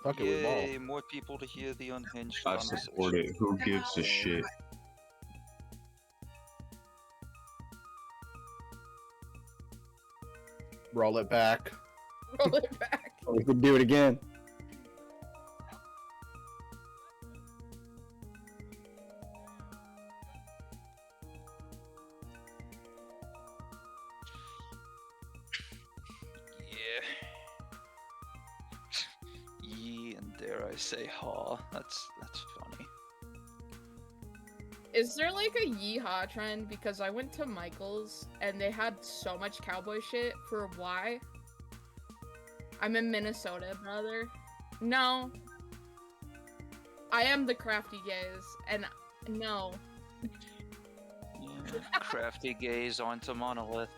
Fuck it, we ball. Yay, more people to hear the unhinged I conversation. support it. Who gives a shit? Roll it back. Roll it back. We could do it again. Yeah. Yee, and dare I say ha. That's funny. Is there like a yeehaw trend? Because I went to Michael's and they had so much cowboy shit for why? I'm in Minnesota, brother. No. I am the crafty gays, and no. Yeah, crafty gaze onto Monolith.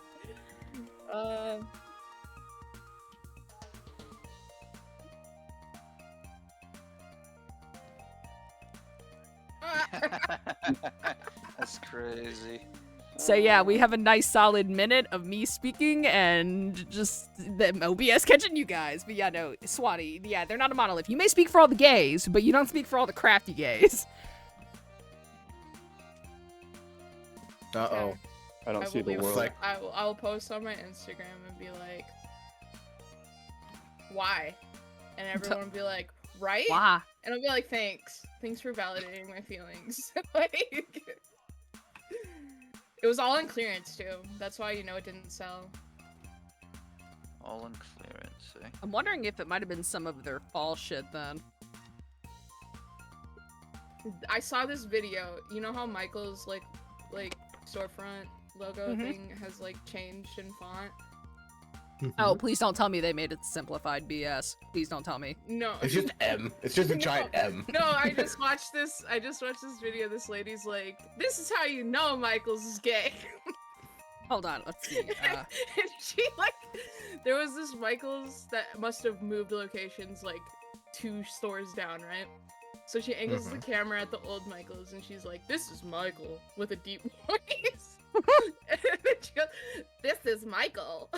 That's crazy. So yeah, we have a nice solid minute of me speaking and just the OBS catching you guys. But yeah, no, Swati, yeah, they're not a monolith. You may speak for all the gays, but you don't speak for all the crafty gays. Uh-oh. I don't see the leave- world. Like- I'll post on my Instagram and be like, why? And everyone will be like, right? Wow. And I'll be like, thanks for validating my feelings. Like, it was all in clearance too. That's why you know it didn't sell. All in clearance, eh? I'm wondering if it might have been some of their fall shit then. I saw this video. You know how Michael's like storefront logo thing has like changed in font? Oh, please don't tell me they made it simplified BS. Please don't tell me. No. It's just M. It's just a No. giant M. No, I just watched this video. This lady's like, this is how you know Michael's is gay. Hold on, let's see. And she like, there was this Michael's that must have moved locations like 2 stores down, right? So she angles the camera at the old Michael's and she's like, this is Michael with a deep voice. And then she goes, this is Michael.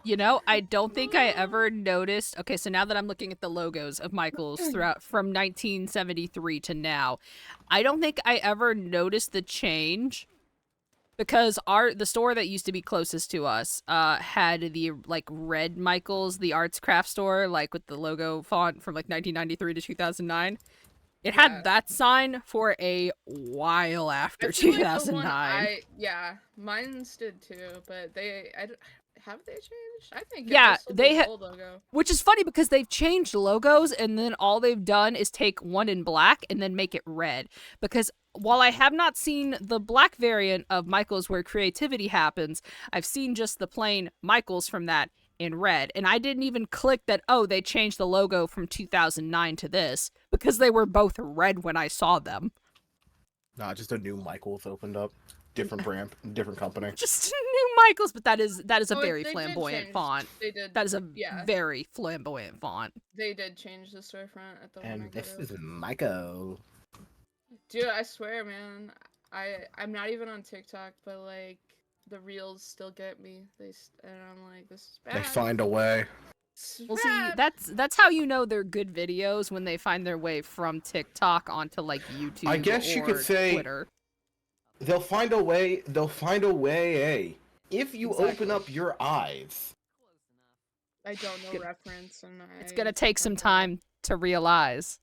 You know, I don't think I ever noticed. Okay, so now that I'm looking at the logos of Michael's throughout from 1973 to now, I don't think I ever noticed the change because the store that used to be closest to us had the like red Michael's, the arts craft store, like with the logo font from like 1993 to 2009. It had that sign for a while after I feel like the one 2009. yeah, mine's did too, but have they changed? I think it Yeah, was still they the ha- old logo. Which is funny because they've changed logos and then all they've done is take one in black and then make it red. Because while I have not seen the black variant of Michael's where creativity happens, I've seen just the plain Michael's from that in red. And I didn't even click that, oh, they changed the logo from 2009 to this because they were both red when I saw them. Nah, just a new Michael's opened up. Different brand, different company. Just new Michael's, but that is a Oh, very they did flamboyant change. font. They did. That is a yeah. very flamboyant font. They did change the storefront at the one I And go this to. is Michael. Dude, I swear, man. I'm not even on TikTok, but like the reels still get me. And I'm like, this is bad. They find a way. It's Well, see, bad. that's how you know they're good videos when they find their way from TikTok onto like YouTube. I guess you could or say- Twitter. They'll find a way. They'll find a way. If you open Exactly. up your eyes. I don't know reference, and It's gonna take some time to realize,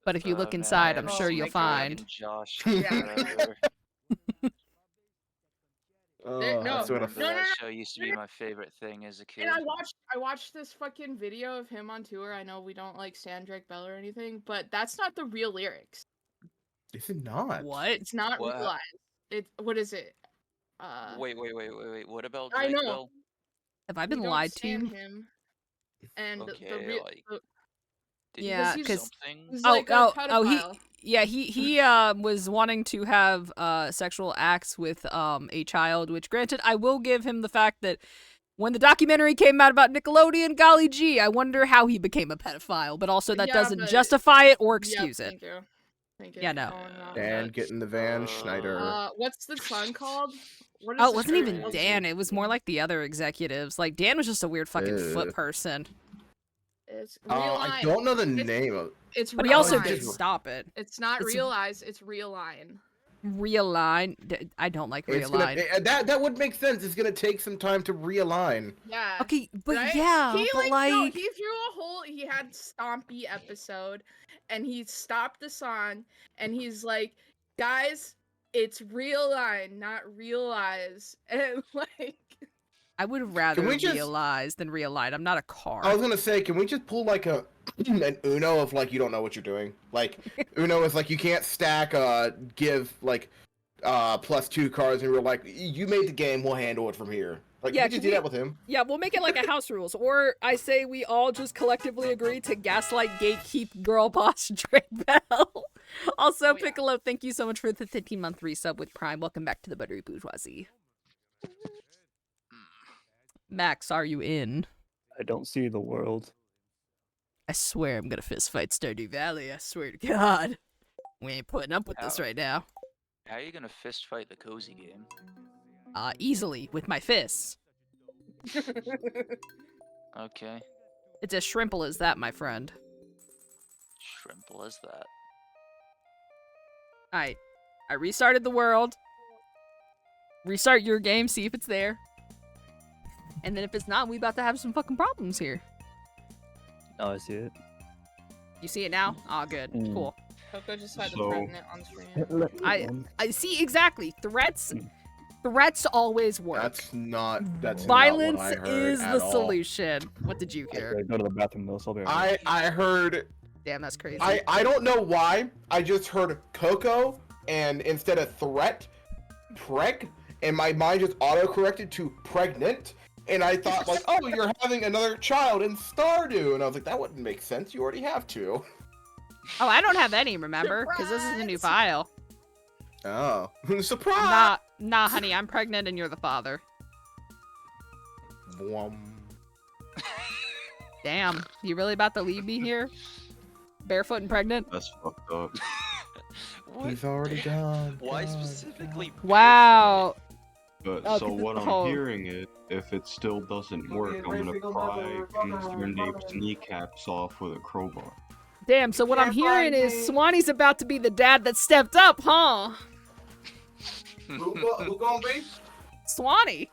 but if you look inside, I'm man. sure Oh you'll my God. find. Josh. Yeah. forever. Oh, no, that's what I Remember no, that no, show used to be my favorite thing as a kid. And I watched this fucking video of him on tour. I know we don't like stand Drake Bell or anything, but that's not the real lyrics. Is it not? What? It's not What? realized. What is it? Wait. What about I Drake know. Bell? Have I we been don't lied stand to? him. And Okay, the like- the- Did Yeah, he do 'cause- something? he's Oh, like a oh, pedophile. he was wanting to have sexual acts with a child, which granted I will give him the fact that when the documentary came out about Nickelodeon, golly gee, I wonder how he became a pedophile, but also that Yeah, doesn't but- justify it or Yeah, excuse it. Thank you. Thank you. Yeah, for no. calling him out. Dan, get in the van, Schneider. What's the song called? What is Oh, it the wasn't even original? Dan, it was more like the other executives. Like Dan was just a weird fucking foot Ew. person. Ew. It's real I don't know the It's- name of. It's But real he also line. did stop it. It's not it's- realize. It's real line. Realign. I don't like It's gonna, realign. that would make sense. It's gonna take some time to realign. Yeah. Okay, but Right? yeah, he but no, like, he threw a whole. He had Stompy episode, and he stopped the song, and he's like, "Guys, it's real line, not realize." And like, I would rather we just- realize than realign. I'm not a car. I was gonna say, can we just pull like an Uno of like you don't know what you're doing? Like Uno is like you can't stack give like +2 cards, and we're like, you made the game, we'll handle it from here. Like Yeah, you just can do that with him. Yeah, we'll make it like a house rules. Or I say we all just collectively agree to gaslight, gatekeep, girl boss, Drake Bell. Also, Oh, yeah. Piccolo, thank you so much for the 15-month resub with Prime. Welcome back to the Buttery Bourgeoisie. Max, are you in? I don't see the world. I swear I'm gonna fist fight Stardew Valley. I swear to God. We ain't putting up with this Ow. right now. How are you gonna fist fight the cozy game? Easily, with my fists. Okay, It's as shrimple as that, my friend. shrimple as that. Alright. I restarted the world. Restart your game, see if it's there. And then if it's not, we about to have some fucking problems here. Oh, I see it. You see it now? Oh, good. Mm. Cool. Coco just had So- to threaten it on stream. I see exactly. Threats always work. That's not. That's Violence not what I heard is at the all. solution. What did you hear? Okay, go to the bathroom though, so I'll be right back. I heard. Damn, that's crazy. I don't know why. I just heard Coco, and instead of threat, preg, and my mind just auto-corrected to pregnant, and I thought like, oh, you're having another child in Stardew, and I was like, that wouldn't make sense. You already have two. Oh, I don't have any, remember? Because this is a new file. Oh, surprise! Nah, honey, I'm pregnant and you're the father. Damn, you really about to leave me here? Barefoot and pregnant? That's fucked up. What? He's already gone. Why gone, specifically? gone. Wow. But Oh, so 'cause it's what the I'm whole- hearing is, if it still doesn't work, I'm gonna pry your neighbor's kneecaps off with a crowbar. Damn, so what I'm hearing is Swanee's about to be the dad that stepped up, huh? Who gonna be? Swanee.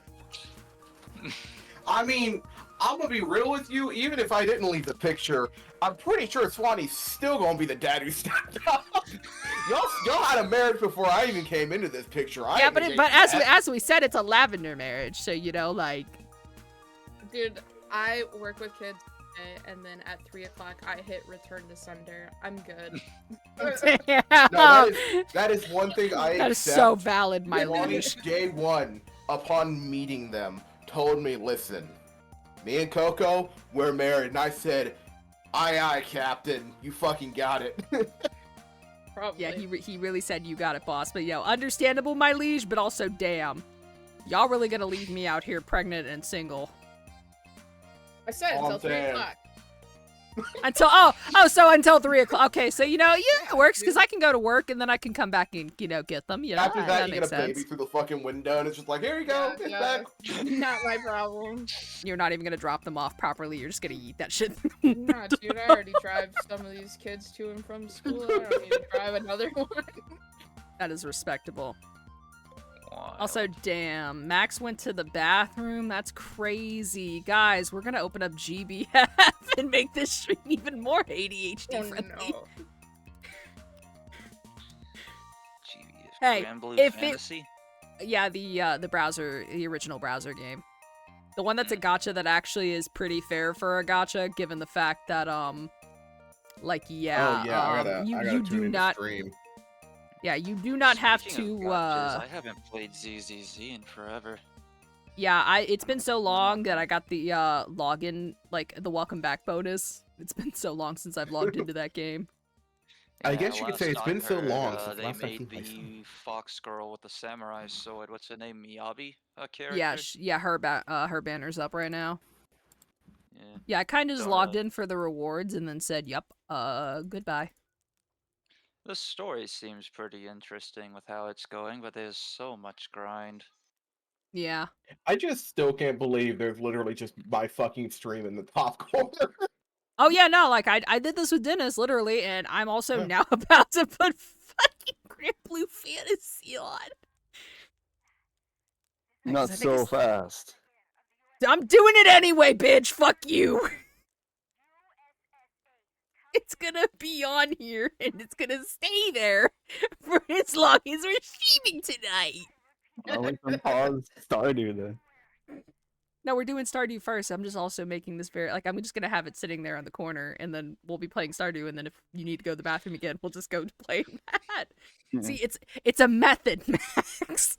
I mean, I'm gonna be real with you. Even if I didn't leave the picture, I'm pretty sure Swanee's still gonna be the dad who stepped up. y'all had a marriage before I even came into this picture. Yeah, but as we said, it's a lavender marriage, so you know, like. Dude, I work with kids today, and then at 3 o'clock I hit return to sender. I'm good. Damn. No, that is one thing I That is accept. so valid, my Swanee, liege. day one, upon meeting them, told me, listen, me and Coco, we're married. And I said, aye, Captain. You fucking got it. Probably. Yeah, he really said you got it, boss. But yo, understandable, my liege, but also damn. Y'all really gonna leave me out here pregnant and single. I said All until 3 damn. o'clock. Until so until 3 o'clock. Okay, so you know, yeah, it works because I can go to work and then I can come back and get them. You know, After that, you makes get a baby sense. through the fucking window, and it's just like, here you go. It's Yeah, back. Not my problem. You're not even gonna drop them off properly. You're just gonna eat that shit. Nah, dude, I already drive some of these kids to and from school. I don't need to drive another one. That is respectable. Wild. Also, damn, Max went to the bathroom. That's crazy. Guys, we're gonna open up GBF and make this stream even more ADHD Oh, friendly. no. GBF Hey, Grand Blue if it- Fantasy? Yeah, the browser, the original browser game. The one that's a gacha that actually is pretty fair for a gacha, given the fact that like yeah, Oh yeah, I gotta you tune do in to not stream. yeah you do not have Speaking to of gotchas, I haven't played ZZZ in forever. yeah it's been so long that I got the login, like the welcome back bonus. It's been so long since I've logged into that game. I Yeah, guess you could last say it's been I so heard, long since they last I've made seen my son. the fox girl with the samurai sword. What's her name? Miyabi? Character? Yeah, her banner's up right now. Yeah. Yeah, I kind of just So, logged in for the rewards and then said, "Yep, goodbye." The story seems pretty interesting with how it's going, but there's so much grind. Yeah. I just still can't believe there's literally just my fucking stream in the top corner. Oh yeah, no, like I did this with Dennis literally, and I'm also now about to put fucking Grand Blue Fantasy on. Not so fast. I'm doing it anyway, bitch. Fuck you. It's gonna be on here, and it's gonna stay there for as long as we're streaming tonight. I'll we can pause Stardew then. No, we're doing Stardew first. I'm just also making this very I'm just gonna have it sitting there on the corner, and then we'll be playing Stardew. And then if you need to go to the bathroom again, we'll just go to playing that. Yeah. See, it's a method, Max.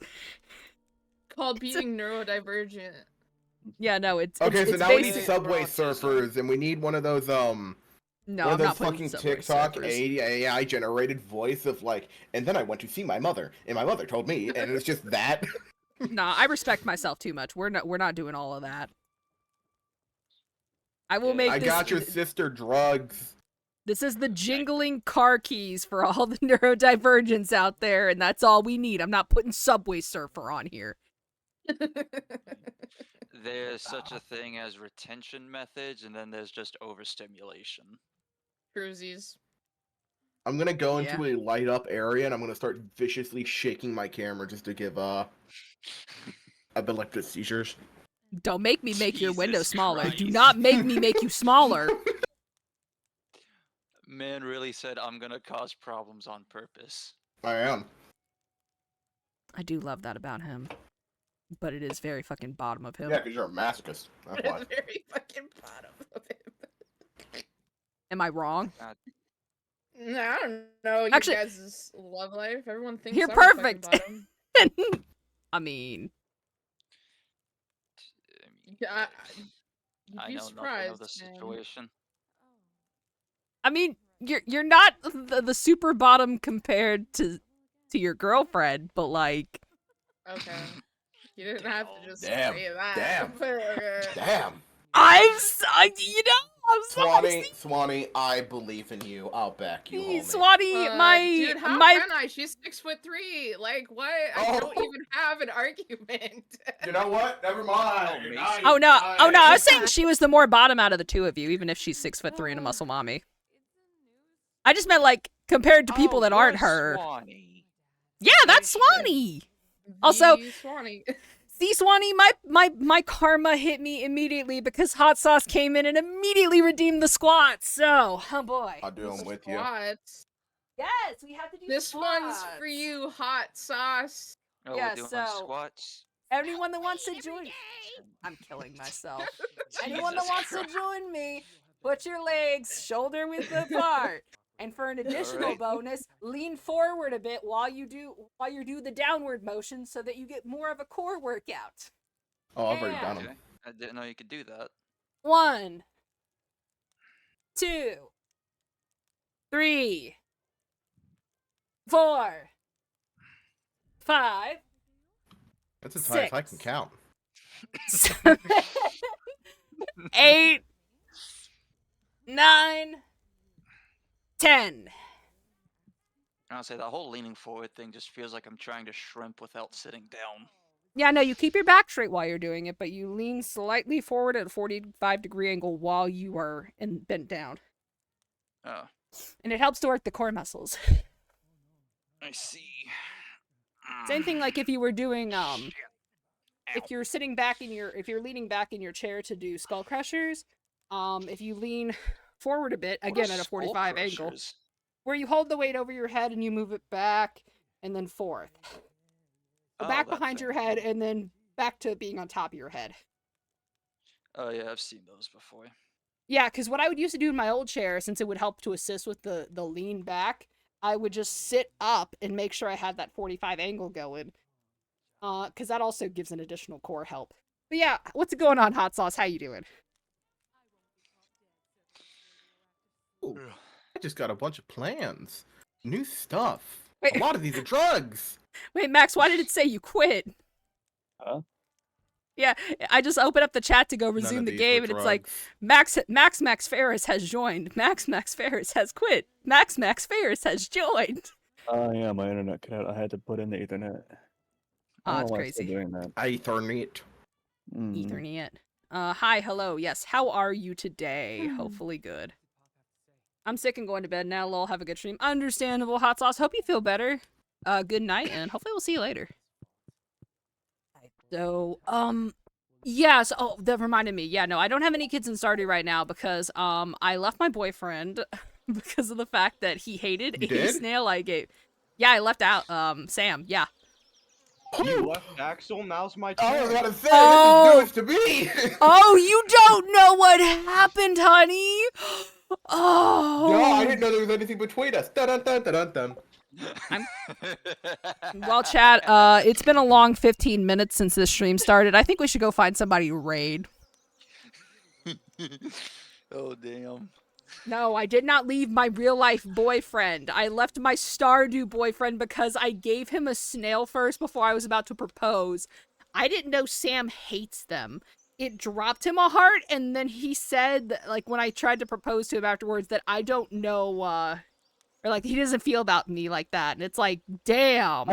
Called being neurodivergent. Yeah, no, it's Okay, it's so now we need basic- Subway Surfers, and we need one of those No, one I'm of those not putting fucking Subway TikTok Surfers. AI generated voice of like, and then I went to see my mother, and my mother told me, and it's just that. Nah, I respect myself too much. We're not doing all of that. I will make I this. got your sister drugs. This is the jingling car keys for all the neurodivergents out there, and that's all we need. I'm not putting Subway Surfer on here. There's such a thing as retention methods, and then there's just overstimulation. Cruisies. I'm gonna go into a light up area, and I'm gonna start viciously shaking my camera just to give epileptic seizures. Don't make me make your window Jesus smaller. Do Christ. not make me make you smaller. Man really said, I'm gonna cause problems on purpose. I am. I do love that about him. But it is very fucking bottom of him. Yeah, because you're a masochist. That's why. It's very fucking bottom of it. Am I wrong? No, I don't know. You Actually- guys' love life. Everyone thinks You're I'm a fucking perfect. bottom. I mean, Yeah, you'd I be know surprised. nothing of the man. situation. you're not the super bottom compared to your girlfriend, but like, Okay. You didn't have to just Damn, say that. damn. But, okay. Damn. I'm Swanee, I believe in you. I'll back you, homie. Swanee, Dude, how my can I? She's 6'3". Like, what? I Oh. don't even have an argument. You know what? Never mind. Oh, Nice, oh no, I was nice. saying she was the more bottom out of the two of you, even if she's 6'3" and a muscle mommy. I just meant like compared to people that aren't her. Swanee. Yeah, that's Swanee. Also- The Swanee. See, Swanee, my karma hit me immediately because Hot Sauce came in and immediately redeemed the squats. So, oh boy. I'll do them with you. Squats. Yes, we have to do This one's for you, hot sauce. Oh, Yeah, we're doing so- squats. Anyone that wants to join, I'm killing myself. Anyone that Jesus wance to Christ. join me, put your legs shoulder width apart. And for an additional Alright. bonus, lean forward a bit while you do the downward motion so that you get more of a core workout. Oh, I've already Yeah. done Okay. them. I didn't know you could do that. 1, 2, 3, 4, 5, That's as high as I can 6. count. 7, 8, 9, 10. I'll say that whole leaning forward thing just feels like I'm trying to shrimp without sitting down. Yeah, no, you keep your back straight while you're doing it, but you lean slightly forward at a 45-degree angle while you are bent down. Oh, And it helps to work the core muscles. I see. Same thing like if you were doing Shit. if you're sitting back if you're leaning back in your chair to do skull crushers, if you lean forward a bit, What again are at a skull 45 angle, crushers? where you hold the weight over your head and you move it back and then forth. Oh, Back that behind your thing. head and then back to being on top of your head. Oh yeah, I've seen those before. Yeah, because what I would used to do in my old chair, since it would help to assist with the lean back, I would just sit up and make sure I had that 45 angle going. Because that also gives an additional core help. But yeah, what's going on, Hot Sauce? How you doing? Ooh, I just got a bunch of plans. New stuff. Wait. A lot of these are drugs. Wait, Max, why did it say you quit? Huh? Yeah, I just opened up the chat to go None resume of the these game, were and it's like, drugs. Max Ferris has joined. Max Ferris has quit. Max Ferris has joined. Oh yeah, my internet cut out. I had to put in the Ethernet. Oh, I it's don't know why it's still crazy. doing that. Ethernet. Mm. Ethernet. Hi, hello, yes. How are you today? Hopefully good. I'm sick and going to bed now. Lol, have a good stream. Understandable, Hot Sauce. Hope you feel better. Good night, and hopefully we'll see you later. So, yeah, so, oh, that reminded me. Yeah, no, I don't have any kids in Stardew right now because, I left my boyfriend because of the fact that he hated You a did? snail I gave. Yeah, I left out, Sam, yeah. You left Axel, now's my I was turn. about to say, Oh. this is news to me. Oh, you don't know what happened, honey! Oh! No, I didn't know there was anything between us. Dun dun dun dun dun. Well, Chad, it's been a long 15 minutes since this stream started. I think we should go find somebody to raid. Oh damn. No, I did not leave my real-life boyfriend. I left my Stardew boyfriend because I gave him a snail first before I was about to propose. I didn't know Sam hates them. It dropped him a heart, and then he said, that, like, when I tried to propose to him afterwards, that I don't know, or, like, he doesn't feel about me like that. And it's like, damn.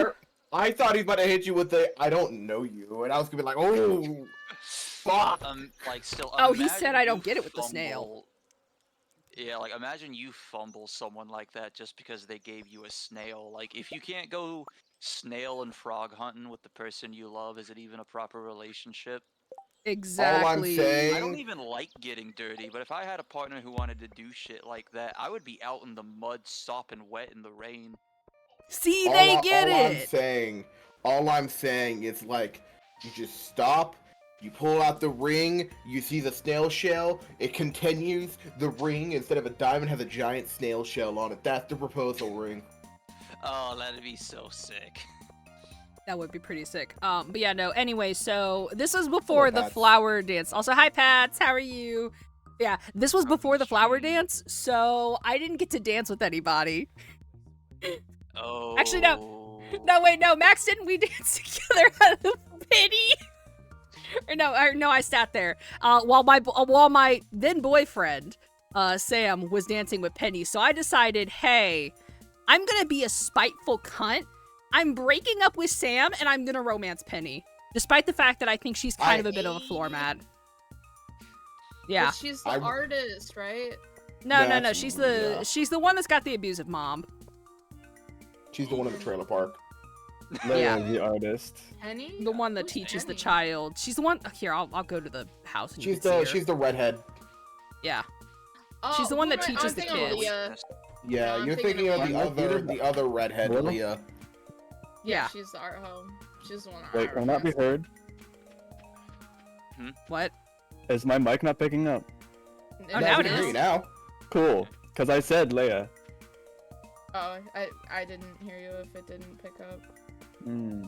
I thought he was about to hit you with the "I don't know you," and I was gonna be like, "Oh, fuck." Like still. Oh, he said imagine I don't you get it with the snail. fumble- Yeah, like imagine you fumble someone like that just because they gave you a snail. Like if you can't go snail and frog hunting with the person you love, is it even a proper relationship? Exactly. saying- I don't even like getting dirty, but if I had a partner who wanted to do shit like that, I would be out in the mud, sopping wet in the rain. See, they get all it. All I'm saying is like, you just stop. You pull out the ring. You see the snail shell. It continues. The ring, instead of a diamond, has a giant snail shell on it. That's the proposal ring. Oh, that'd be so sick. That would be pretty sick. But yeah, no. Anyway, so this was before Hello, the Pats. flower dance. Also, hi Pats, how are you? Yeah, this was before the flower dance, so I didn't get to dance with anybody. Oh. Actually, No, wait, no, Max didn't. We dance together out of pity. Or no, I sat there. While my then boyfriend, Sam, was dancing with Penny. So I decided, hey, I'm gonna be a spiteful cunt. I'm breaking up with Sam, and I'm gonna romance Penny, despite the fact that I think she's kind of a bit of a floor mat. Yeah. But she's the I- artist, right? No. That's- She's yeah. the one that's got the abusive mom. She's the one in the trailer park. Yeah. The artist. Penny? The one that Who's teaches the Penny? child. She's the one. Here, I'll go to the house. And you She's can see her. she's the redhead. Yeah. Oh, She's the one who that am I- teaches I'm the thinking of kids. Leah. Yeah, I'm you're thinking thinking of of the other redhead, Really? Leah. Yeah. She's the art home. She's the one. Wait, I will not be heard? What? Is my mic not picking up? Oh, Yeah, now I it can hear is. you now. Cool. Because I said Leia. Oh, I didn't hear you if it didn't pick up. Hmm.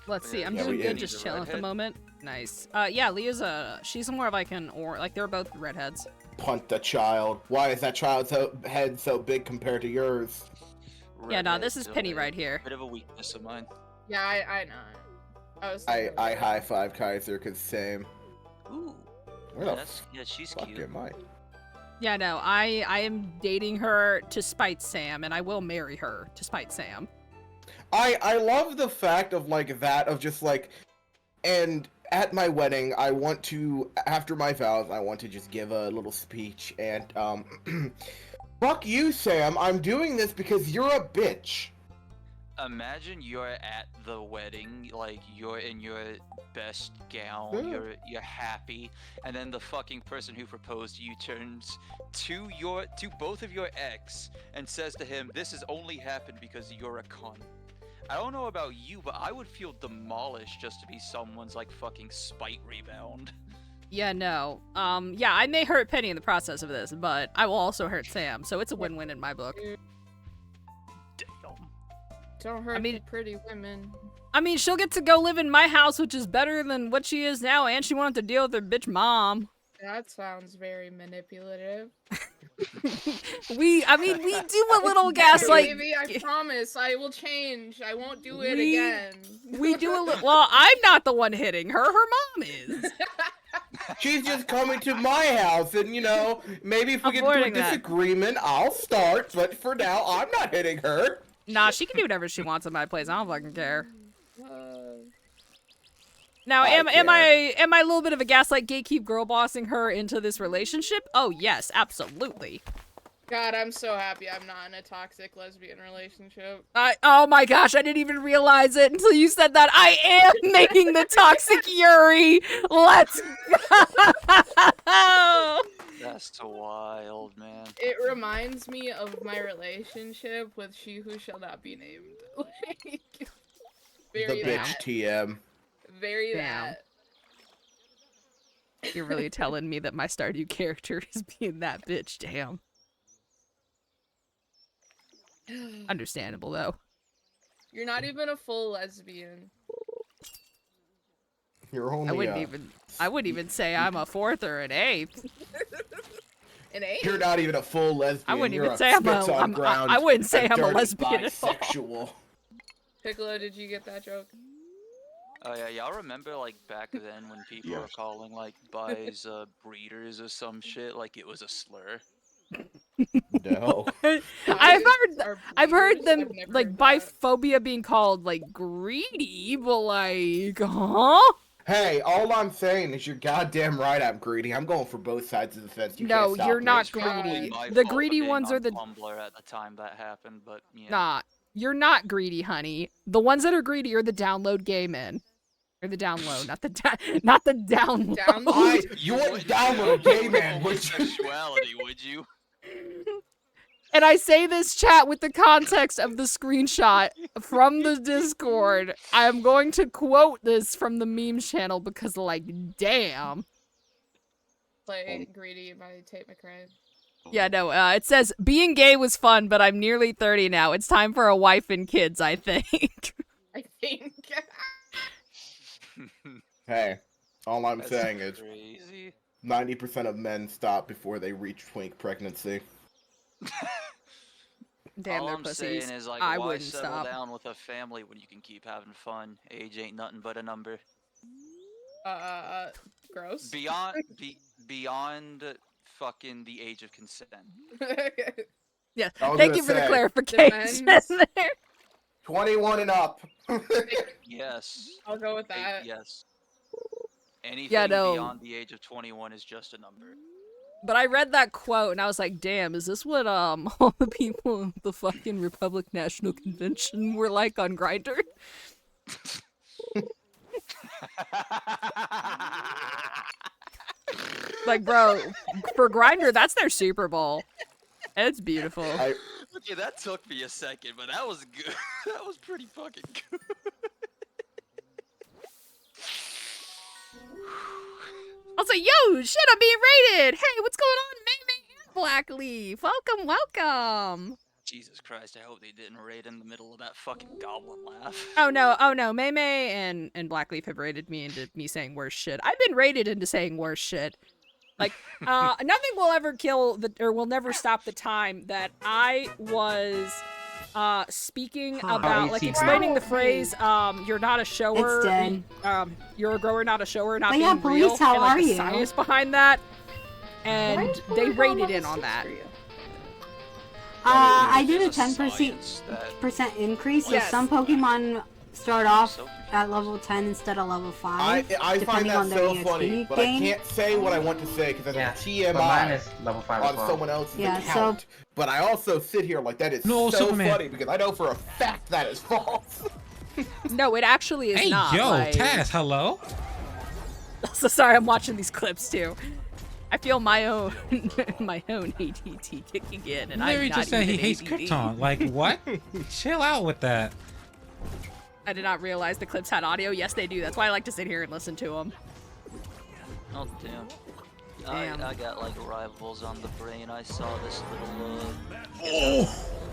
Let's see. I'm Yeah, doing we good, did. just He's a chilling at the redhead. moment. Nice. Yeah, Leah's she's more of like like they're both redheads. Punt the child. Why is that child's head so big compared to yours? Yeah, no, this Redhead's is a Penny right here. Bit of a weakness of mine. Yeah, I know. I was. I thinking of Leah. high five Kaiser because same. Ooh. Where Yeah, the that's, yeah, she's fuck cute. am I? Yeah, no, I am dating her to spite Sam, and I will marry her to spite Sam. I love the fact of like that of just like, and at my wedding I want to, after my vows, I want to just give a little speech and fuck you, Sam. I'm doing this because you're a bitch. Imagine you're at the wedding, like you're in your best gown, Yeah. you're happy, and then the fucking person who proposed to you turns to both of your ex and says to him, "This has only happened because you're a cunt." I don't know about you, but I would feel demolished just to be someone's like fucking spite rebound. Yeah, no. Yeah, I may hurt Penny in the process of this, but I will also hurt Sam, so it's a win-win in my book. Damn. Don't hurt mean- the pretty women. I mean, she'll get to go live in my house, which is better than what she is now, and she won't have to deal with her bitch mom. That sounds very manipulative. We do a little gaslight. Baby, I promise I will change. I won't do it We- again. We do a little. Well, I'm not the one hitting her. Her mom is. She's just coming to my house, and you know, maybe if we get into a Avoiding that. disagreement, I'll start. But for now, I'm not hitting her. Nah, she can do whatever she wants in my place. I don't fucking care. Now, I am care. I a little bit of a gaslight gatekeep girl bossing her into this relationship? Oh yes, absolutely. God, I'm so happy I'm not in a toxic lesbian relationship. Oh my gosh, I didn't even realize it until you said that. I am making the toxic Yuri. Let's go. That's so wild, man. It reminds me of my relationship with She Who Shall Not Be Named. Like, The very bitch that. TM. Very Damn. that. You're really telling me that my Stardew character is being that bitch. Damn. Understandable though. You're not even a full lesbian. You're only. I wouldn't even say I'm a fourth or an eighth. An eight? You're not even a full lesbian. I wouldn't You're even a say I'm a- spits on I'm- ground, I wouldn't say I'm a dirty lesbian at all. bisexual. Piccolo, did you get that joke? Oh yeah, y'all remember like back then when people were Yes. calling like buys breeders or some shit like it was a slur? No. I've heard them I've never like heard that. biphobia being called like greedy, but like, huh? Hey, all I'm saying is you're goddamn right. I'm greedy. I'm going for both sides of the fence. You No, can't stop you're me. not It's probably greedy. my The fault for greedy being ones on are the Tumblr at the time that happened, but yeah. Nah, you're not greedy, honey. The ones that are greedy are the download gay men. Or the download, not the not the download. Download? You wouldn't download a gay man, would you? Homosexuality, would you? And I say this chat with the context of the screenshot from the Discord. I am going to quote this from the memes channel because, like, damn. Play Greedy by Tate McRae. Yeah, no, it says, being gay was fun, but I'm nearly 30 now. It's time for a wife and kids, I think. I think. Hey, all I'm That's saying is crazy. 90% of men stop before they reach twink pregnancy. Damn, All they're I'm pussies. saying is like, I why wouldn't settle stop. down with a family when you can keep having fun? Age ain't nothing but a number. Gross. Beyond fucking the age of consent. Yeah, I was thank gonna you for the say, clarification depends. there. 21 and up. Yes. I'll go with that. Yes. Anything no. beyond the age of 21 is just a number. But I read that quote and I was like, damn, is this what all the people of the fucking Republic National Convention were like on Grindr? Like, bro, for Grindr, that's their Super Bowl. It's beautiful. Okay, that took me a second, but that was good. That was pretty fucking good. I was like, yo, shit, I'm being rated. Hey, what's going on, May and Blackleaf? Welcome, welcome. Jesus Christ, I hope they didn't raid in the middle of that fucking goblin laugh. Oh no, May and Blackleaf have rated me into me saying worse shit. I've been rated into saying worse shit. Like, nothing will ever will never stop the time that I was speaking about, like, explaining the phrase, you're not a shower, It's dead. you're a grower, not a shower, not Oh, yeah, being real, police, how and, like, are the you? science behind that, Why and is they Pokemon rated level in on 6 that. for you? I did a There's 10% science that- increase, so Yes. some Pokemon start off So- at level 10 instead of level 5. I find depending that on their so EXP funny, but gain. I can't say what I want to say because that's Yeah, a but mine TMI is level 5 as on well. someone else's Yeah, account. But I also sit here like that is No, so Superman. funny because I know for a fact that is false. No, it actually is Hey, not. yo, like... Taz, hello? So sorry, I'm watching these clips too. I feel my own ADT kicking in, and Larry I'm not just said he even hates ADD. Krypton. Like, what? Chill out with that. I did not realize the clips had audio. Yes, they do. That's why I like to sit here and listen to them. Oh damn. Damn. I got like rivals on the brain. I saw this little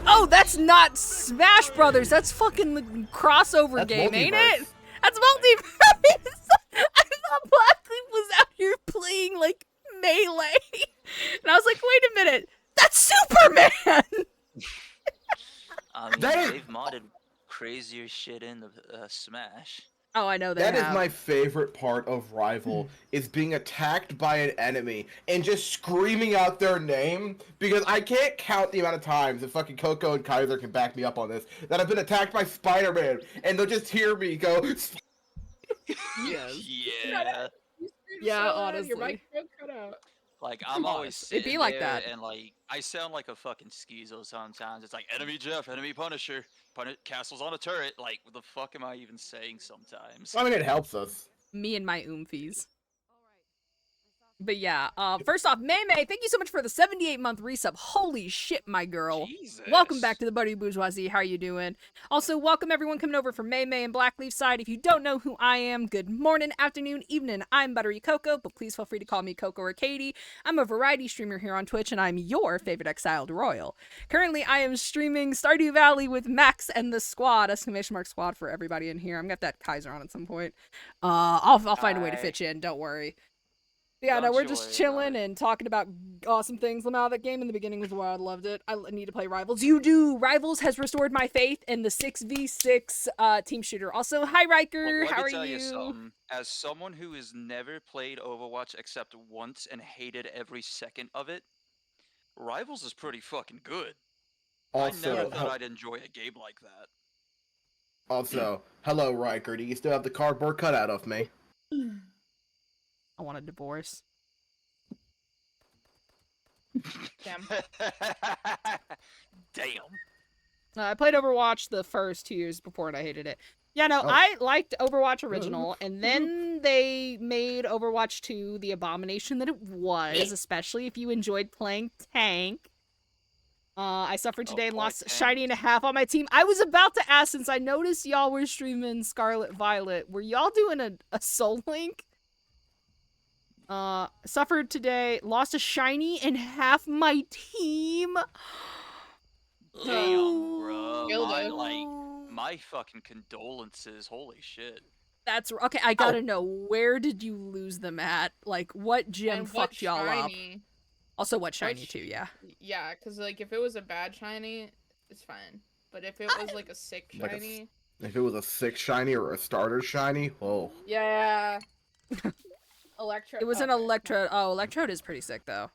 Oh, that's not Smash Brothers. That's fucking the crossover That's game, ain't multiverse. it? That's multiverse. I thought Blackleaf was out here playing like Melee, and I was like, wait a minute, that's Superman. I mean, That is- they've modded crazier shit in the Smash. Oh, I know they That is have. my favorite part of Rival, is being attacked by an enemy and just screaming out their name, because I can't count the amount of times that fucking Coco and Kaiser can back me up on this, that I've been attacked by Spider-Man, and they'll just hear me go, Yes. Yeah. You screamed Yeah, so loud, honestly. Your microphone cut out. Like Come I'm on, always it'd be sitting like there that. and like I sound like a fucking schizo sometimes. It's like enemy Jeff, enemy Punisher, castle's on a turret. Like what the fuck am I even saying sometimes? I mean, it helps us. Me and my oomfies. But yeah, first off, May May, thank you so much for the 78-month resub. Holy shit, my girl. Jesus. Welcome back to the Buddy Bourgeoisie. How are you doing? Also, welcome everyone coming over from May May and Blackleaf side. If you don't know who I am, good morning, afternoon, evening. I'm Buttery Coco, but please feel free to call me Coco or Katie. I'm a variety streamer here on Twitch, and I'm your favorite exiled royal. Currently, I am streaming Stardew Valley with Max and the squad, ! Squad for everybody in here. I'm gonna get that Kaiser on at some point. I'll find a way to fit you in, don't worry. Yeah, no, Don't we're you just worry chilling about it. and talking about awesome things. Lamau, that game in the beginning was wild. Loved it. I need to play Rivals. You do! Rivals has restored my faith in the 6v6 team shooter. Also, hi, Riker. Look, How let are me tell you? something. As someone who has never played Overwatch except once and hated every second of it, Rivals is pretty fucking good. I never Also, thought I'd enjoy a game like that. also, hello, Riker. Do you still have the cardboard cutout of me? I want a divorce. Damn. Damn. I played Overwatch the first 2 years before and I hated it. Yeah, no, Oh. I liked Overwatch original, and then they made Overwatch 2 the abomination that it was, especially if you enjoyed playing tank. I suffered today and boy, lost tank. Shiny and a half on my team. I was about to ask, since I noticed y'all were streaming Scarlet Violet, were y'all doing a Soul Link? Suffered today, lost a Shiny and half my team. Damn, bro. Gilda. My fucking condolences. Holy shit. That's okay. I gotta know, where did you lose them at? Like, what gem And what fucked y'all up? shiny? Also, what shiny Which- too? Yeah. Yeah, because like if it was a bad shiny, it's fine. But if it was like a sick Like a shiny, If it was a 6 shiny or a starter shiny, oh. yeah. Electro. It was an okay. Electrode. Oh, Electrode is pretty sick though.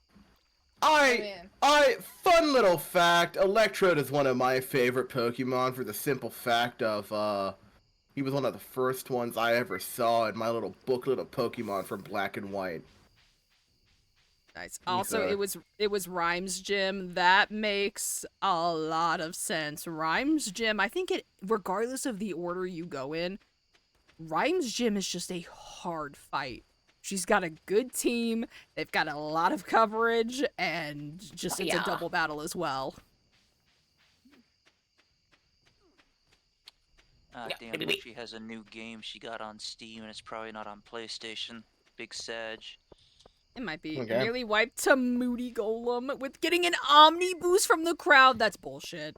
Fun little fact, Electrode is one of my favorite Pokemon for the simple fact of, he was one of the first ones I ever saw in my little booklet of Pokemon from Black and White. Nice. Also, it was Rhymes Gym. That makes a lot of sense. Rhymes Gym, I think it, regardless of the order you go in, Rhymes Gym is just a hard fight. She's got a good team, they've got a lot of coverage, and just it's a double battle as well. Damn it, she has a new game she got on Steam and it's probably not on PlayStation. Big Sag. It might be. Okay. Nearly wiped to Moody Golem with getting an Omni boost from the crowd. That's bullshit.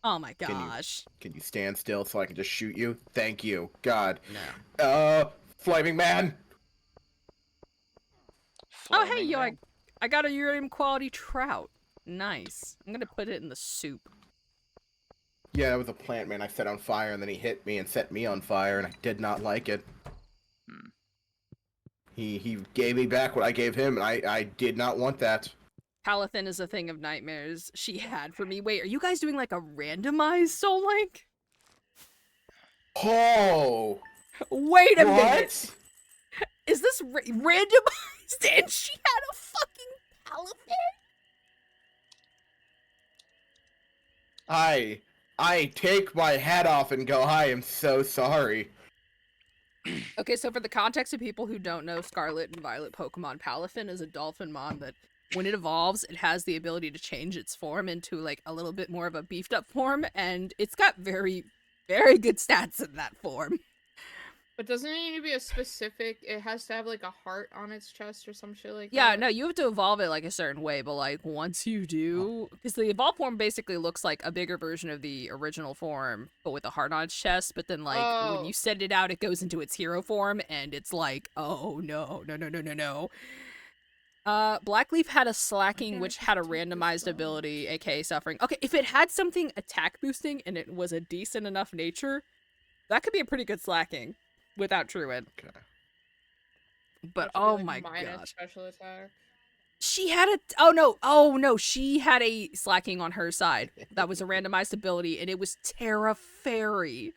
Oh my Can you- gosh. Can you stand still so I can just shoot you? Thank you. God. No. Flaming Man! Oh, hey, Flaming yo, Man? I got a uranium quality trout. Nice. I'm gonna put it in the soup. Yeah, that was a plant man I set on fire, and then he hit me and set me on fire, and I did not like it. Hmm. He gave me back what I gave him, and I did not want that. Palathin is a thing of nightmares she had for me. Wait, are you guys doing like a randomized Soul Link? Oh! Wait a minute. What? Is this randomized and she had a fucking Palathin? I take my hat off and go, I am so sorry. Okay, so for the context of people who don't know Scarlet and Violet Pokemon, Palathin is a dolphin mon that when it evolves, it has the ability to change its form into like a little bit more of a beefed up form, and it's got very, very good stats in that form. But doesn't it need to be a specific? It has to have like a heart on its chest or some shit like Yeah, that. no, you have to evolve it like a certain way, but like once you do, because the evolved form basically looks like a bigger version of the original form, but with a heart on its chest. But then like when Oh. you send it out, it goes into its hero form, and it's like, oh no, no, no, no, no, no. Blackleaf had a slacking, which had a randomized ability, aka suffering. Okay, if it had something attack boosting and it was a decent enough nature, that could be a pretty good slacking without Truant. Okay. But Which would be, oh like, my minus gosh. special attack. She had a she had a slacking on her side. That was a randomized ability, and it was Terra Fairy.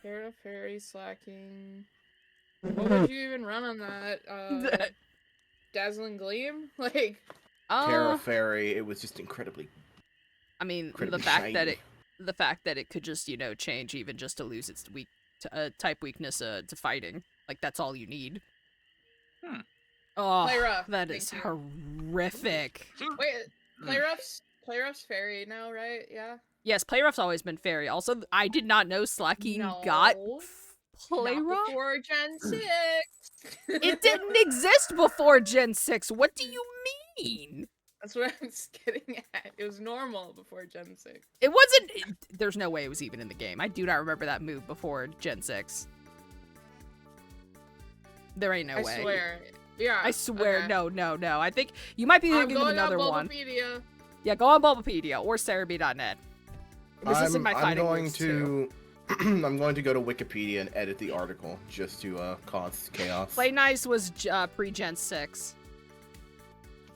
Terra Fairy slacking. What would you even run on that? Dazzling Gleam? Like, Terra Fairy, it was just incredibly. I mean, the Incredibly fact that shiny. the fact that it could just, you know, change even just to lose its type weakness to fighting. Like, that's all you need. Oh, Play rough. that Thank is you. horrific. Wait, Playrough's fairy now, right? Yeah. Yes, Playrough's always been fairy. Also, I did not know Slacking No. got Not Playrough. before Gen 6. It didn't exist before Gen 6. What do you mean? That's what I was getting at. It was normal before Gen 6. It wasn't. There's no way it was even in the game. I do not remember that move before Gen 6. There ain't no way. I swear. Yeah. I swear. okay. No. I think you might be I'm thinking of going on another one. Bulbapedia. Yeah, go on Bulbapedia or Cerebi.net. This is my I'm fighting going moves, too. to. I'm going to go to Wikipedia and edit the article just to cause chaos. Play Nice was pre-Gen 6.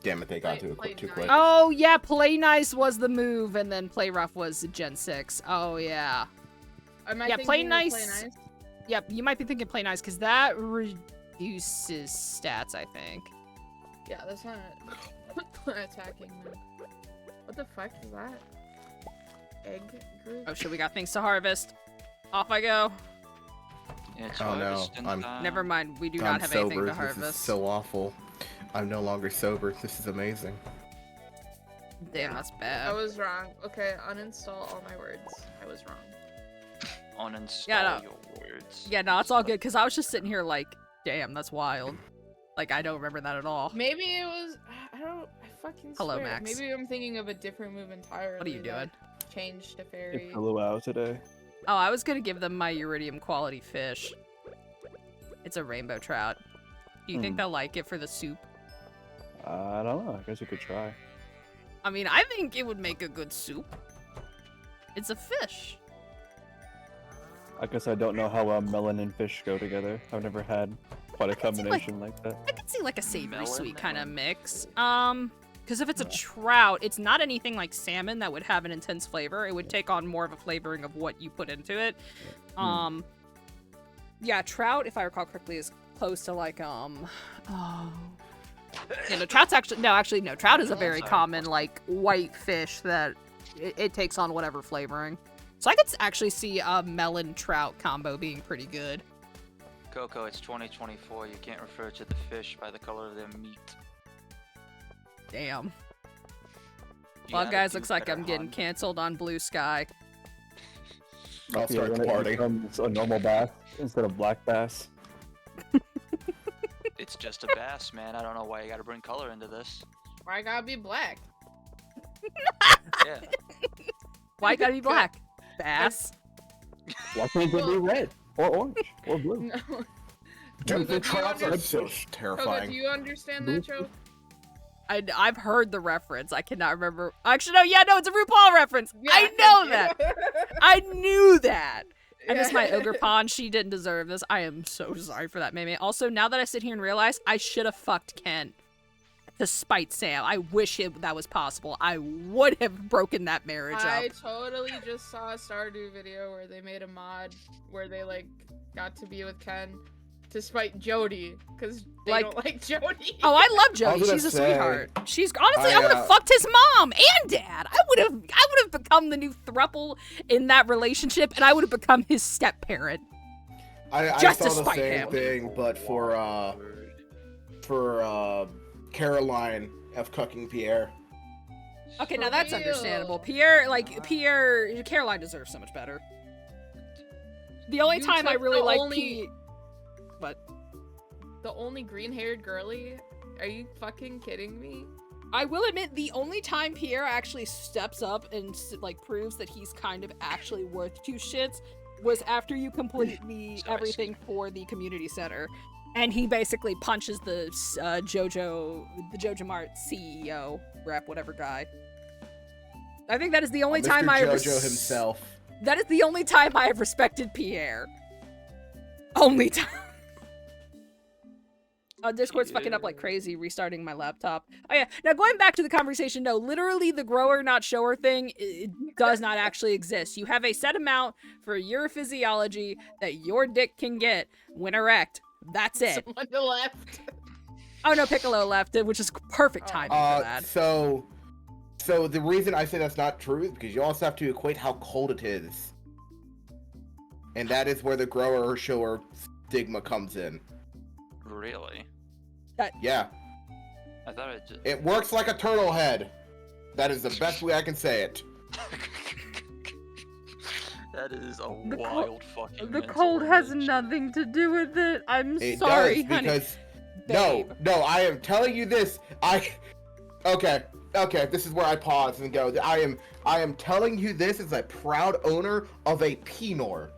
Damn it, they got Play- to Play it too Nice. quick. Oh, yeah, Play Nice was the move, and then Play Rough was Gen 6. Oh, yeah. Am I Yeah, thinking Play of Nice. Yep, you might be thinking Play Nice, because that reduces stats, I think. Yeah, that's not attacking me. What the fuck is that? Egg group? Oh, shit, we got things to harvest. Off I go. It's Oh, no, harvesting I'm- time. Never mind, we do I'm not have sober. anything to This harvest. is so awful. I'm no longer sober. This is amazing. Damn, that's I bad. was wrong. Okay, uninstall all my words. I was wrong. Uninstall Yeah, no. your words. Yeah, no, it's all good, because I was just sitting here like, damn, that's wild. Like, I don't remember that at all. Maybe it was. I don't. I fucking Hello, swear. Max. Maybe I'm thinking of a different move entirely. What are you doing? that Changed to It fairy. flew out today. Oh, I was gonna give them my iridium quality fish. It's a rainbow trout. Do you think they'll like it for the soup? I don't know. I guess we could try. I mean, I think it would make a good soup. It's a fish. I guess I don't know how melon and fish go together. I've never had quite a could see, like- combination like that. I could see like a savory Melon, sweet kind of melon. mix. Because if it's a trout, it's not anything like salmon that would have an intense flavor. It would take on more of a flavoring of what you put into it. Yeah, trout, if I recall correctly, is close to like yeah, no, trout's actually no. Trout is a very Sorry. common like white fish that it takes on whatever flavoring. So I could actually see a melon trout combo being pretty good. Coco, it's 2024. You can't refer to the fish by the color of their meat. Damn. You Well, gotta guys, do looks like better, I'm getting hon. canceled on Blue Sky. I'll start when the it party. becomes a normal bass instead of black bass. It's just a bass, man. I don't know why you gotta bring color into this. Why I gotta be black? Yeah. Why gotta be black? Bass. Why can't it be red or orange or blue? No. Dude, do the you trouts are so Coco, do terrifying. you understand that joke? I've heard the reference. I cannot remember. Actually, no. Yeah, no, it's a RuPaul reference. Yeah, I know thank that. you. I knew that. I miss my Yeah. ogre pawn. She didn't deserve this. I am so sorry for that, Meme. Also, now that I sit here and realize, I should have fucked Kent to spite Sam. I wish that was possible. I would have broken that marriage I up. totally just saw a Stardew video where they made a mod where they like got to be with Ken to spite Jody because they Like- don't like Jody. Oh, I love I Jody. was gonna She's a say, sweetheart. She's honestly, I I, would have fucked his mom and dad. I would have become the new throuple in that relationship, and I would have become his step parent. I just saw to the spite same him. thing, but for Caroline of cucking Pierre. Okay, now For that's real. understandable. Caroline deserves so much better. The only You time I took really the like only- but The only green-haired girly? Are you fucking kidding me? I will admit the only time Pierre actually steps up and like proves that he's kind of actually worth two shits was after you complete the Sorry, everything for the community center, and he basically punches the JoJo Mart CEO rep, whatever guy. I think that is the only Mr. time I JoJo himself. That is the only time I have respected Pierre. Only time. Discord's fucking up like crazy, restarting my laptop. Oh yeah. Now going back to the conversation, no, literally the grower not shower thing it does not actually exist. You have a set amount for your physiology that your dick can get when erect. That's it. Someone left. Oh no, Piccolo left, which is perfect timing for that. So the reason I say that's not true is because you also have to equate how cold it is. And that is where the grower or shower stigma comes in. Really? Yeah. I thought it just... It works like a turtle head. That is the best way I can say it. That is a wild fucking The mental cold has image. nothing to do with it. I'm It sorry, does, honey. because... Babe. No, I am telling you this. Okay, this is where I pause and go. I am telling you this as a proud owner of a Pinor.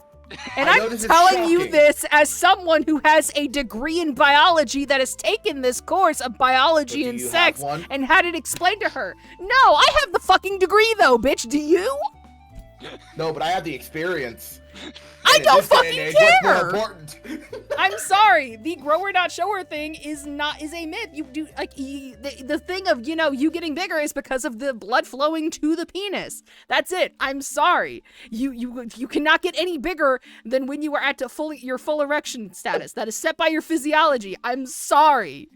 And I know I'm this is telling you shocking. this as someone who has a degree in biology that has taken this course of biology So do and you have sex one? and had it explained to her. No, I have the fucking degree though, bitch. Do you? No, but I have the experience. I And in don't this day and fucking age, what's more care. important? I'm sorry. The grower not shower thing is a myth. You do like the thing of you getting bigger is because of the blood flowing to the penis. That's it. I'm sorry. You cannot get any bigger than when you were at your full erection status. That is set by your physiology. I'm sorry.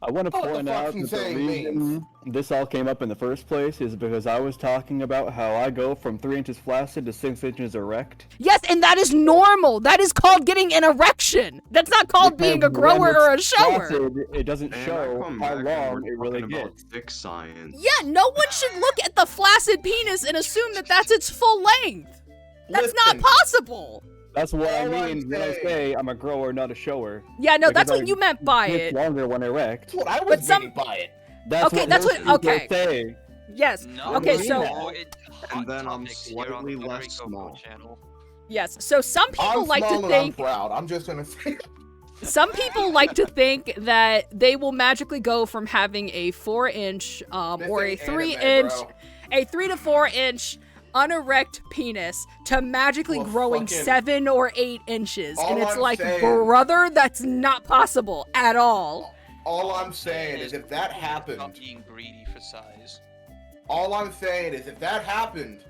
I want to What the point out fucking that the saying reason means. this all came up in the first place is because I was talking about how I go from 3 inches flaccid to 6 inches erect. Yes, and that is normal. That is called getting an erection. That's not called being a Because grower when or a it's shower. flaccid, it doesn't And I show come how back and long we're it really talking about gets. dick science. Yeah, no one should look at the flaccid penis and assume that that's its full length. That's not Listen, possible. That's what I All I'm mean when I saying- say I'm a grower, not a shower. Yeah, no, that's Because what you meant by It's it. longer when erect. That's what I But was some- meaning by it. That's Okay, what that's most what- people okay. say. Yes. No, Okay, no, so no, it- And then I'm topics here on the slightly less Federico small. channel. yes. So some people I'm like small to and I'm think proud. I'm just gonna say. some people like to think that they will magically go from having a 4-inch This or a ain't 3-inch anime, bro. a 3 to 4-inch unerect penis to magically Well, growing fucking- 7 or 8 inches. All And it's I'm like, saying- brother, that's not possible at all. All I'm saying is if that happened, Not being greedy for size. all I'm saying is if that happened,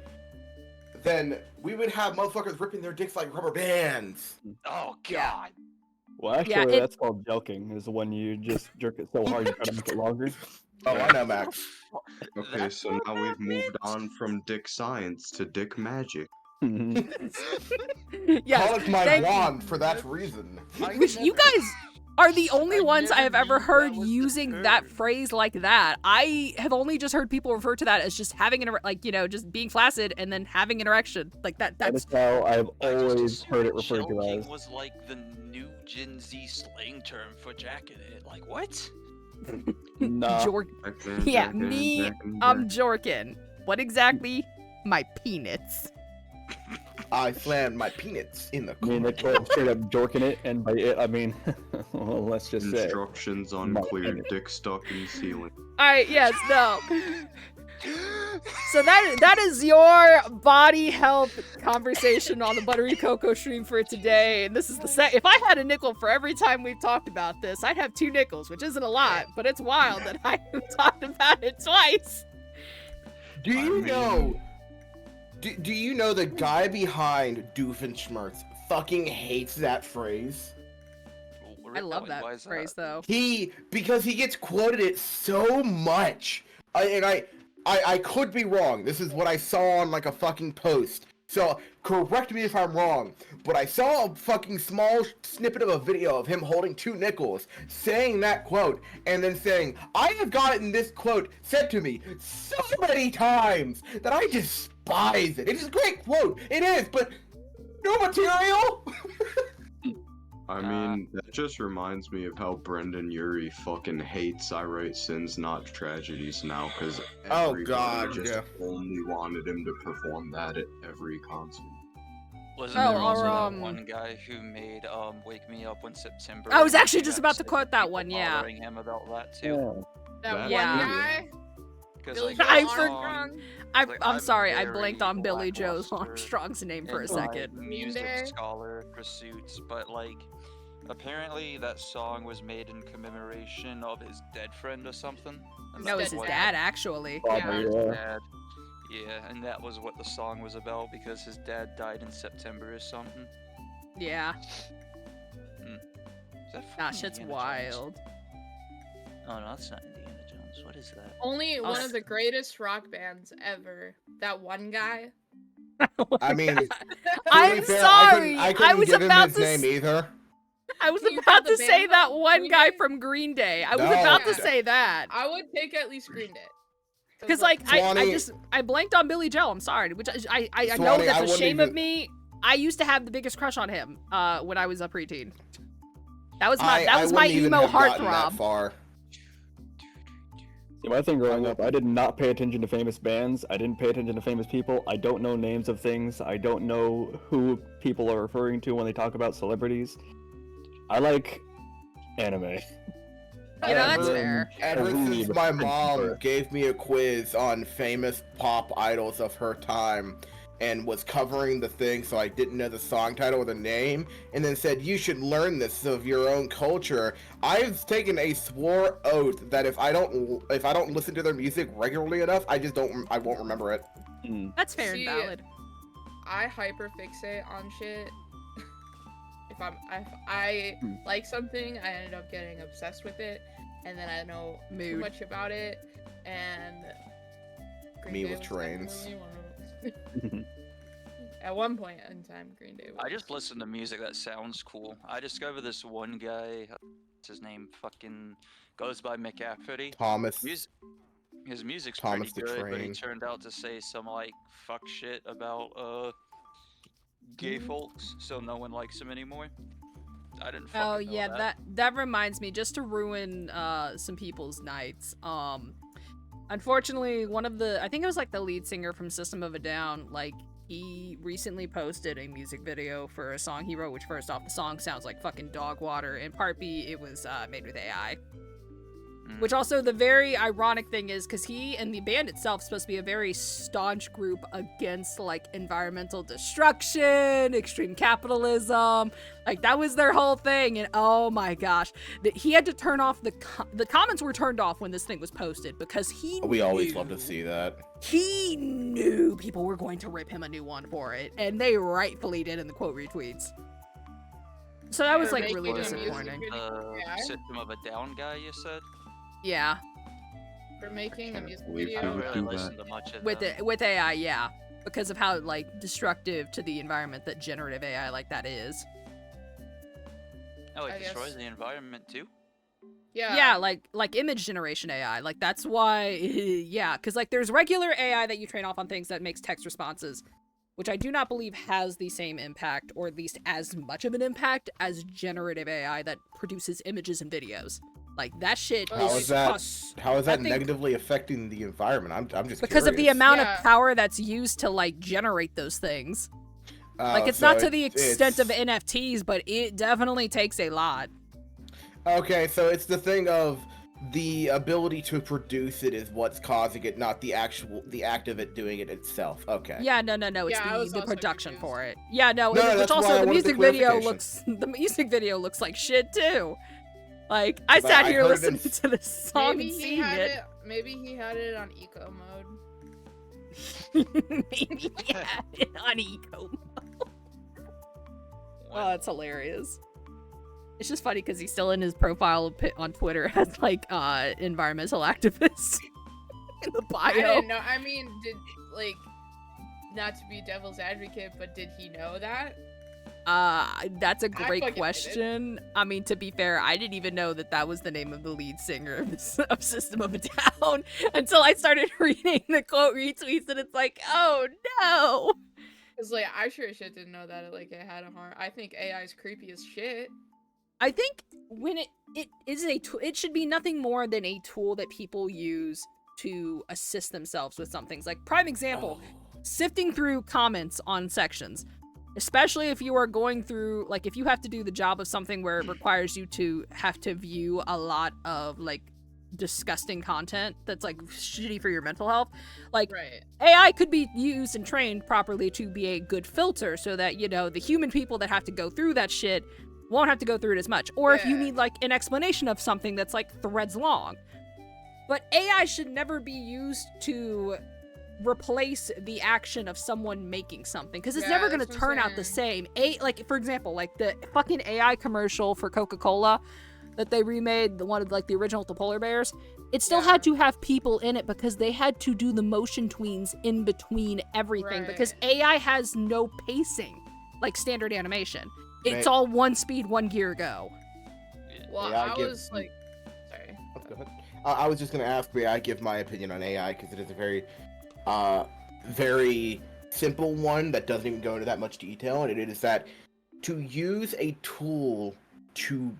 then we would have motherfuckers ripping their dicks like rubber bands. Oh Yeah. god. Well, Yeah, actually, it- that's called joking. Is when you just jerk it so hard you try to make it longer. Oh, I know, Max. Okay, That's so what now we've that moved meant. on from dick science to dick magic. Yes. Call it my thank you. wand for that reason. Which you guys are the only I ones I have never ever knew heard that was the using that term. phrase like that. I have only just heard people refer to that as just having just being flaccid and then having an erection. Like That that's is how I've I just always heard it assumed referred to joking as. was like the new Gen Z slang term for jacking it. Like what? Nah. jork. Yeah, me, Jorkin. What exactly? My peanuts. I slammed my peanuts in the I mean, they corner. call straight up jorking it, and by it, I mean, well, let's just say. Instructions My unclear, penis. dick stuck in ceiling. Alright, yes, no. So that is your body health conversation on the Buttery Cocoa stream for today. And this is the if I had a nickel for every time we've talked about this, I'd have 2 nickels, which isn't a lot, but it's wild that I have talked about it twice. Do you mean- know? Do you know the guy behind Doofenshmirtz fucking hates that phrase? I love Why that is phrase though. Because he gets quoted it so much. I could be wrong. This is what I saw on like a fucking post. So correct me if I'm wrong, but I saw a fucking small snippet of a video of him holding 2 nickels, saying that quote, and then saying, I have gotten this quote said to me so many times that I despise it. It is a great quote. It is, but no material. I mean, that just reminds me of how Brendan Urie fucking hates I Write Sins Not Tragedies now, because Oh, God, just yeah. only wanted him to perform that at every concert. Wasn't Oh, there also or, that one guy who made Wake Me Up When September? I was and actually he just got about to sick quote of that people one, yeah. bothering him about that too. Yeah. That one Yeah. guy. 'Cause, Billy like, Joe I Armstrong. I'm I'm sorry, I very blanked on Billy Joe lackluster Armstrong's name for a in my second. music Day. scholar pursuits, but like Apparently, that song was made in commemoration of his dead friend or something. And No, that it's his was dad actually. Probably, his yeah. dad. Yeah, and that was what the song was about because his dad died in September or something. Yeah. Is that Nah, fucking shit's Indiana Jones? wild. Oh no, that's not Indiana Jones. What is that? Only Oh, one of the greatest rock bands ever. That one guy. I mean, to I'm be fair, sorry. I couldn't was give him about his to. name either. I was Can you about tell to the say band that from one Green guy Day? from Green Day. I was No. about to Yeah. say that. I would take at least Green Day. Because like I Swanee- just I blanked on Billy Joel. I'm sorry, which I know Swanee, I that's a wouldn't shame of even- me. I used to have the biggest crush on him when I was a preteen. That was my I was my wouldn't even emo have gotten that heartthrob. far. See, my thing growing up, I did not pay attention to famous bands. I didn't pay attention to famous people. I don't know names of things. I don't know who people are referring to when they talk about celebrities. I like anime. You know, that's Ever- fair. Ever Really since my respect mom her. gave me a quiz on famous pop idols of her time and was covering the thing so I didn't know the song title or the name, and then said, you should learn this of your own culture, I've taken a swore oath that if I don't listen to their music regularly enough, I won't remember it. That's fair See, and valid. I hyperfixate on shit. If I like something, I end up getting obsessed with it, and then I know too Mood. much about it. And Green Me Day with was trains. definitely one of them. At one point in time, Green Day was. I just listen to music that sounds cool. I discovered this one guy. What's his name? Fucking goes by McCafferty. Thomas. His music's Thomas pretty the good, but he Train. turned out to say some like fuck shit about gay folks, so no one likes him anymore. I didn't. Oh fucking know yeah, that reminds me, just to ruin some people's nights. Unfortunately, I think it was like the lead singer from System of a Down, like he recently posted a music video for a song he wrote, which first off, the song sounds like fucking dog water, and part B, it was made with AI. Which also, the very ironic thing is, because he and the band itself is supposed to be a very staunch group against, like, environmental destruction, extreme capitalism. Like, that was their whole thing, and oh my gosh. He had to turn off the comments were turned off when this thing was posted, because We always love to see that. He knew people were going to rip him a new one for it, and they rightfully did in the quote retweets. So that was, For like, really making a music disappointing. video. Yeah. System of a Down guy, you said? Yeah. For making a music believe I who don't would video. really do that. listen to much of With them. with AI, yeah, because of how like destructive to the environment that generative AI like that is. Oh, I it destroys guess. the environment too? Yeah, like image generation AI, like that's why, yeah, because like there's regular AI that you train off on things that makes text responses, which I do not believe has the same impact, or at least as much of an impact as generative AI that produces images and videos. Like that shit How is is that- cost- How is that think- negatively affecting the environment? I'm just because of the curious. amount Yeah. of power that's used to like generate those things. Like, it's so not to the extent of it's- NFTs, but it definitely takes a lot. Okay, so it's the thing of the ability to produce it is what's causing it, not the act of it doing it itself. Okay. Yeah, no, it's Yeah, I was the also production confused. for it. Yeah, no, No, which that's why also I the wanted the music video clarification. the music video looks like shit too. Like, I But sat I here heard it in- listening to the song Maybe and he seeing had it. it. Maybe he had it on eco mode. Maybe he had it on eco. Oh, that's hilarious. It's just funny because he's still in his profile on Twitter as like environmental activist in the bio. I didn't know. I mean, not to be devil's advocate, but did he know that? That's a great fucking question. I mean, to be fair, I didn't even know that was the name of the lead singer of System of a Down until I started reading the quote retweets, and it's like, oh no. Cause like I sure as shit didn't know that it had a harm. I think AI is creepy as shit. I think when it is a tool, it should be nothing more than a tool that people use to assist themselves with some things. Like, prime example, sifting through comments on sections. Especially if you are going through, like, if you have to do the job of something where it requires you to have to view a lot of, like, disgusting content that's, like, shitty for your mental health. Like, Right. AI could be used and trained properly to be a good filter so that, you know, the human people that have to go through that shit won't have to go through it as much. Or if you Yeah. need like an explanation of something that's like threads long. But AI should never be used to replace the action of someone making something, because it's Yeah, never going to that's what I'm turn out the saying. same. Like for example, like the fucking AI commercial for Coca-Cola that they remade, the one of like the original with the polar bears, it still Yeah. had to have people in it because they had to do the motion tweens in between everything, because Right. AI has no pacing like standard animation. It's Right. all one speed, one gear, go. Well, Yeah, I give- was like, sorry. Go ahead. I was just gonna ask where I give my opinion on AI because it is a very simple one that doesn't even go into that much detail, and it is that to use a tool to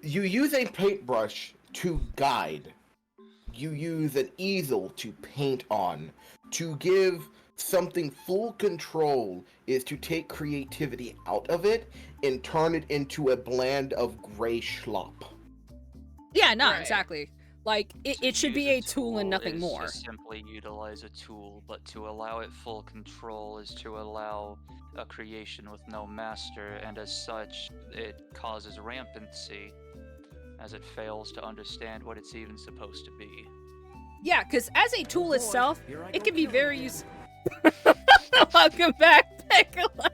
you use a paintbrush to guide, you use an easel to paint on, to give something full control is to take creativity out of it and turn it into a blend of gray schlop. Yeah, no, Right. exactly. Like To it should use be a tool and nothing is more. To simply utilize a tool, but to allow it full control is to allow a creation with no master, and as such, it causes rampancy, as it fails to understand what it's even supposed to be. Yeah, because as a tool itself, it can be very useful. Welcome back, Piccolo.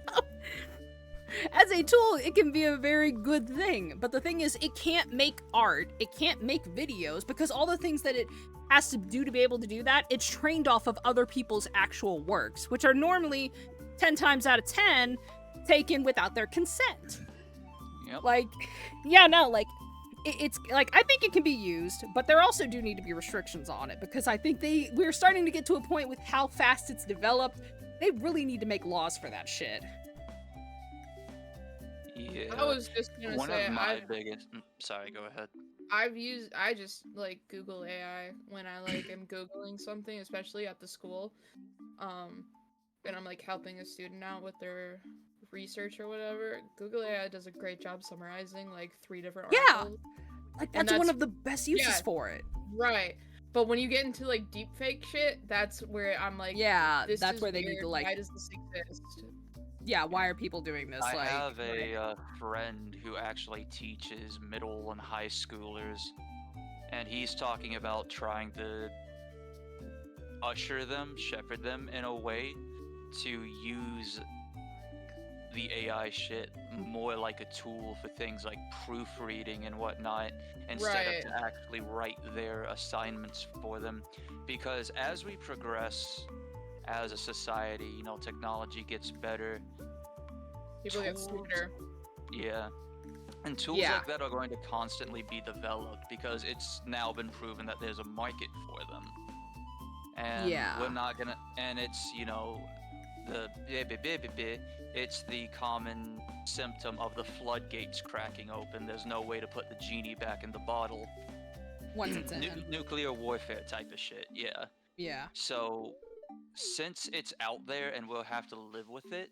As a tool, it can be a very good thing, but the thing is, it can't make art, it can't make videos, because all the things that it has to do to be able to do that, it's trained off of other people's actual works, which are normally 10 times out of 10 taken without their consent. Yep. Like, yeah, no, like, it's like, I think it can be used, but there also do need to be restrictions on it, because I think we're starting to get to a point with how fast it's developed. They really need to make laws for that shit. Yeah. I was just gonna One say of my I've biggest. Sorry, go ahead. I just like Google AI when I like am Googling something, especially at the school. And I'm like helping a student out with their research or whatever. Google AI does a great job summarizing like 3 different Yeah. articles. Like, And that's one that's- of the best uses yeah. for it. Right. But when you get into like deep fake shit, that's where I'm like, Yeah, this that's is where they need weird. to, like, why does this exist? yeah, why are people doing this? I Like, have a friend who actually teaches middle and high schoolers, and he's talking about trying to shepherd them in a way to use the AI shit more like a tool for things like proofreading and whatnot, instead of to actually write their assignments for them. Because as we progress as a society, you know, technology gets better. People get Tools- smarter. Yeah. And tools Yeah. like that are going to constantly be developed because it's now been proven that there's a market for them. And Yeah. we're not gonna, and it's, you know, it's the common symptom of the floodgates cracking open. There's no way to put the genie back in the bottle. once it's in. Nuclear warfare type of shit, yeah. Yeah. So, since it's out there and we'll have to live with it,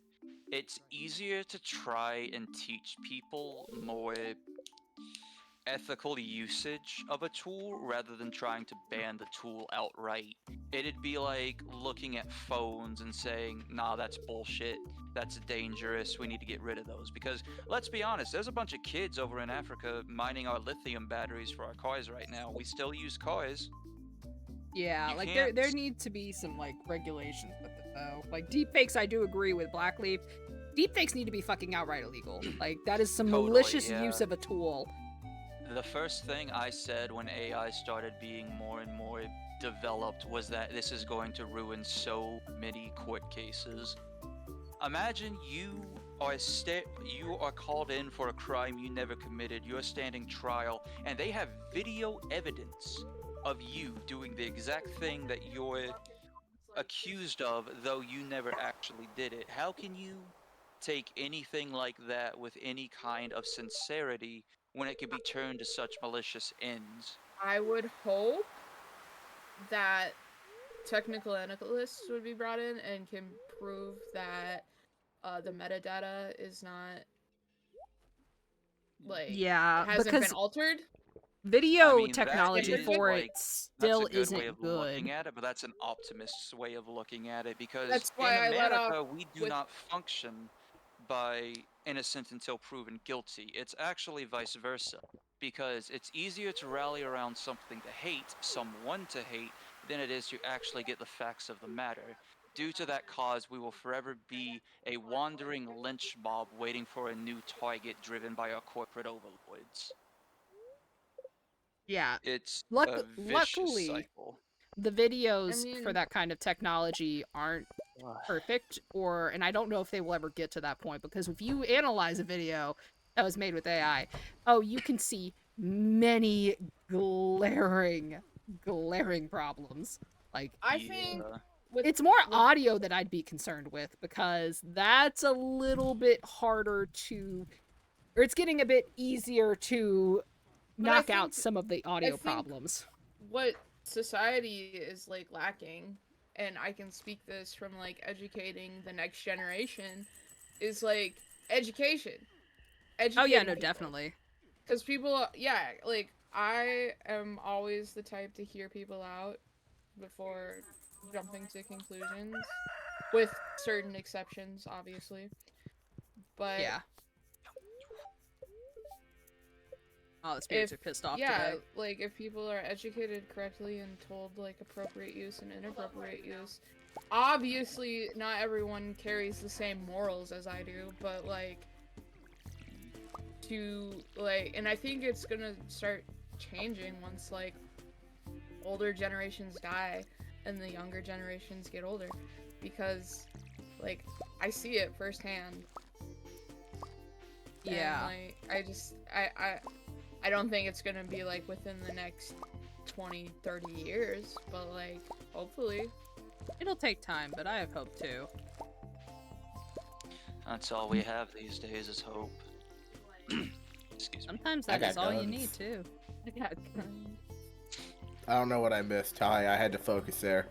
it's easier to try and teach people more ethical usage of a tool rather than trying to ban the tool outright. It'd be like looking at phones and saying, nah, that's bullshit, that's dangerous, we need to get rid of those. Because, let's be honest, there's a bunch of kids over in Africa mining our lithium batteries for our cars right now. We still use cars. Yeah, You like can't there needs to be some like regulations with it though. Like deepfakes, I do agree with Blackleaf. Deepfakes need to be fucking outright illegal. Like that is some Totally, malicious yeah. use of a tool. The first thing I said when AI started being more and more developed was that this is going to ruin so many court cases. Imagine you are called in for a crime you never committed, you're standing trial, and they have video evidence of you doing the exact thing that you're accused of, though you never actually did it. How can you take anything like that with any kind of sincerity when it can be turned to such malicious ends? I would hope that technical analysts would be brought in and can prove that the metadata is not like Yeah, hasn't because been altered. video I mean, that technology is, for like, it That's still a good isn't way of good. looking at it, but that's an optimist's way of looking at it because That's why I in let America off we do with- not function by innocent until proven guilty. It's actually vice versa, because it's easier to rally around something to hate, someone to hate, than it is to actually get the facts of the matter. Due to that cause, we will forever be a wandering lynch mob waiting for a new target driven by our corporate overlords. Yeah. It's Luck- a vicious luckily- cycle. The videos I for mean- that kind of technology aren't perfect, and I don't know if they will ever get to that point, because if you analyze a video that was made with AI, you can see many glaring problems. Like, I think Yeah. with, it's more with- audio that I'd be concerned with, because that's a little bit harder to, or it's getting a bit easier to But I knock out think- some of the audio think- problems. what society is like lacking, and I can speak this from like educating the next generation, is like education. Oh yeah, no, definitely. Because people, yeah, like I am always the type to hear people out before jumping to conclusions, with certain exceptions, obviously. But Yeah. Oh, the spirits are pissed off yeah, today. like if people are educated correctly and told like appropriate use and inappropriate use, obviously not everyone carries the same morals as I do, but like and I think it's gonna start changing once like older generations die and the younger generations get older, because like I see it firsthand. Yeah. And, like, I don't think it's gonna be like within the next 20, 30 years, but like hopefully. It'll take time, but I have hope too. That's all we have these days is hope. Excuse me. Sometimes I that is got all you guns. need too. I don't know what I missed. I had to focus there.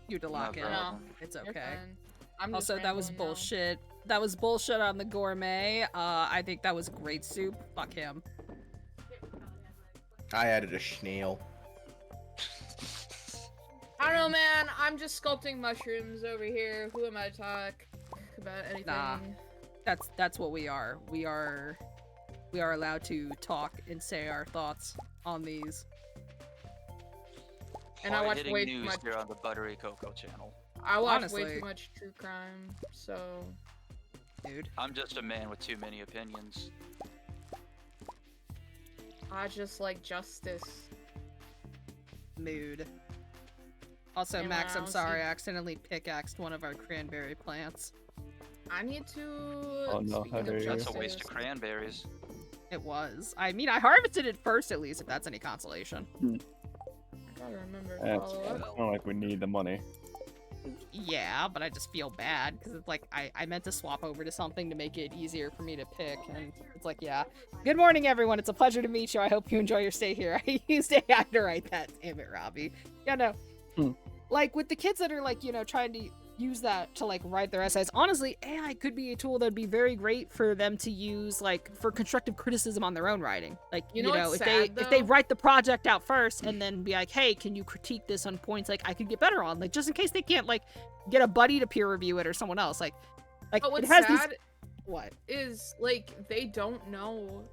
You to No lock in. problem. It's You're okay. fine. I'm just Also, that was rambling now. bullshit. That was bullshit on the gourmet. I think that was great soup. Fuck him. I added a snail. I don't know, man. I'm just sculpting mushrooms over here. Who am I to talk about anything? Nah. That's what we are. We are allowed to talk and say our thoughts on these. And I watch Hard-hitting way too news much. here on the Buttery Cocoa channel. I watch way Honestly. too much true crime, so Dude. I'm just a man with too many opinions. I just like justice. Mood. Also, Yeah, Max, I I'm don't sorry, see- I accidentally pickaxed one of our cranberry plants. I need to. Oh, no, speaking how of dare you. That's a waste of justice, cranberries. It was. I mean, I harvested it first, at least, if that's any consolation. I gotta remember to It's follow up. not like we need the money. Yeah, but I just feel bad because it's like I meant to swap over to something to make it easier for me to pick, and it's like, yeah. Good morning, everyone. It's a pleasure to meet you. I hope you enjoy your stay here. I used AI to write that. Damn it, Robbie. Yeah, no. Like with the kids that are like, you know, trying to use that to like write their essays. Honestly, AI could be a tool that'd be very great for them to use like for constructive criticism on their own writing. Like, You know what's if sad, they though? write the project out first and then be like, hey, can you critique this on points like I could get better on, like just in case they can't like get a buddy to peer review it or someone else. Like But it what's has sad these what? is like they don't know.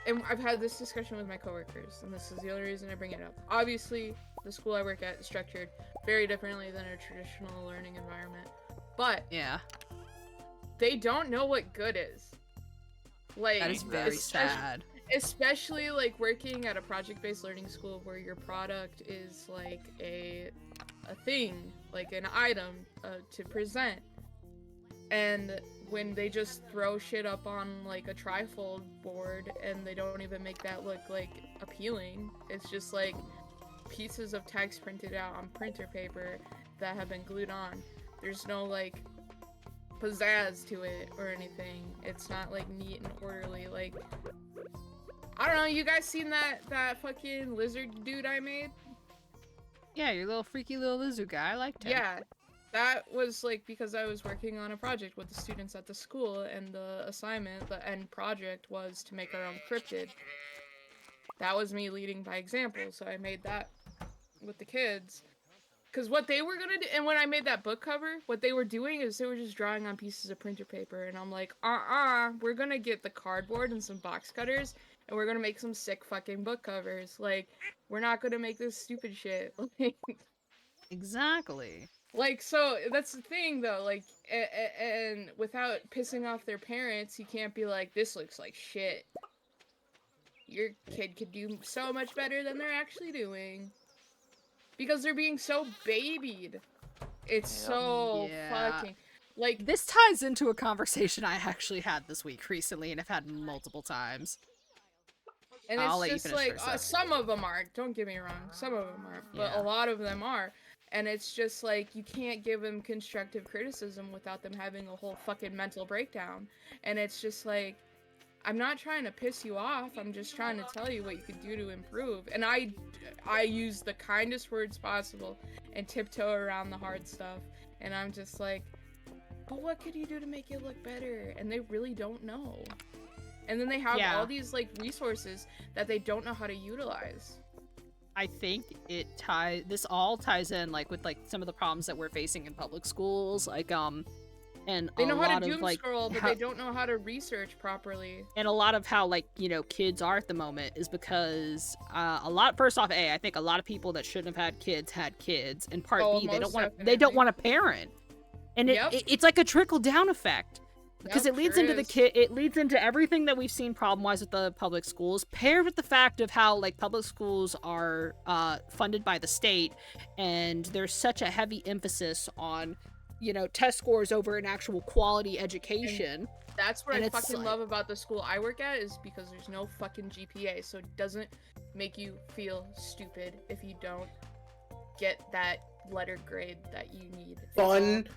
And I've had this discussion with my coworkers, and this is the only reason I bring it up. Obviously, the school I work at is structured very differently than a traditional learning environment, but Yeah, they don't know what good is. Like that is very especially- sad. Especially like working at a project-based learning school where your product is like a thing, like an item to present. And when they just throw shit up on like a trifold board and they don't even make that look like appealing, it's just like pieces of text printed out on printer paper that have been glued on. There's no like pizzazz to it or anything. It's not like neat and orderly. Like, I don't know, you guys seen that fucking lizard dude I made? Yeah, your little freaky little lizard guy. I liked him. Yeah, that was like because I was working on a project with the students at the school, and the assignment, the end project, was to make our own cryptid. That was me leading by example, so I made that with the kids. Because what they were gonna do, and when I made that book cover, what they were doing is they were just drawing on pieces of printer paper, and I'm like, we're gonna get the cardboard and some box cutters, and we're gonna make some sick fucking book covers. Like, we're not gonna make this stupid shit. Exactly. Like, so that's the thing, though. Like, and without pissing off their parents, you can't be like, this looks like shit. Your kid could do so much better than they're actually doing. Because they're being so babied. It's so fucking... Like, This ties into a conversation I actually had this week recently and have had multiple times. and I'll let it's you just finish like, first. some of them aren't. Don't get me wrong. Some of them aren't. But Yeah. a lot of them are. And it's just like, you can't give them constructive criticism without them having a whole fucking mental breakdown. And it's just like, I'm not trying to piss you off. I'm just trying to tell you what you could do to improve. And I use the kindest words possible and tiptoe around the hard stuff. And I'm just like, but what could you do to make it look better? And they really don't know. And then they have Yeah. all these like resources that they don't know how to utilize. I think this all ties in like with like some of the problems that we're facing in public schools, like and They a know how lot to of doom like scroll, but how- they don't know how to research properly. and a lot of how like kids are at the moment is because first off, I think a lot of people that shouldn't have had kids, and part Oh, B, they most don't want to parent, and Yep. it's like a trickle down effect because Yep, it leads sure into is. it leads into everything that we've seen problem wise with the public schools, paired with the fact of how like public schools are funded by the state, and there's such a heavy emphasis on test scores over an actual quality education. That's what And I it's fucking like- love about the school I work at, is because there's no fucking GPA, so it doesn't make you feel stupid if you don't get that letter grade that you need. Fun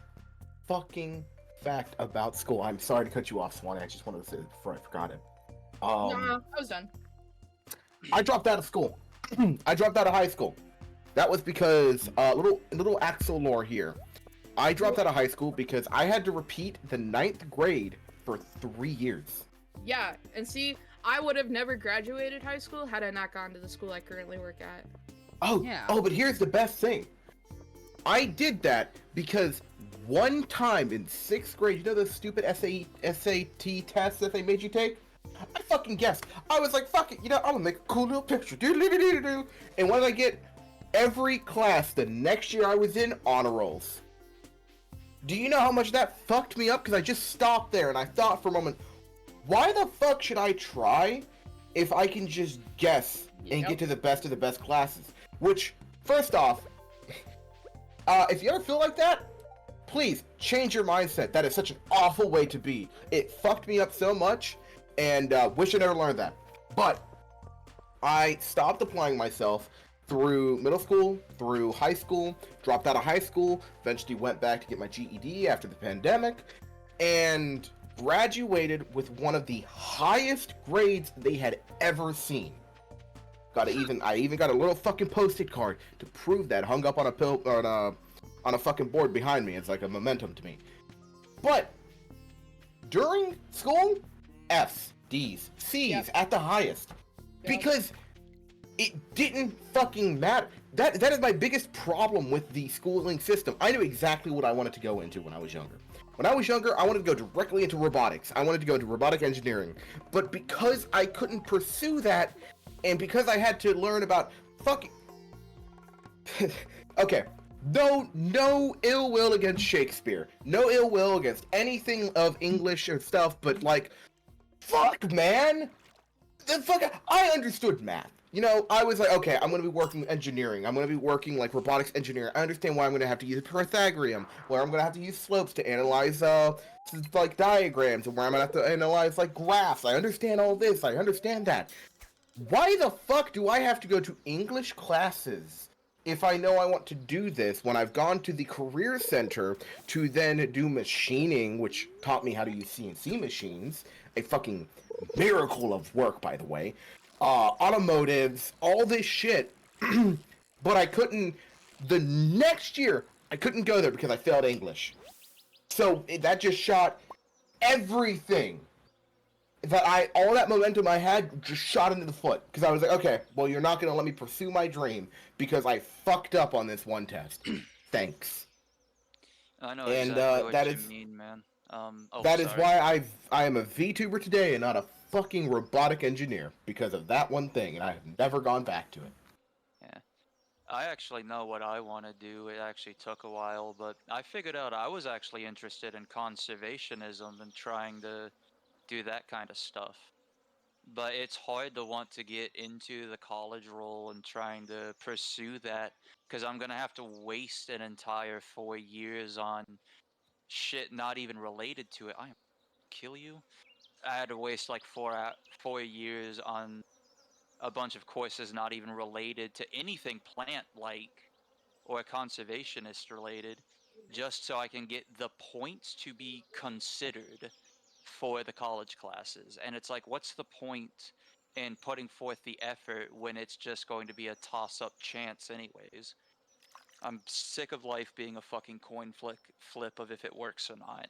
fucking fact about school. I'm sorry to cut you off, Swanee. I just wanted to say it before I forgot it. Nah, I was done. I dropped out of school. I dropped out of high school. That was because little Axel lore here. I dropped out of high school because I had to repeat the 9th grade for 3 years. Yeah, and see, I would have never graduated high school had I not gone to the school I currently work at. Yeah. Oh, but here's the best thing. I did that because one time in 6th grade, you know those stupid SAT tests that they made you take? I fucking guessed. I was like, fuck it, I'm gonna make a cool little picture. Do-do-do-do-do-do. And what did I get? Every class the next year I was in, honor rolls. Do you know how much that fucked me up? Because I just stopped there and I thought for a moment, why the fuck should I try if I can just guess and Yep. get to the best of the best classes? Which, first off, if you ever feel like that, please change your mindset. That is such an awful way to be. It fucked me up so much, and wish I never learned that. But I stopped applying myself through middle school, through high school, dropped out of high school, eventually went back to get my GED after the pandemic, and graduated with one of the highest grades they had ever seen. I even got a little fucking post-it card to prove that, hung up on a fucking board behind me. It's like a momentum to me. But during school, F's, D's, C's Yep. at the highest. Yep. Because it didn't fucking matter. That is my biggest problem with the schooling system. I knew exactly what I wanted to go into when I was younger. When I was younger, I wanted to go directly into robotics. I wanted to go into robotic engineering. But because I couldn't pursue that, and because I had to learn about fucking... Okay, no ill will against Shakespeare. No ill will against anything of English or stuff, but like, fuck, man! I understood math. I was like, okay, I'm going to be working engineering. I'm going to be working like robotics engineering. I understand why I'm going to have to use Pythagorean, where I'm going to have to use slopes to analyze like diagrams, and where I'm going to have to analyze like graphs. I understand all this. I understand that. Why the fuck do I have to go to English classes if I know I want to do this when I've gone to the career center to then do machining, which taught me how to use CNC machines, a fucking miracle of work, by the way. Automotives, all this shit, but I couldn't, the next year, I couldn't go there because I failed English. So that just shot everything that all that momentum I had just shot into the foot because I was like, okay, well, you're not gonna let me pursue my dream because I fucked up on this one test. Thanks. I know And, exactly what that you is- mean, man. That is sorry. why I am a VTuber today and not a fucking robotic engineer because of that one thing, and I have never gone back to it. Yeah. I actually know what I want to do. It actually took a while, but I figured out I was actually interested in conservationism and trying to do that kind of stuff. But it's hard to want to get into the college role and trying to pursue that because I'm going to have to waste an entire 4 years on shit not even related to it. I am kill you. I had to waste like 4 years on a bunch of courses not even related to anything plant-like or conservationist related, just so I can get the points to be considered for the college classes. And it's like, what's the point in putting forth the effort when it's just going to be a toss-up chance anyways? I'm sick of life being a fucking coin flip of if it works or not.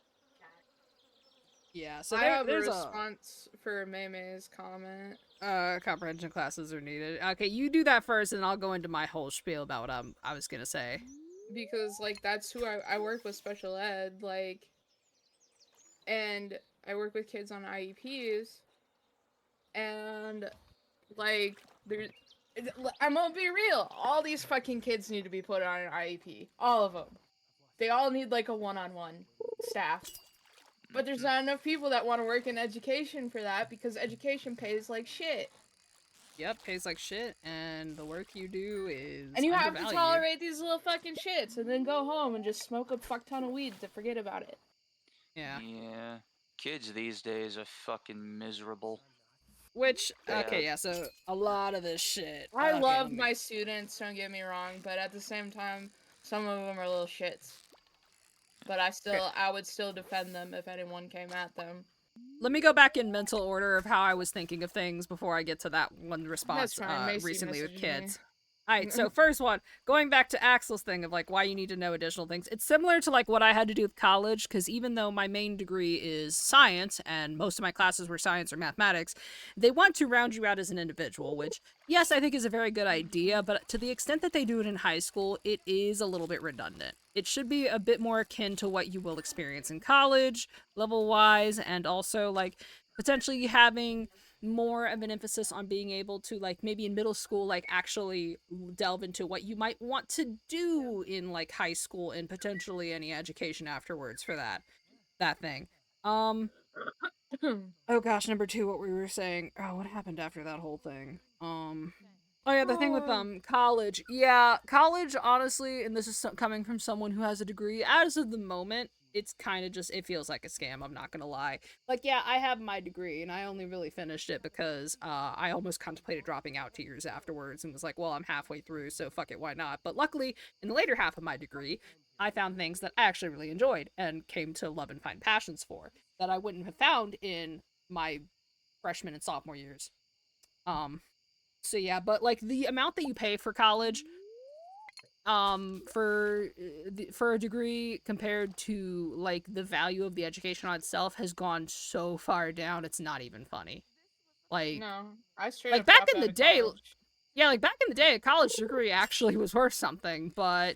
Yeah, so I have a there's response for Maymay's comment. comprehension classes are needed. Okay, you do that first, and I'll go into my whole spiel about what I was gonna say. Because, like, that's who I work with special ed, like, and I work with kids on IEPs, and, like, I'm gonna be real, all these fucking kids need to be put on an IEP. All of them. They all need, like, a one-on-one staff. But there's not enough people that want to work in education for that, because education pays like shit. Yep, pays like shit, and the work you do is And you have to undervalued. tolerate these little fucking shits, and then go home and just smoke a fuck ton of weed to forget about it. Yeah. Yeah. Kids these days are fucking miserable. Which, okay, Yeah. yeah, so a lot of this shit. I okay, love let me- my students, don't get me wrong, but at the same time, some of them are little shits. But I would still defend them if anyone came at them. Let me go back in mental order of how I was thinking of things before I get to that one response That's fine, Macy recently with messaged me. kids. Alright, so first one, going back to Axel's thing of like why you need to know additional things. It's similar to like what I had to do with college, because even though my main degree is science and most of my classes were science or mathematics, they want to round you out as an individual, which yes, I think is a very good idea, but to the extent that they do it in high school, it is a little bit redundant. It should be a bit more akin to what you will experience in college, level-wise, and also like potentially having more of an emphasis on being able to like maybe in middle school like actually delve into what you might want to do in like high school and potentially any education afterwards for that thing. Oh gosh, number 2, what we were saying. Oh, what happened after that whole thing? Oh yeah, the thing with college. Yeah, college honestly, and this is coming from someone who has a degree, as of the moment, it's kind of just, it feels like a scam, I'm not gonna lie. Like, yeah, I have my degree, and I only really finished it because I almost contemplated dropping out 2 years afterwards and was like, well, I'm halfway through, so fuck it, why not? But luckily, in the later half of my degree, I found things that I actually really enjoyed and came to love and find passions for that I wouldn't have found in my freshman and sophomore years. So yeah, but like the amount that you pay for college, for a degree compared to like the value of the education on itself has gone so far down, it's not even funny. Like, No, I straight like up back dropped in out the of day, college. yeah, like back in the day, a college degree actually was worth something, but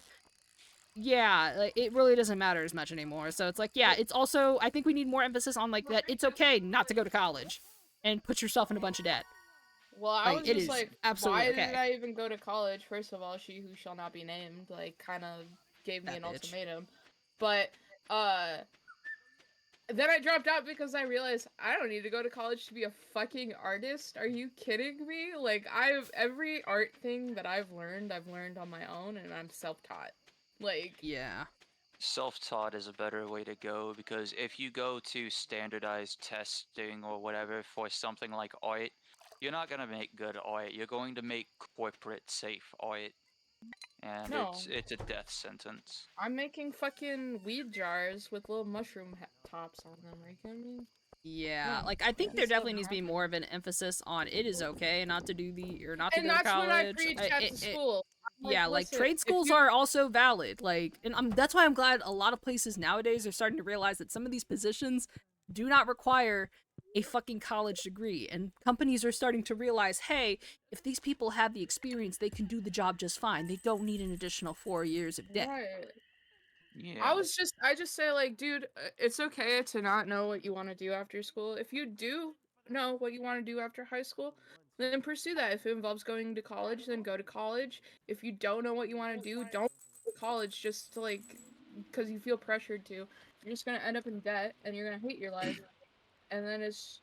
yeah, like, it really doesn't matter as much anymore. So it's like, yeah, it's also, I think we need more emphasis on like that it's okay not to go to college and put yourself in a bunch of debt. Well, I Like, was it just is like, absolutely why okay. did I even go to college? First of all, she who shall not be named, like, kind of gave me That an bitch. ultimatum. But, then I dropped out because I realized I don't need to go to college to be a fucking artist. Are you kidding me? Like, every art thing that I've learned on my own, and I'm self-taught. Like, Yeah. Self-taught is a better way to go because if you go to standardized testing or whatever for something like art, you're not gonna make good art. You're going to make corporate safe art, and No. it's a death sentence. I'm making fucking weed jars with little mushroom tops on them. Are you kidding me? Yeah, No, like I think that there just definitely doesn't needs to be happen. more of an emphasis on it is okay not to do not to And go to that's college. what I preach at the school. I'm Yeah, like listen, trade if schools you- are also valid. Like, and that's why I'm glad a lot of places nowadays are starting to realize that some of these positions do not require a fucking college degree. And companies are starting to realize, hey, if these people have the experience, they can do the job just fine. They don't need an additional 4 years of debt. Right. Yeah. I just say like, dude, it's okay to not know what you want to do after school. If you do know what you want to do after high school, then pursue that. If it involves going to college, then go to college. If you don't know what you want to do, don't go to college just to like because you feel pressured to. You're just gonna end up in debt and you're gonna hate your life. And then it's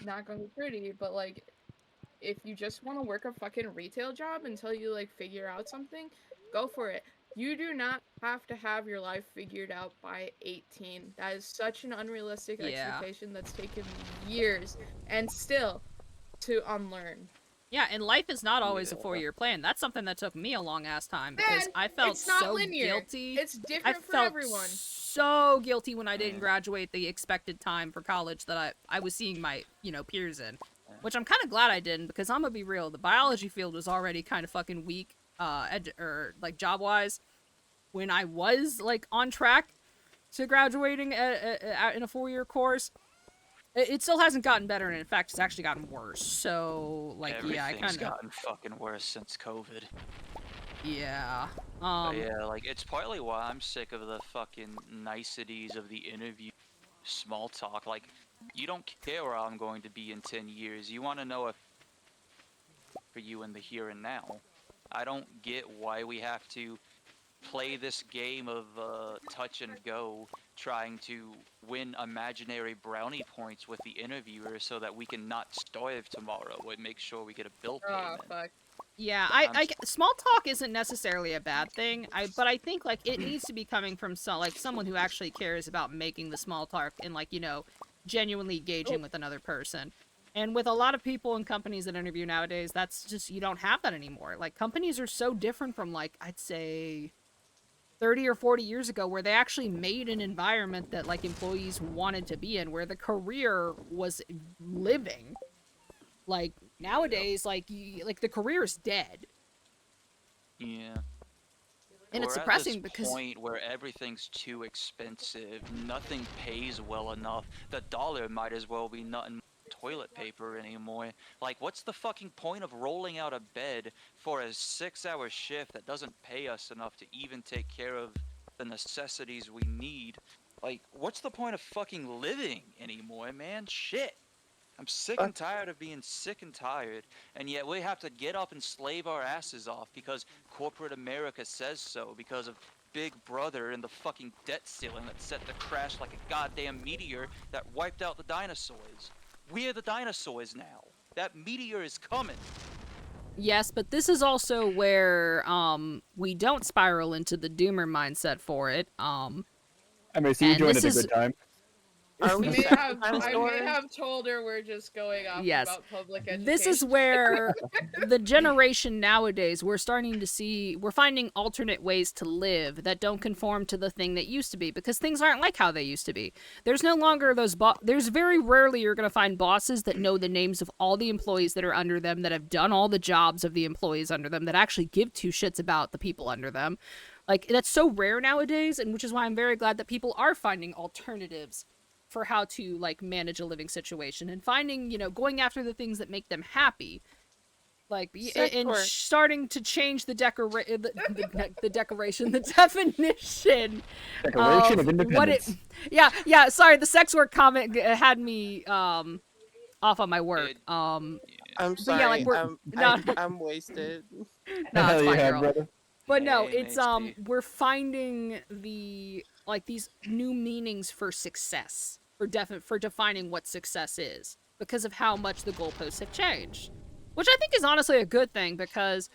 not gonna be pretty. But like, if you just want to work a fucking retail job until you like figure out something, go for it. You do not have to have your life figured out by 18. That is such an unrealistic expectation that's taken years and still to unlearn. Yeah, and life is not always a 4-year plan. That's something that took me a long ass time because And I felt it's not so linear. guilty. It's I different for felt everyone. so guilty when I didn't graduate the expected time for college that I was seeing my, peers in. Which I'm kind of glad I didn't, because I'm gonna be real, the biology field was already kind of fucking weak, job-wise, when I was, like, on track to graduating in a 4-year course. It still hasn't gotten better, and in fact, it's actually gotten worse. So, like, yeah, I kind Everything's of... gotten fucking worse since COVID. Yeah. But yeah, like, it's partly why I'm sick of the fucking niceties of the interview small talk. Like, you don't care where I'm going to be in 10 years. You want to know if for you in the here and now. I don't get why we have to play this game of touch and go, trying to win imaginary brownie points with the interviewer so that we can not starve tomorrow and make sure we get a bill payment. Oh, fuck. Yeah, small talk isn't necessarily a bad thing. But I think like it needs to be coming from someone who actually cares about making the small talk and like, genuinely engaging with another person. And with a lot of people and companies that interview nowadays, that's just, you don't have that anymore. Like, companies are so different from, like, I'd say 30 or 40 years ago, where they actually made an environment that, like, employees wanted to be in, where the career was living. Like, nowadays, like, the career is dead. Yeah. And it's We're depressing at this because... point where everything's too expensive, nothing pays well enough, the dollar might as well be nothing toilet paper anymore. Like, what's the fucking point of rolling out of bed for a 6-hour shift that doesn't pay us enough to even take care of the necessities we need? Like, what's the point of fucking living anymore, man? Shit. I'm sick and tired of being sick and tired, and yet we have to get up and slave our asses off because corporate America says so, because of Big Brother and the fucking debt ceiling that's set to crash like a goddamn meteor that wiped out the dinosaurs. We're the dinosaurs now. That meteor is coming. Yes, but this is also where we don't spiral into the doomer mindset for it. I may see you joined at a good time. I may have told her we're just going off about public education. This is where the generation nowadays, we're finding alternate ways to live that don't conform to the thing that used to be, because things aren't like how they used to be. There's no longer there's very rarely you're going to find bosses that know the names of all the employees that are under them, that have done all the jobs of the employees under them, that actually give two shits about the people under them. Like, that's so rare nowadays, and which is why I'm very glad that people are finding alternatives for how to, like, manage a living situation, and finding, going after the things that make them happy. Like, and starting to change the definition Declaration of Independence. Sorry, the sex work comment had me, off on my work. I'm sorry, yeah, like, I'm wasted. No, it's fine, girl. Brother. But no, it's, we're finding these new meanings for success. For defining what success is, because of how much the goalposts have changed, which I think is honestly a good thing, because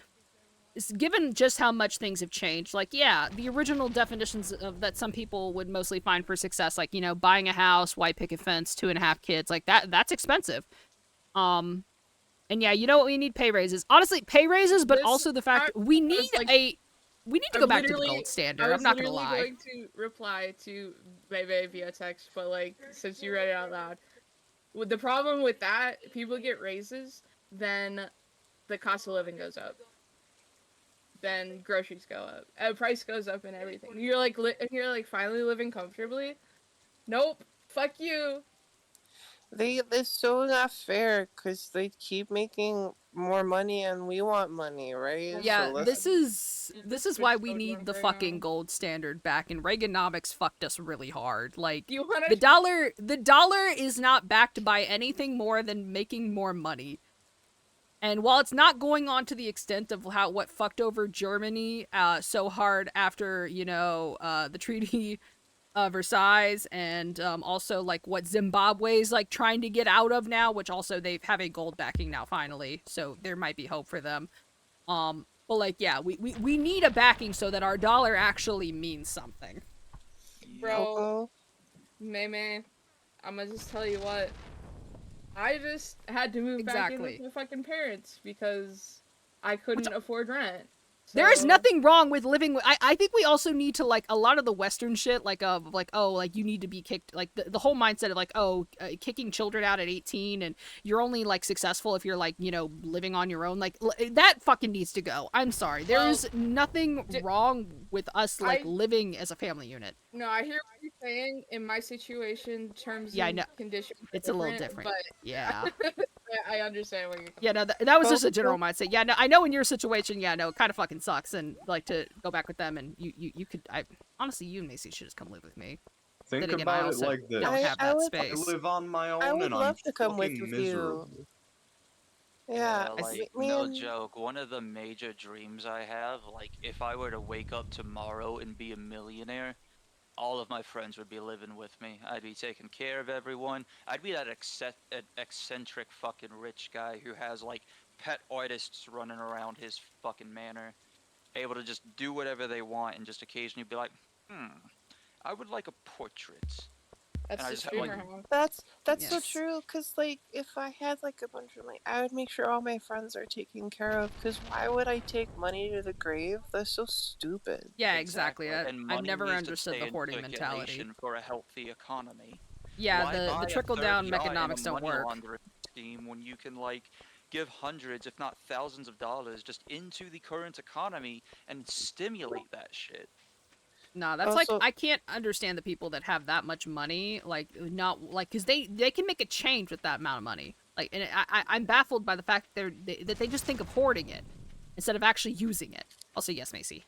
given just how much things have changed, like, yeah, the original definitions of that some people would mostly find for success, like, buying a house, white picket fence, 2.5 kids, like that's expensive. And yeah, you know what, we need pay raises. Honestly, pay raises, but also the fact that we need to go back to the gold standard. I'm not gonna lie. I was going to reply to Bebe via text, but like, since you read it out loud, with the problem with that, people get raises, then the cost of living goes up, then groceries go up, price goes up, and everything. You're like, finally living comfortably. Nope. Fuck you. It's so not fair because they keep making more money and we want money, right? Yeah, So let's. this is why we need the fucking gold standard back, and Reaganomics fucked us really hard. Like You wanna? the dollar is not backed by anything more than making more money. And while it's not going on to the extent of what fucked over Germany so hard after, the Treaty of Versailles, and also like what Zimbabwe's like trying to get out of now, which also they have a gold backing now finally, so there might be hope for them. But like, yeah, we need a backing so that our dollar actually means something. Bro, Meme, I'm gonna just tell you what. I just had to move back in with my fucking parents because I couldn't afford rent. There is So- nothing wrong with living with. I think we also need to like a lot of the Western shit, like you need to be kicked, like the whole mindset of like kicking children out at 18 and you're only like successful if you're like living on your own, like that fucking needs to go. I'm sorry, there is nothing wrong with us like living as a family unit. No, I hear what you're saying. In my situation, terms Yeah, I and know. conditions are It's a little different. But Yeah. I understand what you're. Yeah, no, that was just a general mindset. Yeah, no, I know in your situation, yeah, no, it kind of fucking sucks, and like to go back with them, and you could, honestly, you and Macy should just come live with me. Think Then again, about I it also like this. don't have that I space. live on my own I would and I'm love to come fucking with miserable. you. Yeah, like, me no and- joke. One of the major dreams I have, like, if I were to wake up tomorrow and be a millionaire, all of my friends would be living with me. I'd be taking care of everyone. I'd be that eccentric fucking rich guy who has, like, pet artists running around his fucking manor, able to just do whatever they want and just occasionally be like, I would like a portrait. That's And I the just have, like, streamer. That's so Yes. true. Cause like if I had like a bunch of money, I would make sure all my friends are taken care of. Cause why would I take money to the grave? That's so stupid. Yeah, exactly. And I've money never needs to understood stay the in hoarding mentality. circulation for a healthy economy. Yeah, Why buy the a trickle third down yacht in a economics don't money work. laundering scheme when you can like give hundreds, if not thousands of dollars just into the current economy and stimulate that shit. No, that's like I can't understand the people that have that much money, like not like because they can make a change with that amount of money. Like, and I'm baffled by the fact that they just think of hoarding it instead of actually using it. Also, yes, Macy.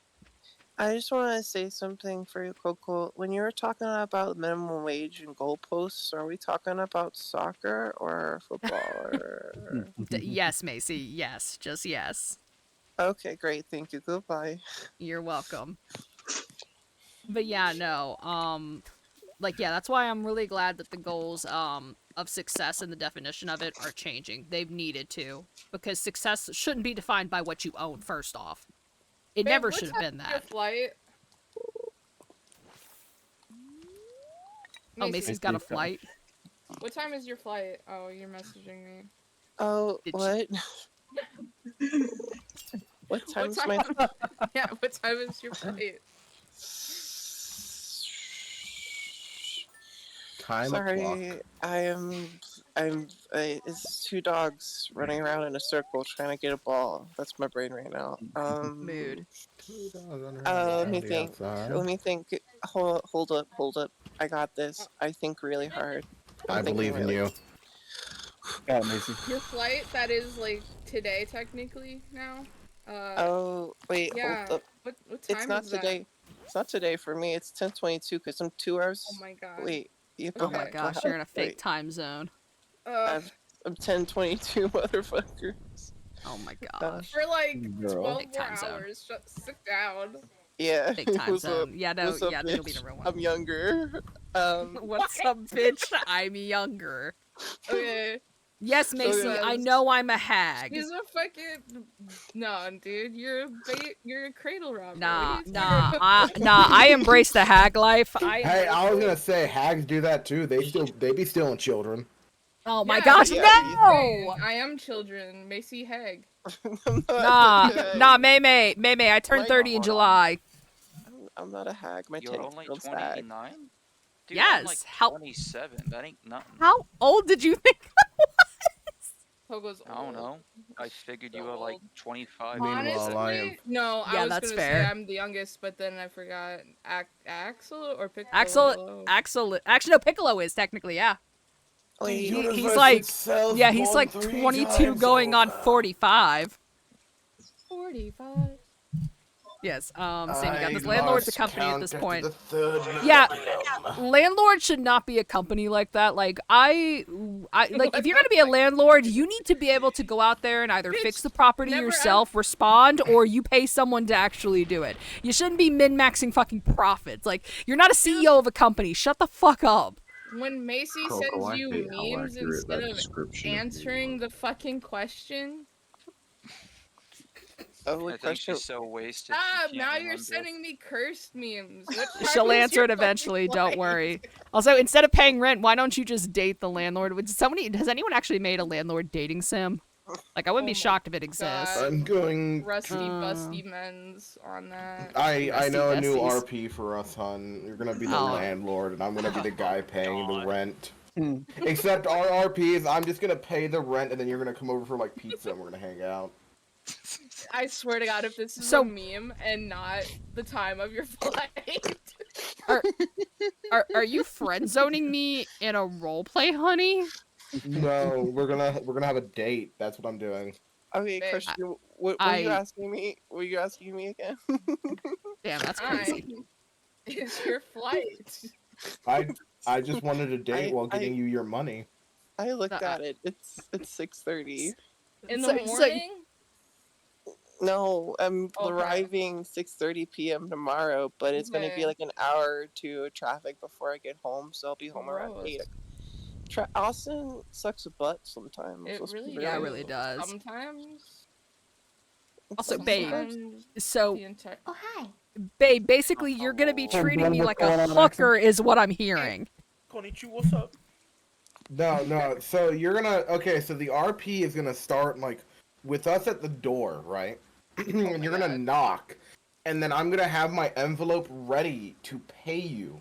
I just want to say something for you, Coco. When you were talking about minimum wage and goalposts, are we talking about soccer or football? Or... Yes, Macy. Yes, just yes. Okay, great. Thank you. Goodbye. You're welcome. But yeah, no. Like, yeah, that's why I'm really glad that the goals of success and the definition of it are changing. They've needed to, because success shouldn't be defined by what you own. First off, it Babe, never what should have time been is your that. flight? Oh, Macy's got a flight. What time is your flight? Oh, you're messaging me. Oh, what? What time's my? Yeah, what time is your flight? Time Sorry, it's two dogs running around in a circle trying to get a ball. That's my brain right now. Mood. Let me think. Let me think. Hold up. I got this. I think really hard. I believe in you. Got it, Macy. Your flight, that is like today technically now. Oh wait, yeah. hold up. What time It's not is that? today. It's not today for me. It's 10:22 because I'm 2 hours. Oh my god. Wait. You Oh my gosh, you're in a fake Wait. time zone. I'm 10:22, motherfuckers. Oh my gosh. For like Girl. 12 Big more time zone. hours. Sit down. Yeah. Fake time What's zone. up? Yeah, no, What's up, yeah, it'll be bitch? the real one. I'm younger. What's up, bitch? I'm younger. Okay. Yes, Macy, I know I'm a hag. He's a fucking no, dude. You're a cradle robber. Nah, What are you nah, talking I embrace the hag life. Hey, I was gonna say hags do that too. They be stealing children. Oh my Yeah, gosh, yeah, no! I am children. Macy Hag. Nah, May, I turned Wait, 30 in hold on. July. I'm not a hag. My You're tank only girl's hag. 29? Dude, Yes, I'm like how- 27. That ain't nothing. How old did you think I was? Pogo's I don't old. know. I figured you So were like old. 25. Meanwhile, I am- Honestly, no. Yeah, I was that's gonna fair. say I'm the youngest, but then I forgot. Axel or Piccolo? Actually, no, Piccolo is technically, yeah. Wait, he's like, yeah, he's like 22 going on 45. 45. Yes, Sam, you got this. Landlord's a company at this point. Yeah. Landlord should not be a company like that. Like, I like, if you're gonna be a landlord, you need to be able to go out there and either fix the property never yourself, respond, or you pay someone to actually do it. You shouldn't be min-maxing fucking profits. Like, you're not a CEO of a company. Shut the fuck up. When Macy Coco, sends I you hate how memes accurate instead that of description of answering you the fucking question. oh, I think question. she's so wasted. Stop! she Now can't you're remember. sending me cursed memes. What time She'll is answer your it fucking eventually. Don't flight? worry. Also, instead of paying rent, why don't you just date the landlord? Has anyone actually made a landlord dating sim? Like, I wouldn't be Oh my shocked if it exists. God. I'm going. Rusty busty men's on that. I Rusty know a new besties. RP for us, hon. You're gonna be the Oh. landlord, and I'm gonna be the guy paying the God. rent. Hmm. Except our RP is I'm just gonna pay the rent, and then you're gonna come over for like pizza, and we're gonna hang out. I swear to God, if this is So- a meme and not the time of your flight. Are you friend zoning me in a roleplay, honey? No, we're gonna have a date. That's what I'm doing. Okay, Babe, question. What were you asking me? Were you asking me again? Damn, that's crazy. Time is your flight. I just wanted a date while I- getting you your money. I looked Uh-uh. at it. It's 6:30. In the So- morning? No, I'm Okay. arriving 6:30 p.m. tomorrow, but it's gonna Okay. be like an hour or two of traffic before I get home, so I'll be home around Gross. 8. Austin sucks a butt sometimes. It let's be really, real. Yeah, it really does. Sometimes. Also, babe, Sometimes so, the entire. Oh, hi. babe, basically, you're gonna be Hello. treating me What's like going a on, hooker, is what I'm hearing. Konnichiwa, what's up? No. So you're gonna so the RP is gonna start like with us at the door, right? And you're gonna knock, and then I'm gonna have my envelope ready to pay you,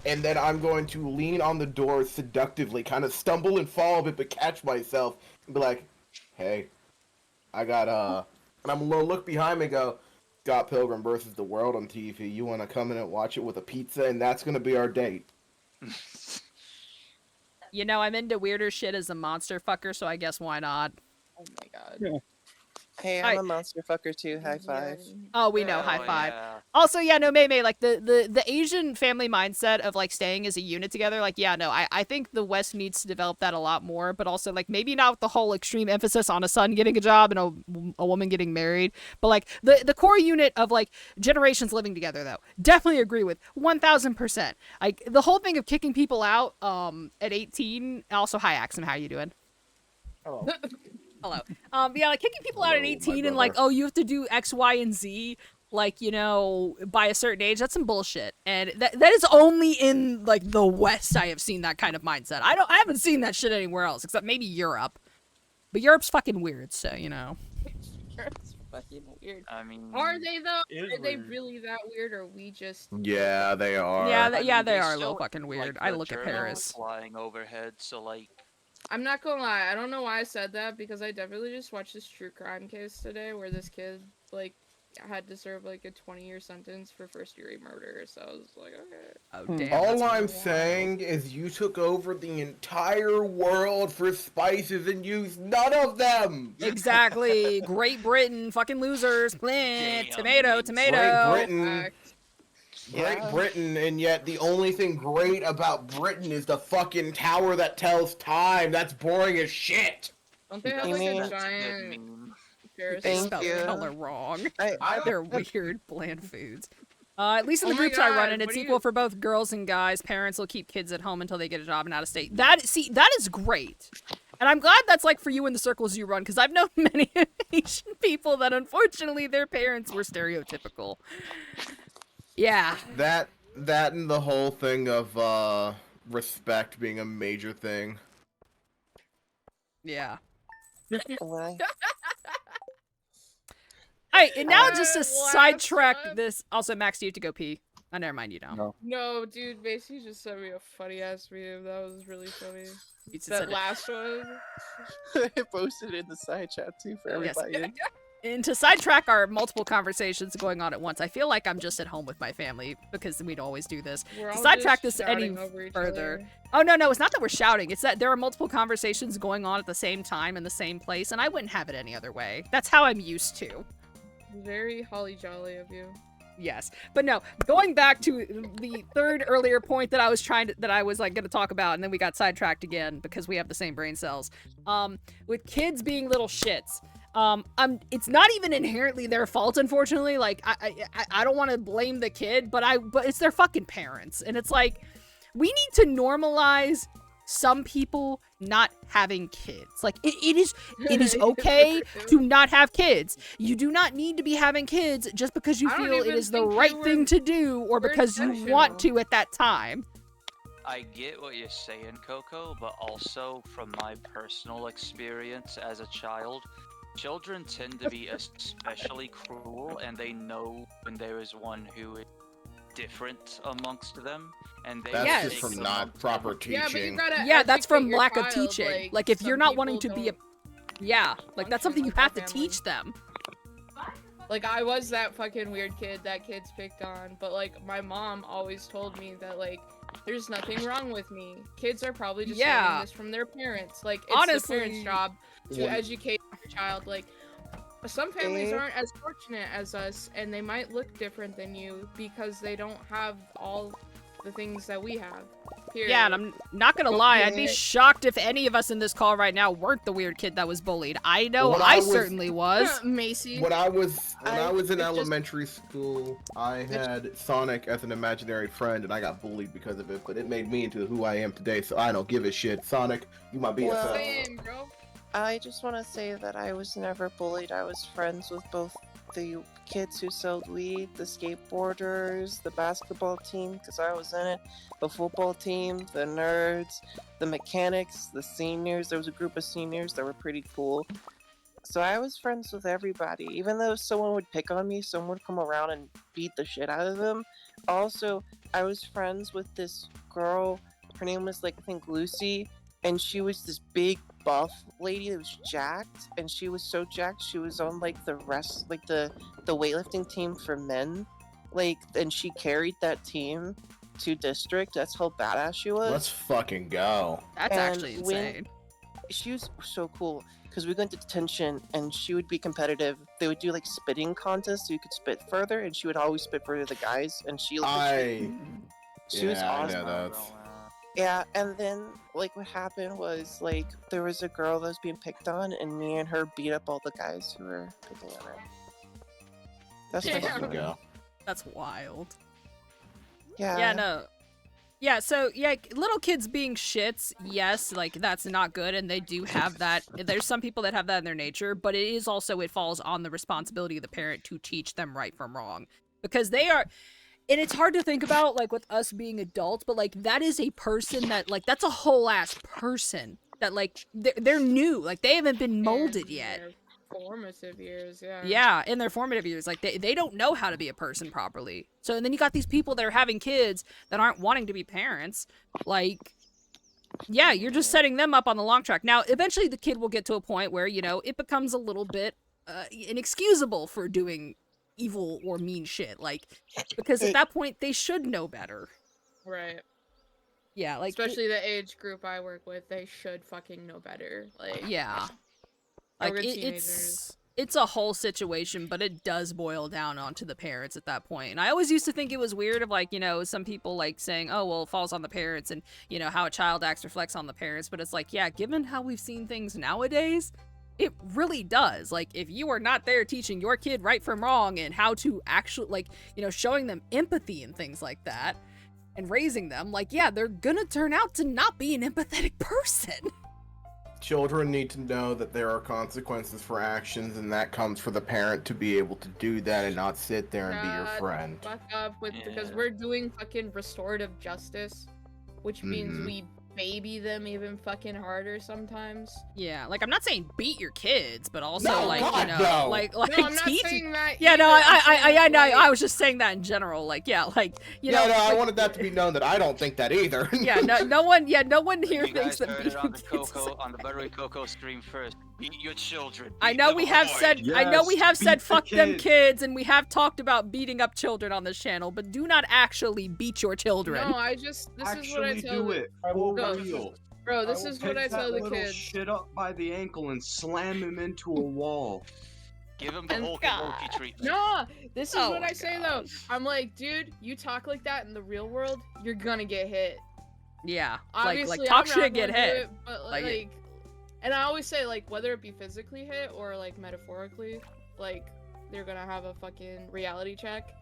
and then I'm going to lean on the door seductively, kind of stumble and fall a bit, but catch myself and be like, "Hey, I got and I'm gonna look behind me and go, Scott Pilgrim versus the World on TV. You wanna come in and watch it with a pizza, and that's gonna be our date." You know, I'm into weirder shit as a monster fucker, so I guess why not? Oh my God. Yeah. Hey, I'm a monster fucker too. High five. Oh, we know, Hell high five. yeah. Also, yeah, no, May, like, the Asian family mindset of, like, staying as a unit together, like, yeah, no, I think the West needs to develop that a lot more, but also, like, maybe not with the whole extreme emphasis on a son getting a job and a woman getting married, but, like, the core unit of, like, generations living together, though, definitely agree with 1000%. Like, the whole thing of kicking people out, at 18, also, hi, Axum, how you doing? Hello. Hello. Yeah, like kicking people out at Hello, my 18 and like, brother. oh, you have to do X, Y, and Z, like, you know, by a certain age. That's some bullshit. And that is only in like the West I have seen that kind of mindset. I haven't seen that shit anywhere else except maybe Europe. But Europe's fucking weird, so you know. That's fucking weird. I mean, Are they though? It is Are they weird. really that weird, or we just? Yeah, they are. Yeah, I yeah, mean, they they are a still little fucking weird. like, I the look at journals Paris. flying overhead, so like, I'm not gonna lie. I don't know why I said that because I definitely just watched this true crime case today where this kid like had to serve like a 20-year sentence for first-degree murder. So I was like, okay. Oh damn. All that's I'm wild. saying is you took over the entire world for spices and used none of them. Exactly. Great Britain, fucking losers. Bleh. Damn, Tomato, dude. tomato. Great Britain, Fact. Great Yeah. Britain, and yet the only thing great about Britain is the fucking tower that tells time. That's boring as shit. Don't they have I like mean- a that's a good giant meme. Paris? Thank Spelled you. color wrong. I They're weird, bland foods. At least in the Oh my groups I run God, in, it's what do equal you- for both girls and guys. Parents will keep kids at home until they get a job and out of state. That is great. And I'm glad that's like for you in the circles you run, because I've known many Asian people that unfortunately their parents were stereotypical. Yeah. That and the whole thing of respect being a major thing. Yeah. when I Alright, and now just to What? sidetrack this. Also, Max, do you have to go pee? Oh, never mind, you don't. No. No, dude, basically just sent me a funny ass meme. That was really funny. You just That said it. last one. I posted it in the side chat too for Yes. everybody. And to sidetrack our multiple conversations going on at once, I feel like I'm just at home with my family because we'd always do this. We're To all sidetrack just this any shouting over each further. other. Oh, no, it's not that we're shouting. It's that there are multiple conversations going on at the same time in the same place, and I wouldn't have it any other way. That's how I'm used to. Very holly jolly of you. Yes, but no. Going back to the third earlier point that I was like going to talk about, and then we got sidetracked again because we have the same brain cells. With kids being little shits. It's not even inherently their fault, unfortunately. Like, I don't want to blame the kid, but it's their fucking parents, and it's like we need to normalize some people not having kids. Like, it is okay to not have kids. You do not need to be having kids just because you feel it is the right thing to do or because you want to at that time. I get what you're saying, Coco, but also from my personal experience as a child, children tend to be especially cruel, and they know when there is one who is different amongst them, and they That's take just from them not up- proper teaching. Yeah, but you gotta Yeah, that's from educate your lack of child, teaching. Like, if some you're not people wanting to be a... don't Yeah, like, that's something you like have their to family. teach them. Like, I was that fucking weird kid that kids picked on, but, like, my mom always told me that, like, there's nothing wrong with me. Kids are probably just learning this from their parents. Like, it's Honestly, the parents' job to One- educate your child. Like, some families aren't as fortunate as us, and they might look different than you because they don't have all the things that we have. Period. Yeah, and I'm not gonna lie, I'd be Okay. shocked if any of us in this call right now weren't the weird kid that was bullied. I know When I I was- certainly was. Macy. When I was in it's just- elementary school, I had Sonic as an imaginary friend, and I got bullied because of it. But it made me into who I am today, so I don't give a shit. Sonic, you my BFF. Well- Same, bro. I just want to say that I was never bullied. I was friends with both the kids who sold weed, the skateboarders, the basketball team, because I was in it, the football team, the nerds, the mechanics, the seniors. There was a group of seniors that were pretty cool. So I was friends with everybody. Even though someone would pick on me, someone would come around and beat the shit out of them. Also, I was friends with this girl. Her name was, like, I think Lucy. And she was this big buff lady that was jacked, and she was so jacked she was on like the weightlifting team for men, like, and she carried that team to district. That's how badass she was. Let's fucking go. That's And actually when- insane. She was so cool because we went to detention and she would be competitive. They would do like spitting contests so you could spit further, and she would always spit further the guys, and she was Yeah, I awesome. know that's. Yeah, and then like what happened was like there was a girl that was being picked on, and me and her beat up all the guys who were picking on her. That's my Yeah. Fucking story. go. That's wild. Yeah. Yeah, no. Yeah, so, yeah, little kids being shits, yes, like, that's not good, and they do have that. There's some people that have that in their nature, but it is also, it falls on the responsibility of the parent to teach them right from wrong. Because they are, and it's hard to think about, like, with us being adults, but, like, that is a person that, like, that's a whole-ass person that, like, they're new. Like, they haven't been molded yet. Their formative years, yeah. Yeah, in their formative years. Like, they don't know how to be a person properly. So, and then you got these people that are having kids that aren't wanting to be parents. Like, yeah, you're just setting them up on the long track. Now, eventually the kid will get to a point where, you know, it becomes a little bit inexcusable for doing evil or mean shit. Like, because at that point, they should know better. Right. Yeah, like... Especially the age group I work with, they should fucking know better. Like, Yeah. Like, Like, we're it's a whole situation, but it does boil down onto the parents at that point. And I always used to think it was weird of, like, you know, some people, like, saying, oh, well, it falls on the parents, and, you know, how a child acts reflects on the parents. But it's like, yeah, given how we've seen things nowadays, it really does. Like, if you are not there teaching your kid right from wrong and how to actually, like, you know, showing them empathy and things like that, and raising them, like, yeah, they're gonna turn out to not be an empathetic person. Children need to know that there are consequences for actions, and that comes for the parent to be able to do that and not sit there and be your Shut friend. fuck up with because Yeah. we're doing fucking restorative justice, which means Mhm. we baby them even fucking harder sometimes. Yeah, like, I'm not saying beat your kids, but also, No, like, God, you know, no. like No, I'm not teach. saying that. Yeah, no, either. I'm saying, I know. like, I was just saying that in general. Like, yeah, like, you know. no, I like, wanted that to be known that I don't think that either. Yeah, no one here You thinks guys that heard beating it on the kids is Coco, on the Buttery Coco stream first. Beat your children. I beat know them we have hard. said I know we Yes, have said beat the fuck them kids. kids and we have talked about beating up children on this channel, but do not actually beat your children. No, this is what I Actually tell do the, it for No. real. bro. This I will is what Pick I tell that the little kids. shit up by the ankle and slam him into a wall. Give him the And Hulk and Loki treatment. No, this is Oh what my I say though. I'm like, dude, you talk like that in the real world, you're gonna get hit. Yeah, Obviously, like talk I'm not shit, get gonna do hit. it, but Like like, it- and I always say like, whether it be physically hit or like metaphorically, like they're gonna have a fucking reality check.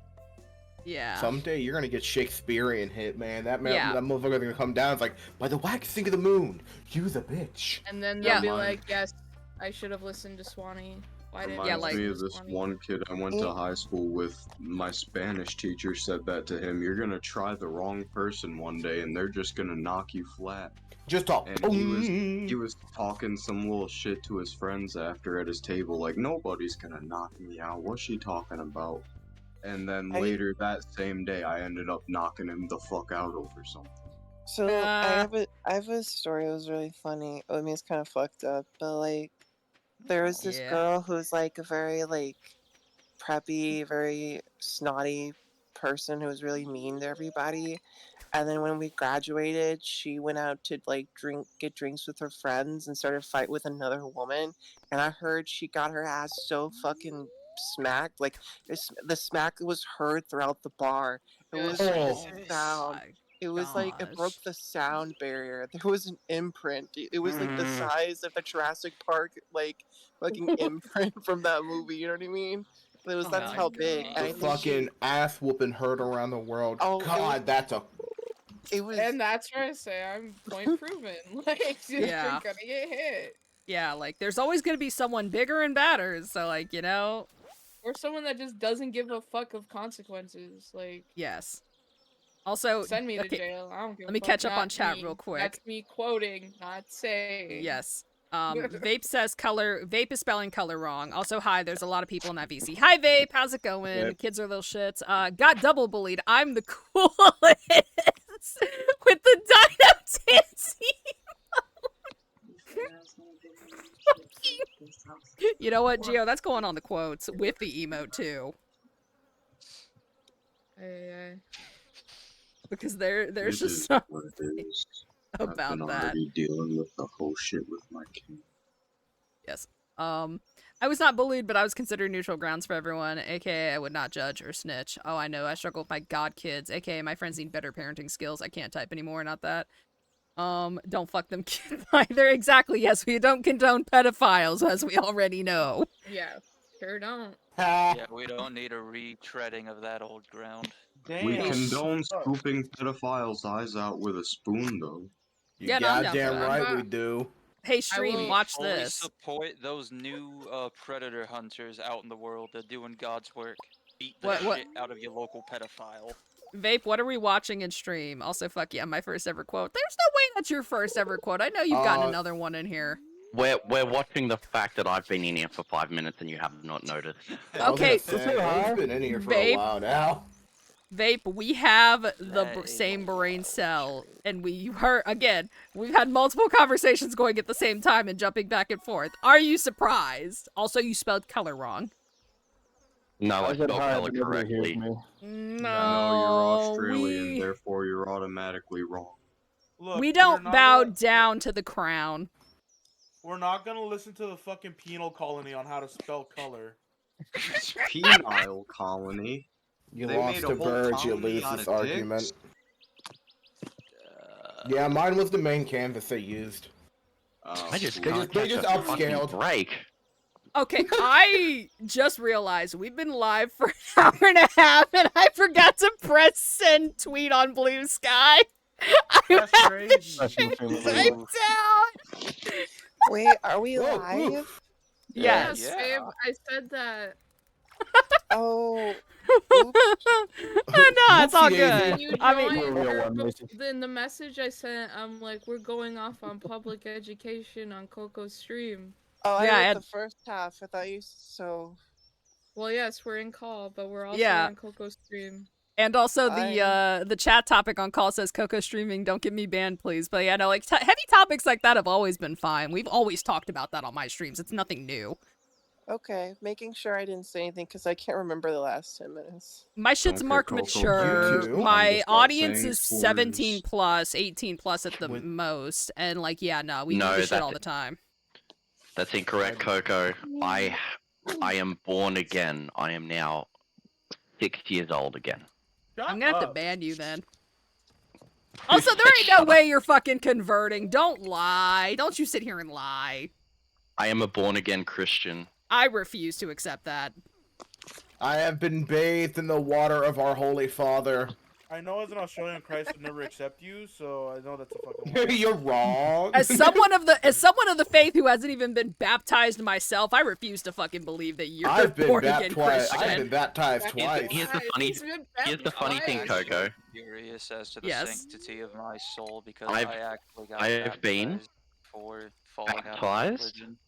Yeah. Someday you're gonna get Shakespearean hit, man. That man, Yeah. that motherfucker's gonna come down. It's like, by the waxing of the moon, use a bitch. And then Yeah. they'll be Mine. like, yes, I should have listened to Swanee. Why didn't Reminds I like- me listen of to this Swanee? one kid I went to high school with. My Spanish teacher said that to him. You're gonna try the wrong person one day, and they're just gonna knock you flat. Just talk. And he was talking some little shit to his friends after at his table, like nobody's gonna knock me out. What's she talking about? And then I- later that same day, I ended up knocking him the fuck out over something. So I have a story that was really funny. I mean, it's kind of fucked up, but like, there was this Yeah. girl who's like a very like preppy, very snotty person who was really mean to everybody. And then when we graduated, she went out to like get drinks with her friends and started a fight with another woman. And I heard she got her ass so fucking smacked. Like the smack was heard throughout the bar. It was like Oh. this sound. my It was like it broke gosh. the sound barrier. There was an imprint. It was like the Mhm. size of the Jurassic Park like fucking imprint from that movie. You know what I mean? It was Oh that's my how big. God. And I The think fucking ass whooping heard around the world. Oh, it God, was- that's a. it was. And that's where I say I'm point proven. Like, dude, Yeah. you're gonna get hit. Yeah, like there's always gonna be someone bigger and badder, so like, you know, Or someone that just doesn't give a fuck of consequences. Like, yes. Also, send me to okay, jail. I don't give let a me fuck. catch up Not on chat me. real quick. That's me quoting, not saying. Yes. Vape says color. Vape is spelling color wrong. Also, hi. There's a lot of people in that VC. Hi, Vape. How's it going? Yep. Kids are little shits. Got double bullied. I'm the coolest with the Dino Tansy. You know what, Gio? That's going on the quotes with the emote too, because there's It just is something what it is. I've about been that. already dealing with the whole shit with my kid. Yes. I was not bullied, but I was considered neutral grounds for everyone, aka I would not judge or snitch. Oh, I know, I struggle with my god kids, aka my friends need better parenting skills. I can't type anymore, not that. Don't fuck them kids either. Exactly, yes, we don't condone pedophiles, as we already know. Yeah, sure don't. Yeah, we don't need a retreading of that old ground. We Damn. condone scooping pedophiles' eyes out with a spoon, though. You Yeah, no, I'm down for goddamn that. right we do. Hey, stream, will watch Fully this. support those new predator hunters out in the world. They're doing God's work. Beat the What- shit out of your local pedophile. Vape, what are we watching in stream? Also, fuck yeah, my first ever quote. There's no way that's your first ever quote. I know you've gotten another one in here. We're watching the fact that I've been in here for 5 minutes and you have not noticed. I was Okay, gonna say, he's been in here for Babe. a while now. Vape, we have the That is same a brain cell, and we've had multiple conversations going at the same time and jumping back and forth. Are you surprised? Also, you spelled color wrong. No, I I said spelled hi, color but nobody hears correctly. me. No, No, you're Australian, we, therefore you're automatically wrong. Look, we we're don't not bow gonna- down to the crown. We're not gonna listen to the fucking penal colony on how to spell color. Penile colony. You They lost made a a whole bird, you colony lose out this of argument. dicks. Yeah, mine was the main canvas they used. I just They can't they catch just a fucking upscaled. break. Okay, I just realized we've been live for an hour and a half, and I forgot to press send tweet on Blue Sky. I That's have crazy. this That's shit my typed favorite. down. Wait, are we Whoa, live? oof. Yes. Yeah. Babe, I said that. Oh, No, it's all Whoopsie good. daisy. You I mean- joined, Real or one, Macy. then the message I sent, I'm like, we're going off on public education on Coco's stream. oh, I Yeah, read and- the first half. I thought you so. Well, yes, we're in call, but we're also Yeah. on Coco's stream. And also the chat topic on call says Coco streaming, don't get me banned, please. But yeah, no, like heavy topics like that have always been fine. We've always talked about that on my streams. It's nothing new. Okay, making sure I didn't say anything because I can't remember the last 10 minutes. My shit's Okay, marked Coco, mature. you too. My Just start audience saying is slurs. 17 plus, 18 plus at the With- most. And like, yeah, no, we No, do this shit that's- all the time. That's incorrect, Coco. I am born again. I am now 6 years old again. I'm gonna have to ban you then. Also, there ain't no way you're fucking converting. Don't lie. Don't you sit here and lie. I am a born again Christian. I refuse to accept that. I have been bathed in the water of our Holy Father. I know as an Australian, Christ would never accept you, so I know that's a fucking lie. You're wrong. As someone of the faith who hasn't even been baptized myself, I refuse to fucking believe that you're I've been born again baptized. Christian. I've been baptized twice. Here's the funny thing, Coco. Curious as to the Yes. sanctity of my soul because I've- I actually got I've been baptized before falling out of baptized? religion.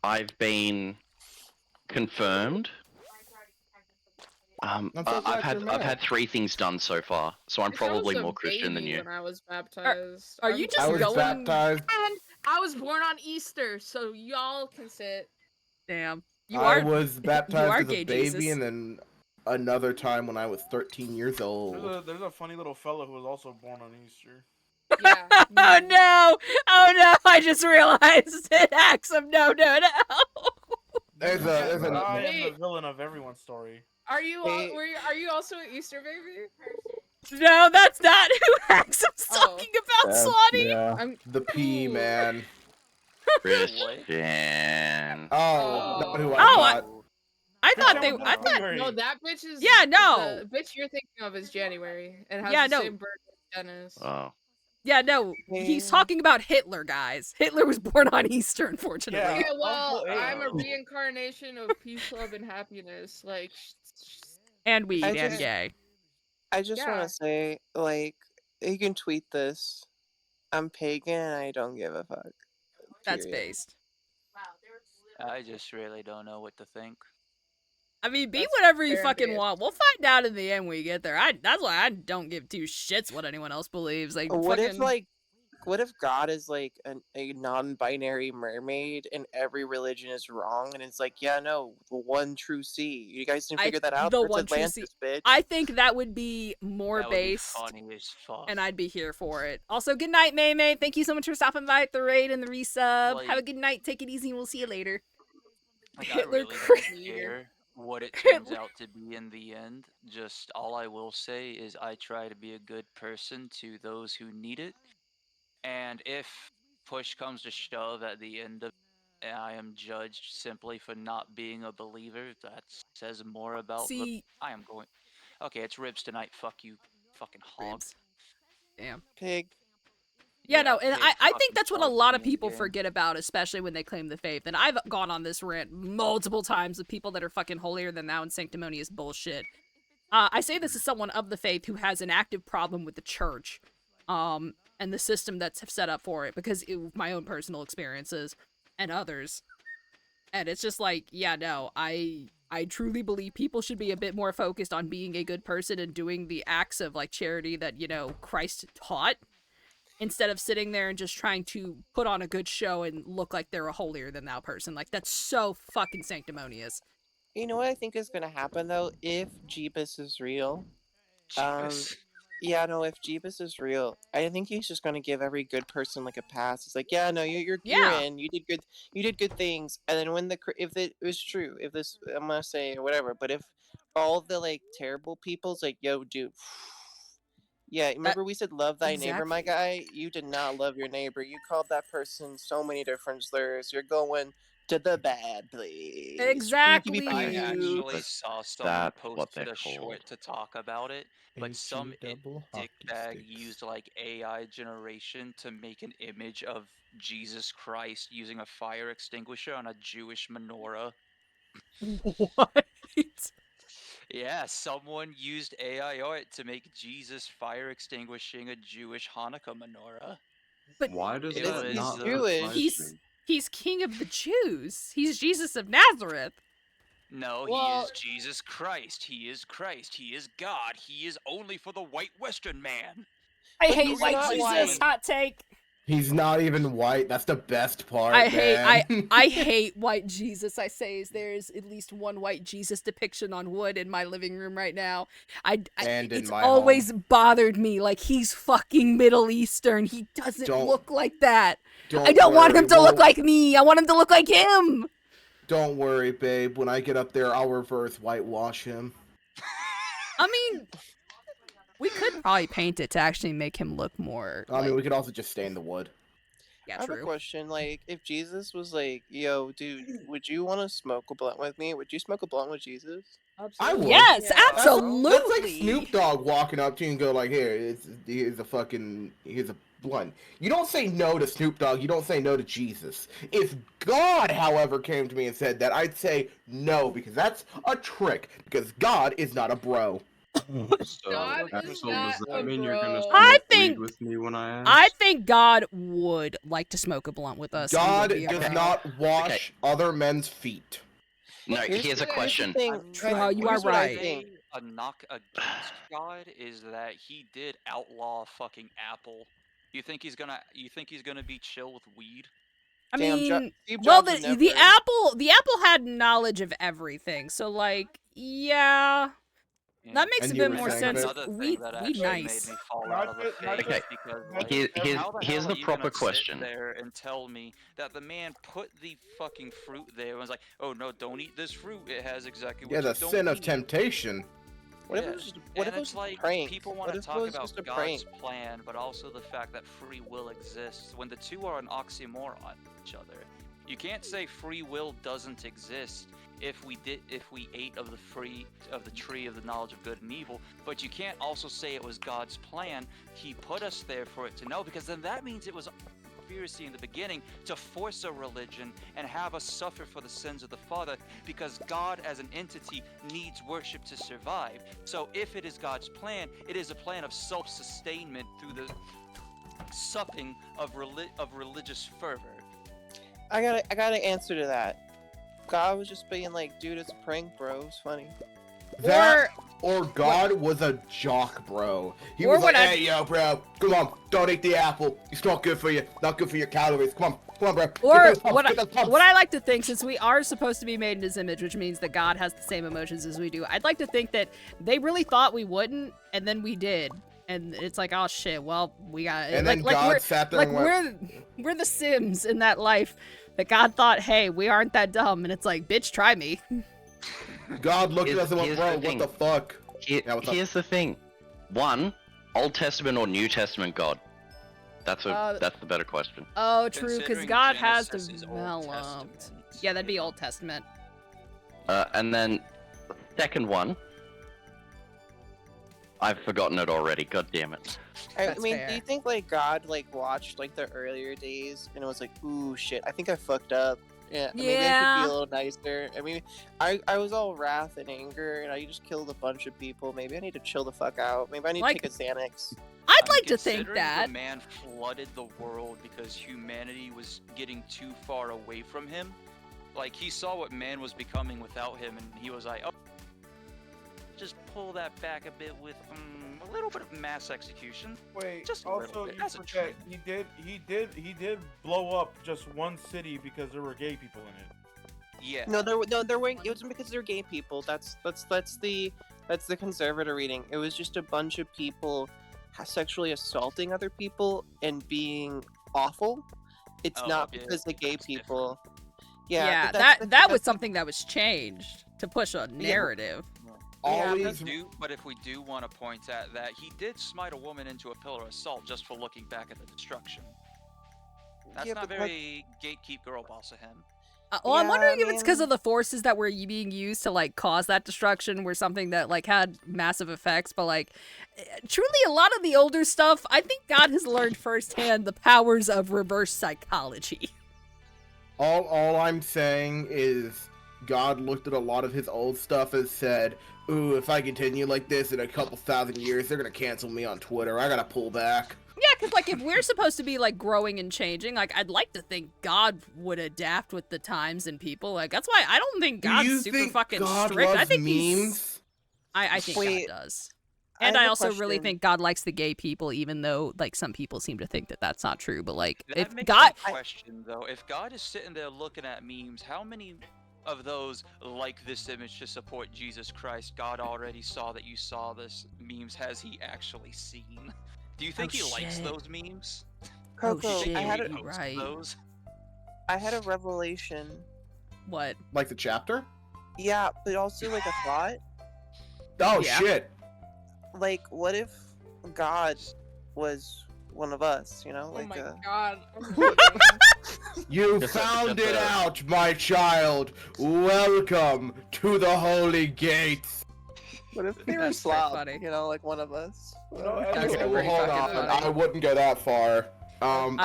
I've been confirmed. I'm so glad I've you're had mad. 3 things done so far, so I'm I probably was a more Christian than baby you. When I was baptized. Are you I'm- just I was going- baptized. And I was born on Easter, so y'all can sit. Damn. You I are was you baptized are as gay, a baby, Jesus. and then another time when I was 13 years old. There's a funny little fella who was also born on Easter. Yeah. Oh no! Oh no! I just realized it. Axum, no. There's I a am Wait. the villain of everyone's story. Are you Hey. are you also an Easter baby? No, that's not who Axum's Oh. talking about, Slotty. Yeah. I'm the P man. Christian. Oh, not who Oh, I thought. I thought Christian they. was I born thought. January. no, that bitch is Yeah, no. The bitch you're thinking of is January and has Yeah, the no. same birthday as Dennis. Oh. Yeah, no. He's Yeah. talking about Hitler, guys. Hitler was born on Easter, unfortunately. Yeah. Okay, well, Uncle I'm a Abe. reincarnation of peace, love, and happiness. Like, And weed I and just- gay. I just Yeah. want to say, like, you can tweet this. I'm pagan and I don't give a fuck. That's Period. based. I just really don't know what to think. I mean, be That's whatever you fair fucking game. want. We'll find out in the end when we get there. That's why I don't give two shits what anyone else believes. Like, What if, fucking- like, what if God is like a non-binary mermaid and every religion is wrong and it's like, yeah, no, the one true sea. You guys didn't figure that out. the It's one true Atlantis, bitch. I think that would be more That would be based, funny as fuck. and I'd be here for it. Also, good night, May May. Thank you so much for stopping by at the raid and the resub. Like- Have a good night. Take it easy, and we'll see you later. Like, Hitler I really cra- don't care what it turns Hitler- out to be in the end. Just all I will say is I try to be a good person to those who need it. And if push comes to shove at the end of it, and I am judged simply for not being a believer, that says more about the... See, I am going... Okay, it's ribs tonight. Fuck you, fucking hog. ribs. Damn. Pig. Yeah, no, okay, and I fucking think that's what a fuck lot of me people again. forget about, especially when they claim the faith. And I've gone on this rant multiple times with people that are fucking holier than thou and sanctimonious bullshit. I say this as someone of the faith who has an active problem with the church, and the system that's set up for it, because my own personal experiences and others. And it's just like, yeah, no, I truly believe people should be a bit more focused on being a good person and doing the acts of like charity that, you know, Christ taught, instead of sitting there and just trying to put on a good show and look like they're a holier than thou person. Like, that's so fucking sanctimonious. You know what I think is gonna happen though, if Jeebus is real? Jeebus. Yeah, no, if Jeebus is real, I think he's just gonna give every good person like a pass. It's like, yeah, no, you're Yeah. in. You did good things. And then when if it was true, if this, I'm gonna say whatever, but if all the like terrible people's like, yo, dude, yeah, remember we said love thy neighbor, my guy. You did not love your neighbor. You called that person so many different slurs. You're going to the bad place. Exactly. I Pew. actually saw someone That's what posted they're a short called. to talk about it, but some H-E-double hockey dickbag sticks. used like AI generation to make an image of Jesus Christ using a fire extinguisher on a Jewish menorah. What? Yeah, someone used AI art to make Jesus fire extinguishing a Jewish Hanukkah menorah. But Why does It that was, not Jewish. surprise He's- me? he's king of the Jews. He's Jesus of Nazareth. No, Well- he is Jesus Christ. He is Christ. He is God. He is only for the white Western man. I But hate he's white not Jesus. white. Hot take. He's not even white. That's the best part. I hate man. I hate white Jesus. I say there's at least one white Jesus depiction on wood in my living room right now. And in it's my always bothered me. Like, he's fucking Middle Eastern. He doesn't Don't- look like that. Don't I don't want worry, him to look we'll- like me. I want him to look like him. Don't worry, babe. When I get up there, I'll reverse whitewash him. I mean, we could probably paint it to actually make him look more. I mean, we could also just stain the wood. Yeah, I have a true. question. Like, if Jesus was like, "Yo, dude, would you want to smoke a blunt with me? Would you smoke a blunt with Jesus?" I would. Yes, Yeah. absolutely. That's like Snoop Dogg walking up to you and go like, here's a blunt. You don't say no to Snoop Dogg. You don't say no to Jesus. If God, however, came to me and said that, I'd say no, because that's a trick. Because God is not a bro. So, God is so not does a that mean you're gonna bro. smoke I weed think- with me when I ask? I think God would like to smoke a blunt with us. and God would be does alright. not wash other men's feet. No, Here's here's a the question. thing. True, Right, you are here's what I right. think. A knock against God is that he did outlaw fucking Apple. You think he's gonna be chill with weed? I Damn, mean, Steve well, Jobs would the never- Apple had knowledge of everything, so like, yeah, that makes And a you bit were more saying, sense. Another thing Weed, that weed actually nice. made me fall Not out of the just- not face just- is because not like, just Here- how the here's hell the are you proper gonna sit question. there and tell me that the man put the fucking fruit there and was like, oh no, don't eat this fruit. It has exactly what Yeah, you the don't sin of eat." temptation. What if Yeah. it was just, what And if it was it's just like a prank? people What want to if it talk was about just a God's prank? plan, but also the fact that free will exists when the two are an oxymoron to each other. You can't say free will doesn't exist if we ate of the tree of the knowledge of good and evil, but you can't also say it was God's plan. He put us there for it to know, because then that means it was conspiracy in the beginning to force a religion and have us suffer for the sins of the Father, because God as an entity needs worship to survive. So if it is God's plan, it is a plan of self-sustainment through the supping of religious fervor. I got an answer to that. God was just being like, dude, it's a prank, bro. It was funny. That or God was a jock, bro. He Or was like, what I- hey, yo, bro, come on, don't eat the apple. It's not good for you. Not good for your calories. Come on, bro. Or Get those pumps, what get those pumps. I like to think, since we are supposed to be made in His image, which means that God has the same emotions as we do, I'd like to think that they really thought we wouldn't, and then we did. And it's like, oh shit, well, we got it. And like, then like God we're, sat there like and went, we're the Sims in that life that God thought, hey, we aren't that dumb, and it's like, bitch, try me. God looked at us and went, Here's bro, the what thing. the fuck? Here- Yeah, what's up? here's the thing. One, Old Testament or New Testament God? That's the better question. Oh, true, because Considering God has Genesis is Old developed. Testament. Yeah, that'd be Old Testament. And then, second one. I've forgotten it already. God damn it. I That's mean, fair. do you think like God like watched like the earlier days and it was like, ooh shit, I think I fucked up. Yeah, maybe I should Yeah. be a little nicer. I mean, I was all wrath and anger, and I just killed a bunch of people. Maybe I need to chill the fuck out. Maybe I need Like- to take a Xanax. I'd I mean, like to think considering that. the man flooded the world because humanity was getting too far away from him. Like, he saw what man was becoming without him, and he was like, oh, just pull that back a bit with a little bit of mass execution. Wait, Just a little also bit, you as a forget treat. he did blow up just one city because there were gay people in it. Yeah. No, there weren't. It wasn't because they're gay people. That's the conservative reading. It was just a bunch of people sexually assaulting other people and being awful. It's Oh, not yeah, because the gay that's different. people. Yeah, Yeah, but that that's- was something that was changed to push a narrative. Always, But if we do want to point at that, he did smite a woman into a pillar of salt just for looking back at the destruction. That's Yeah, not but, very gatekeep girl boss of him. Well, I'm Yeah, wondering I if it's because mean- of the forces that were being used to like cause that destruction were something that like had massive effects. But like, truly, a lot of the older stuff, I think God has learned firsthand the powers of reverse psychology. all I'm saying is God looked at a lot of his old stuff and said, ooh, if I continue like this in a couple thousand years, they're gonna cancel me on Twitter. I gotta pull back. Yeah, because like if we're supposed to be like growing and changing, like I'd like to think God would adapt with the times and people. Like that's why I don't think Do God's you super think fucking God strict. I loves think memes? I think Wait, God does. I And have I a also really question. think God likes the gay people, even though like some people seem to think that that's not true. But like, That if makes God, me question though, if God is sitting there looking at memes, how many of those like this image to support Jesus Christ? God already saw that you saw this memes. Has he actually seen? Do you think he likes shit. those memes? Coco, Oh, shit, I had a, you're right. Those? I had a revelation. What? Like the chapter? Yeah, but also like a thought. Oh Yeah. shit! Like, what if God was one of us? You know, Oh like my god. I'm leaving. You Just found a- it out, my child. Welcome to the holy gates. what if they were That's pretty Slav? funny. You know, like one of us. You know, That's as, Okay, a, well pretty hold fucking on. funny. I wouldn't go that far. I'm.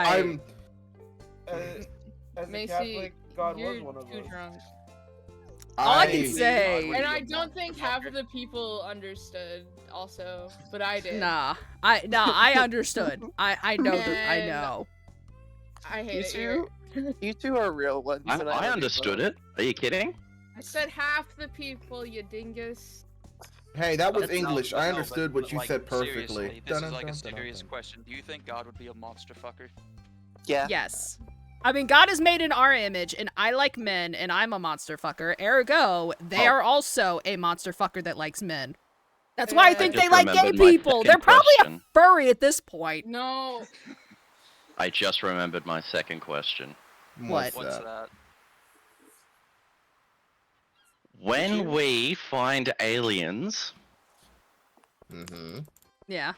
as a Macy, Catholic, God you're was one of too us. drunk. All I can say, And I don't think half of the people understood also, but I did. I understood. I know that I And- know. I hate You it. two, you two are real ones. and I love you understood both. it. Are you kidding? I said half the people, you dingus. Hey, that was That's English. No, I but- understood what you like, said perfectly. Seriously, this is like a Dun-dun-dun-dun-dun. serious question. Do you think God would be a monster fucker? Yeah. Yes. I mean, God is made in our image, and I like men, and I'm a monster fucker. Ergo, they Oh. are also a monster fucker that likes men. That's why I think just they like gay remembered my people. second They're probably a question. furry at this point. No. I just remembered my second question. What? What's that? When we find aliens, Mm-hmm. Yeah.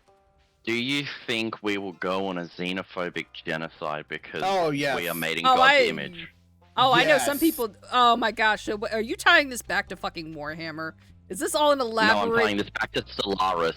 do you think we will go on a xenophobic genocide because Oh, yes. we are made in Oh, God's I- image? Oh, I know some Yes. people. Oh my gosh. So, are you tying this back to fucking Warhammer? Is this all an No, I'm elaborate? tying this back to Stellaris.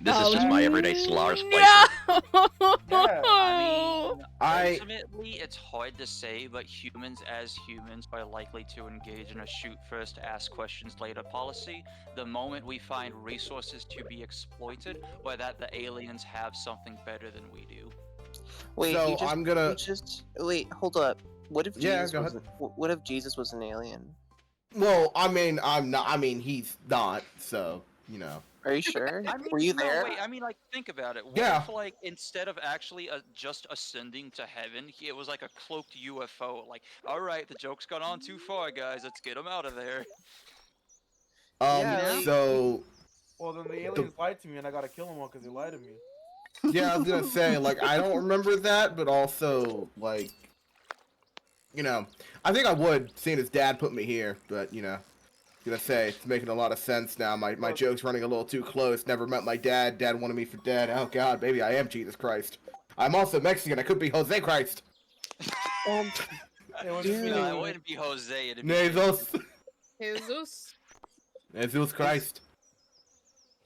This Oh, is just my everyday Stellaris no! playthrough. I mean, I- ultimately, it's hard to say, but humans as humans are likely to engage in a shoot first, ask questions later policy the moment we find resources to be exploited, or that the aliens have something better than we do. Wait, So, you just, I'm gonna- you just wait. Hold up. What if Yeah, Jesus go was? What if Jesus was an alien? Well, I mean, I'm not. I mean, he's not. So, you know. Are you sure? I mean, Were you no, there? wait, I mean, like, think about it. What Yeah. if, like, instead of actually just ascending to heaven, it was like a cloaked UFO? Like, all right, the joke's gone on too far, guys. Let's get him out of there. Yeah, like- So, Well, then the aliens lied to me, and I gotta kill them all because they lied to me. yeah, I was gonna say, like, I don't remember that, but also, like, you know, I think I would, seeing his dad put me here, but, you know, gonna say, it's making a lot of sense now. My joke's running a little too close. Never met my dad. Dad wanted me for dead. Oh, God, baby, I am Jesus Christ. I'm also Mexican. I could be Jose Christ. It was just me. No, it wouldn't be Jose. It'd be Jesus. Jesus. Jesus Christ.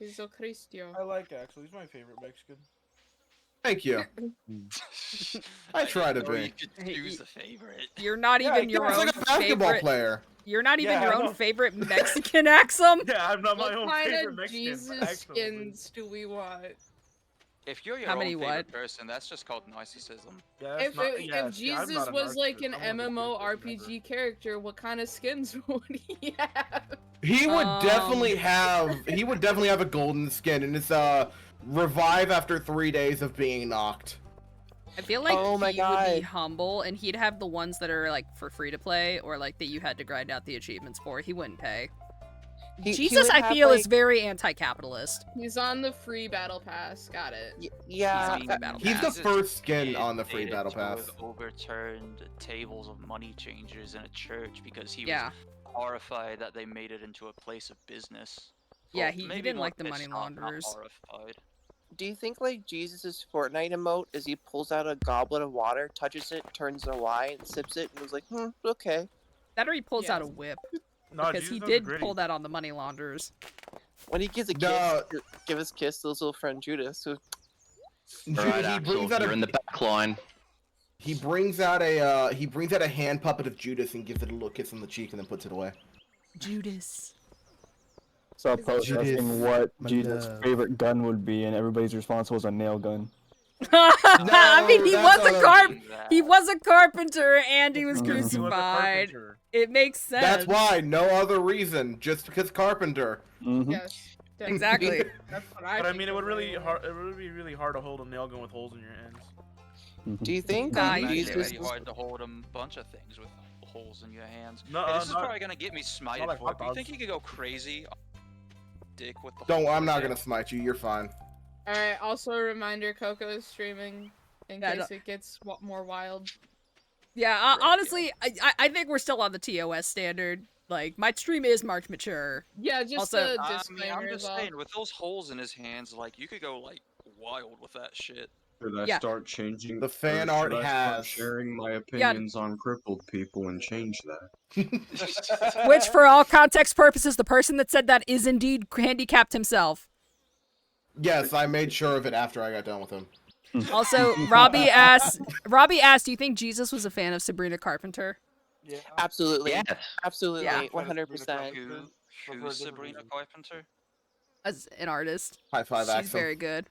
Jesus Christio. I like actually. He's my favorite Mexican. Thank you. I try to Or be. you could choose a favorite. You're not Yeah, even your He's own like a basketball favorite. player. You're not even Yeah, your I own know. favorite Mexican, Axum. Yeah, I'm not my What own kind favorite of Mexican. Jesus actually. skins do we want? If you're your How own many favorite what? person, that's just called narcissism. Yeah, that's If, not, if, yeah, if see, I'm Jesus not a was like an narcissist. I'm one of the MMO greatest person RPG character, what kind of skins would he have? He would Um. definitely have. He would definitely have a golden skin, and it's revive after 3 days of being knocked. I feel like Oh my he would be God. humble, and he'd have the ones that are like for free to play, or like that you had to grind out the achievements for. He wouldn't pay. He Jesus, would I have, feel, like, is very anti-capitalist. He's on the free battle pass. Got it. Yeah. He's on the battle He's pass. the first skin did on the free stated battle to pass. have overturned tables of money changers in a church because he Yeah. was horrified that they made it into a place of business. Yeah, Well, he maybe didn't more like the money pissed off, not launderers. horrified. Do you think like Jesus' Fortnite emote is he pulls out a goblet of water, touches it, turns to Y, and sips it, and was like, okay. That or he pulls out a Yes. whip, No, because Jesus he does did gritty. pull that on the money launderers. When he gives a kiss, No. give his kiss to his little friend Judas. Who, Dude, Alright, he Axel, brings out you're a in the back line. he brings out a hand puppet of Judas and gives it a little kiss on the cheek and then puts it away. Judas. So I was Judas, asking what my Jesus' love. favorite gun would be, and everybody's response was a nail gun. I mean, he that's was a not he was a carpenter and he was He was a crucified. carpenter. It makes sense. That's why, no other reason, just because carpenter. Mhm. Yes. Exactly. That's what I But I think mean, of it would be really hard to hold a nail gun with holes in your hands. Do you think Nah, like, you It's do Jesus? really hard to hold a bunch of things with holes in your hands. No, Hey, this is not- probably gonna get me smited like for hot it. Do you think dogs. you could go crazy? Dick with the. Don't. hole I'm not in gonna it? smite you. You're fine. All right. Also, a reminder: Coco is streaming in Yeah, case it gets more wild. Yeah, Right, yeah. honestly, I think we're still on the TOS standard. Like, my stream is marked mature. Yeah, just Also- a I mean, disclaimer. I'm is just all. saying, with those holes in his hands, like you could go like wild with that shit. Should I Yeah. start changing? The fan or art should I start has- sharing my opinions on crippled people and change that. Which, for all context purposes, the person that said that is indeed handicapped himself. Yes, I made sure of it after I got done with him. Also, Robbie asked, do you think Jesus was a fan of Sabrina Carpenter? Yeah. Absolutely. Yes. Absolutely. Yeah. 100%. Who's Sabrina Carpenter? As an artist. High five, She's Axel. very good.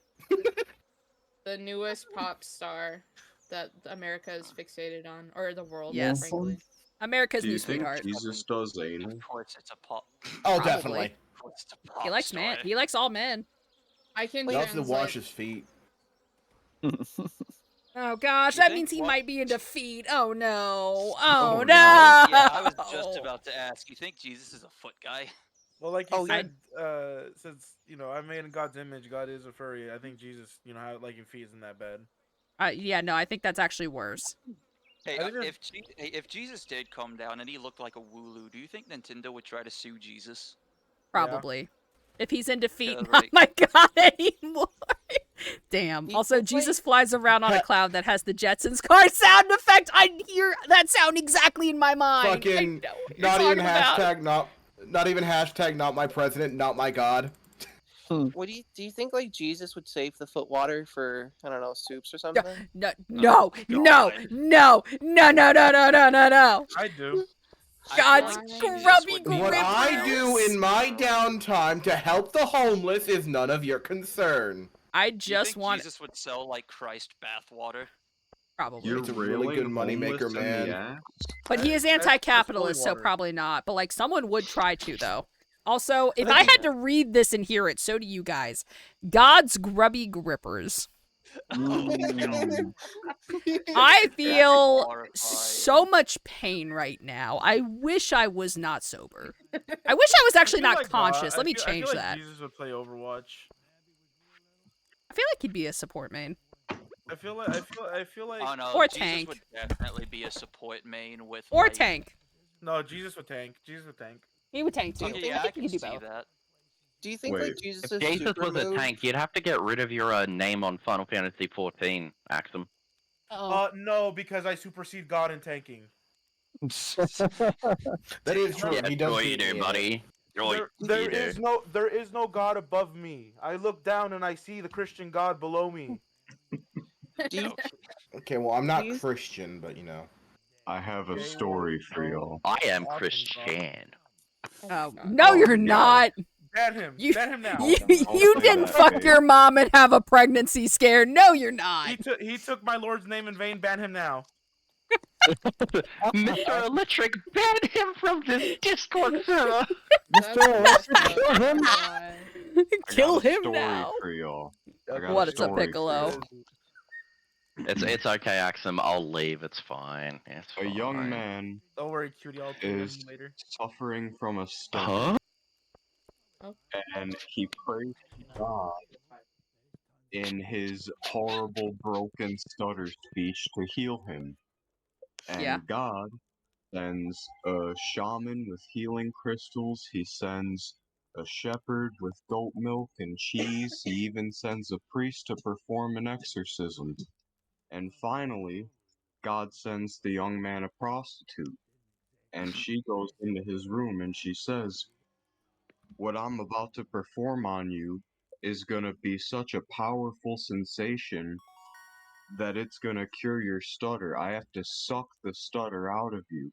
The newest pop star that America is fixated on, or the world, Yes. frankly. America's Do you new think sweetheart. Jesus does anal? Of course, it's a pop. Oh, Probably. definitely. Of course, it's a pop He likes star. man. He likes all men. I can He also translate. wash his feet. Oh gosh, You that think means he what- might be into feet. Oh no. Oh, Oh, no. no. Yeah, I was just about to ask. You think Jesus is a foot guy? Well, like you Oh, said, since I made in God's image, God is a furry. I think Jesus, how like feet isn't that bad. Yeah, no, I think that's actually worse. Hey, I think there's- if Jesus did come down and he looked like a Wooloo, do you think Nintendo would try to sue Jesus? Probably. If he's into feet, Yeah, not right. my god anymore. Damn. He Also, looks like- Jesus flies around on a cloud that has the Jetsons car sound effect. I hear that sound exactly in my mind. I Fucking know what you're not even talking about. not even hashtag not my president, not my god. What do you think like Jesus would save the foot water for I don't know soups or something? No, Oh, no, no, God. no, no, no, no, no, no, no, no. I do. God's I feel like Jesus grubby would grip. What I Rippers. do in my downtime to help the homeless is none of your concern. I Do you just think want Jesus would sell like Christ bathwater. probably. You're It's a really good railing moneymaker, homeless in the man. ass? But he is That's holy anti-capitalist, so water. probably not. But like someone would try to though. Also, if I had to read this and hear it, so do you guys. God's grubby grippers. Mm. I feel horrifying. so much pain right now. I wish I was not sober. I wish I was actually I feel not like God- conscious. Let me I feel change like that. Jesus would play Overwatch. I feel like he'd be a support main. I feel like Oh no, Or Jesus tank. would definitely be a support main with Or like, tank. no, Jesus would tank. Jesus would tank. He would tank too. Okay, I yeah, I think can he could see do both. that. Do you think like Wait, Jesus' If Jesus super was a move- tank, you'd have to get rid of your name on Final Fantasy XIV, Axum. Oh. No, because I supersede God in tanking. That is true. Yeah, he does sure beat you me do, in it. buddy. Sure There you do. is no God above me. I look down and I see the Christian God below me. Do you, Okay, well, I'm not Do you- Christian, but you know. I have a Okay, story for y'all. I am Awesome, Christian. Oh. No, Oh, you're no. not. Ban him. You- Ban him now. You, Don't you say didn't that, fuck babe. your mom and have a pregnancy scare. No, you're not. He took my Lord's name in vain. Ban him now. Mr. Electric, ban him from this Discord server. Mr. Electric, kill him. I Kill got a him story now. for y'all. I got What, a it's a story for piccolo. y'all. It's okay, Axum. I'll leave. It's fine. It's A young fine. man Don't worry, cutie. I'll kill him is later. suffering from a stomach, Huh? and he prays to God in his horrible broken stutter speech to heal him. And Yeah. God sends a shaman with healing crystals. He sends a shepherd with goat milk and cheese. He even sends a priest to perform an exorcism. And finally, God sends the young man a prostitute. And she goes into his room and she says, "What I'm about to perform on you is gonna be such a powerful sensation that it's gonna cure your stutter. I have to suck the stutter out of you."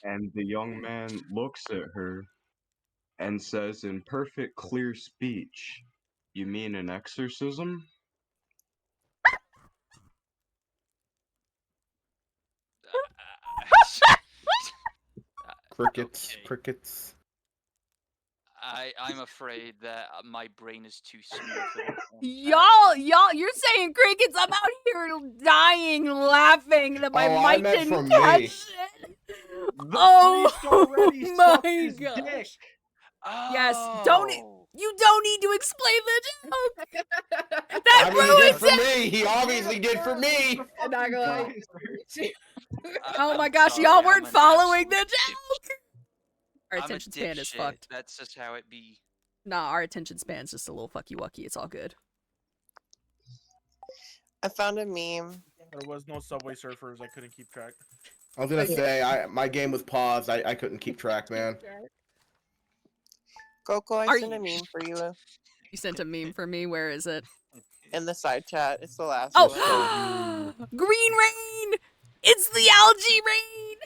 And the young man looks at her and says in perfect clear speech, "You mean an exorcism?" Crickets. Okay. Crickets. I'm afraid that my brain is too smooth for this one. Y'all, you're saying crickets. I'm out here dying, laughing that my Oh, I mic meant didn't from catch me. it. The Oh priest already my sucked his gosh. dick. Yes, Oh. you don't need to explain the joke. I That mean, he did ruins for it. me. He obviously did for me. I'm not gonna lie. Oh I'm my gosh, sorry, y'all I'm weren't an following absolute the dipshit. joke. Our I'm a attention span is dipshit. fucked. That's just how it be. Nah, our attention span's just a little fucky wucky. It's all good. I found a meme. There was no Subway Surfers. I couldn't keep track. I was gonna say, my game was paused. I couldn't keep track, man. Coco, I Are sent a meme for you You sent a meme for me. Where is it? in the side chat. It's the last one. Oh, green rain! It's the algae rain!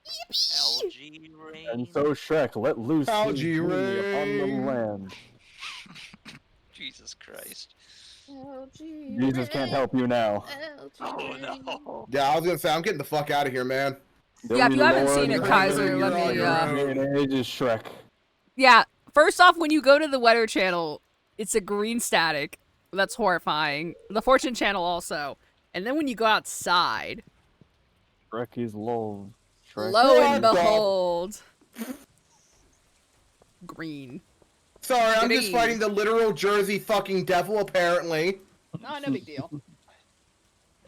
Yippee! Algae rain. And so Shrek let loose Algae his genie upon the rain. land. Jesus Christ. Jesus can't help you now. Oh no. Yeah, I was gonna say, I'm getting the fuck out of here, man. Yeah, if you haven't Lord seen it, of Kaiser, let You're on me, your own. It is Shrek. Yeah, first off, when you go to the Weather Channel, it's a green static. That's horrifying. The Fortune Channel also. And then when you go outside, Shrek is love. Shrek. lo and What the- behold, green. Sorry, I'm just Green. fighting the literal Jersey fucking devil, apparently. No, no big deal.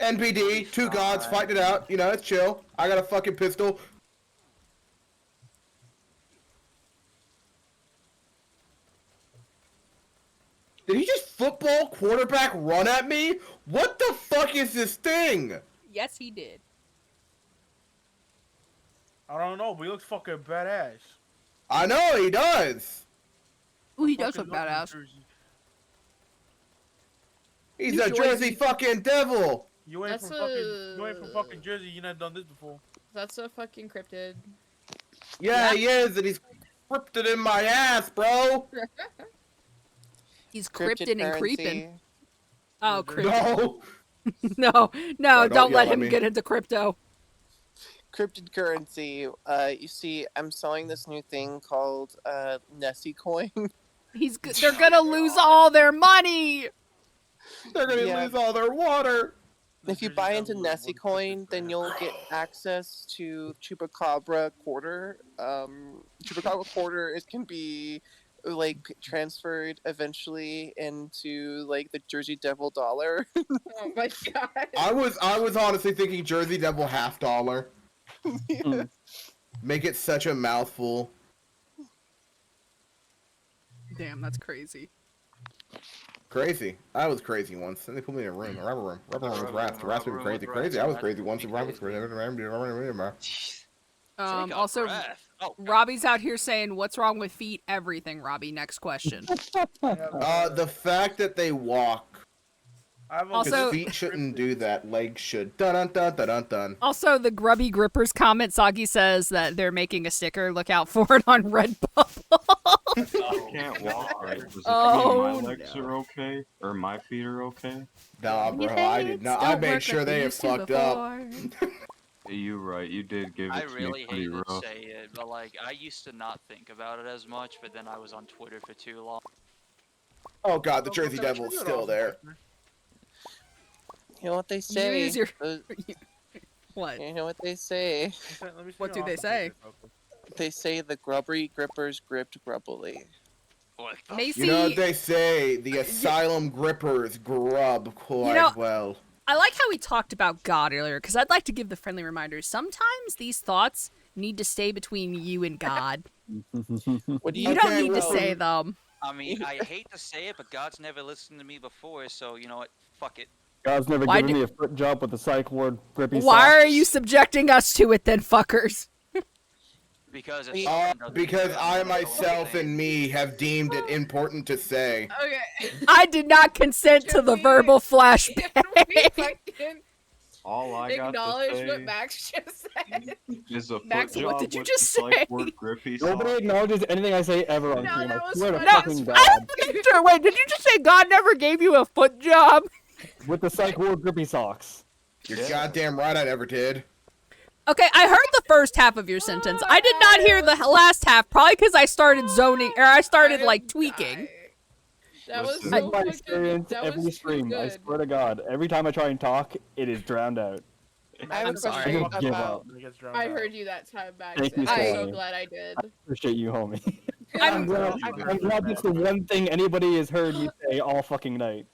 NPD, two gods, fighting it out. You know, it's chill. I got a fucking pistol. Did he just football quarterback run at me? What the fuck is this thing? Yes, he did. I don't know, but he looks fucking badass. I know he does. Ooh, he does Fucking look love New badass. Jersey. He's You a joined Jersey me. fucking devil. You ain't That's from fucking Jersey. You not done this before. That's a fucking cryptid. Yeah, he is, and he's crypted in my ass, bro. He's cryptid and creeping. Oh, No. cryptid. No. No, no, don't don't let yell at him me. get into crypto. Cryptid currency. You see, I'm selling this new thing called Nessie Coin. They're gonna lose all their money. They're gonna Yeah. lose all their water. If you buy into Nessie Coin, then you'll get access to Chupacabra Quarter. Chupacabra Quarter can be like transferred eventually into like the Jersey Devil dollar. Oh my god. I was honestly thinking Jersey Devil $half. Yeah. Make it such a mouthful. Damn, that's crazy. Crazy. I was crazy once. Then they put me in a room, a rubber room. Rubber room with rats. The rats made me crazy. Crazy. I was crazy once. The rats was crazy. Take a Also, breath. Oh, Robbie's out here saying, "What's wrong with feet? Everything." Robbie, next question. The fact that they walk. Also- Because feet shouldn't do that. Legs should. Dun dun dun dun dun dun. Also, the Grubby Grippers comment, Sagi says that they're making a sticker. Look out for it on Redbubble. I can't walk right. Does it Oh, mean my legs are okay? Or my feet are okay? Nah, bro. I did not. I made sure they had fucked up. You right. You did give it I to really me pretty hate to rough. say it, but like I used to not think about it as much, but then I was on Twitter for too long. Oh god, the Jersey Devil is still there. You know what they say? use your- Those- What? You know what they say? What do they say? They say the grubbery grippers gripped grubbily. What the Macy, You know what they say? The asylum grippers grub quite well. I like how we talked about God earlier, because I'd like to give the friendly reminder. Sometimes these thoughts need to stay between you and God. What do You don't need to say them. I mean, I hate to say it, but God's never listened to me before, so you know what? Fuck it. God's never Why given me a foot job with the psych ward grippy Why socks. are you subjecting us to it then, fuckers? Because if someone doesn't Because do it, I then no one myself will and me have deemed it important to say. Okay. I did not consent to the verbal flashback. All I got Acknowledge to what say Max just said. is a foot Max, what job did you with just the psych say? ward grippy Nobody socks. acknowledges anything I say ever on No, stream. that I was swear to fine. fucking No, God. Sure, wait, did you just say God never gave you a foot job? With the psych ward grippy socks. You're goddamn right I never did. Okay, I heard the first half of your sentence. I did not hear the last half, probably because I started zoning, or I started, like, tweaking. That was Listen. so My fucking. experience That every was too stream. I good. swear to God, every time I try and talk, it is drowned out. I have I'm a sorry. question I give about. up. It gets drowned I out. heard you that time, Max, Thank you, and I'm so Sammy. glad I did. I appreciate you, homie. I'm- I'm glad, I'm glad that's the one thing anybody has heard me say all fucking night.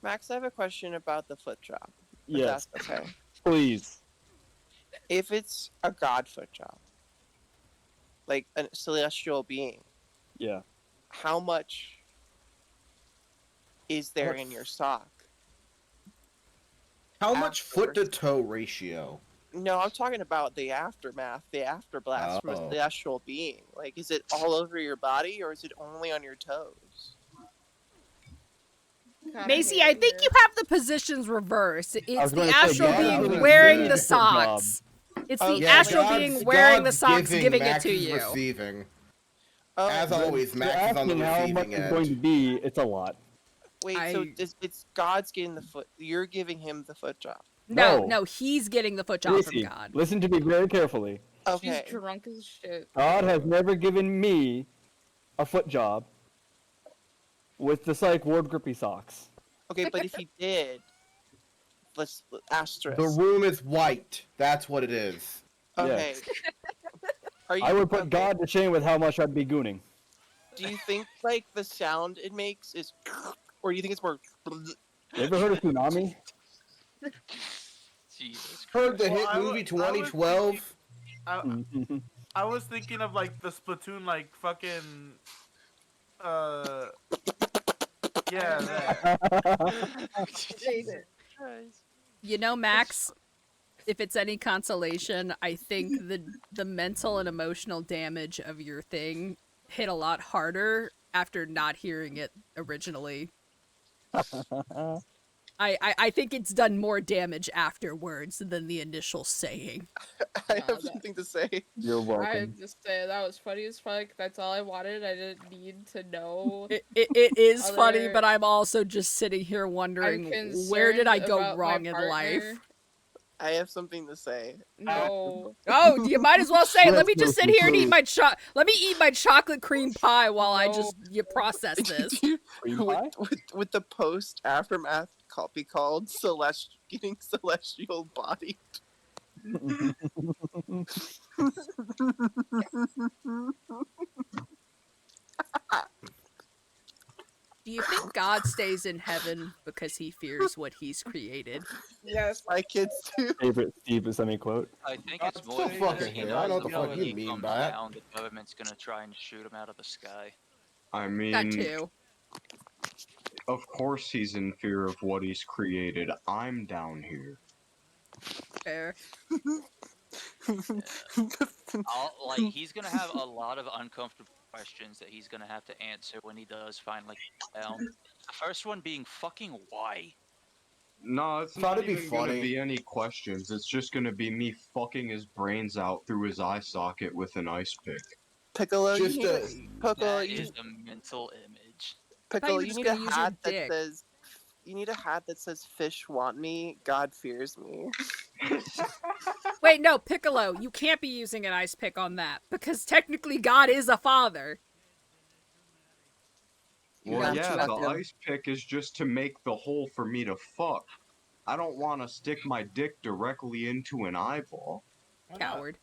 Max, I have a question about the foot job. If Yes, that's okay. please. If it's a god foot job, like a celestial being, Yeah. how much is there in your sock? How much foot to Afterwards. toe ratio? No, I'm talking about the aftermath, the afterblast from a Oh. celestial being. Like, is it all over your body or is it only on your toes? God, Macy, hate I it think here. you have the positions reversed. It's was the gonna say, astral yeah, being really wearing good the job. socks. It's the Oh, Yeah, astral God's- being wearing the God's socks, giving it Max to is you. Receiving. Oh, As always, You're Max is on the asking how much receiving it's going to end. be. It's a lot. wait, so I- it's God's getting the foot. You're giving him the foot job. No, No. no, he's getting the foot job from Listen, God. listen to me very carefully. Okay. She's drunk as shit. God has never given me a foot job with the psych ward grippy socks. Okay, but if he did, let's asterisk. The room is white. That's what it is. Okay. Are you? I would put okay, God to shame with how much I'd be gooning. Do you think like the sound it makes is, or do you think it's more? You ever heard of tsunami? Jesus Heard the Well, hit I movie was- I was 2012? I was thinking of like the Splatoon, like fucking. Yeah, that. You know, Max, if it's any consolation, I think the mental and emotional damage of your thing hit a lot harder after not hearing it originally. I think it's done more damage afterwards than the initial saying. I have something to say. You're I welcome. just say that was funny as fuck. That's all I wanted. I didn't need to know. It is funny, Other- but I'm also just sitting here wondering, where did I concerned go about my wrong in life? partner. I have something to say. No. Oh, you might as well say, let me Yes, just sit Lucy, here and eat please. my let me eat my chocolate cream pie while I No. just process this. Cream pie? with the post aftermath copy called getting celestial body. Do you think God stays in heaven because he fears what he's created? Yes, my kids too. Favorite Steve Buscemi quote. I think That's it's more so because fucking he hell. I knows know what the that fuck when you he mean comes by it. down, the government's gonna try and shoot him out of the sky. I That mean, too. of course he's in fear of what he's created. I'm down here. Fair. He's gonna have a lot of uncomfortable questions that he's gonna have to answer when he does finally get down. The first one being fucking why. No, it's Thought not it'd be even gonna funny. be any questions. It's just gonna be me fucking his brains out through his eye socket with an ice pick. Piccolo, Just you need a- Piccolo, That you, is a mental image. Piccolo, were you just need a gonna use your hat that dick. says. You need a hat that says "Fish want me, God fears me." Wait, no, Piccolo, you can't be using an ice pick on that because technically God is a father. Well, Gotcha. yeah, the Gotcha. ice pick is just to make the hole for me to fuck. I don't want to stick my dick directly into an eyeball. Why not? Coward.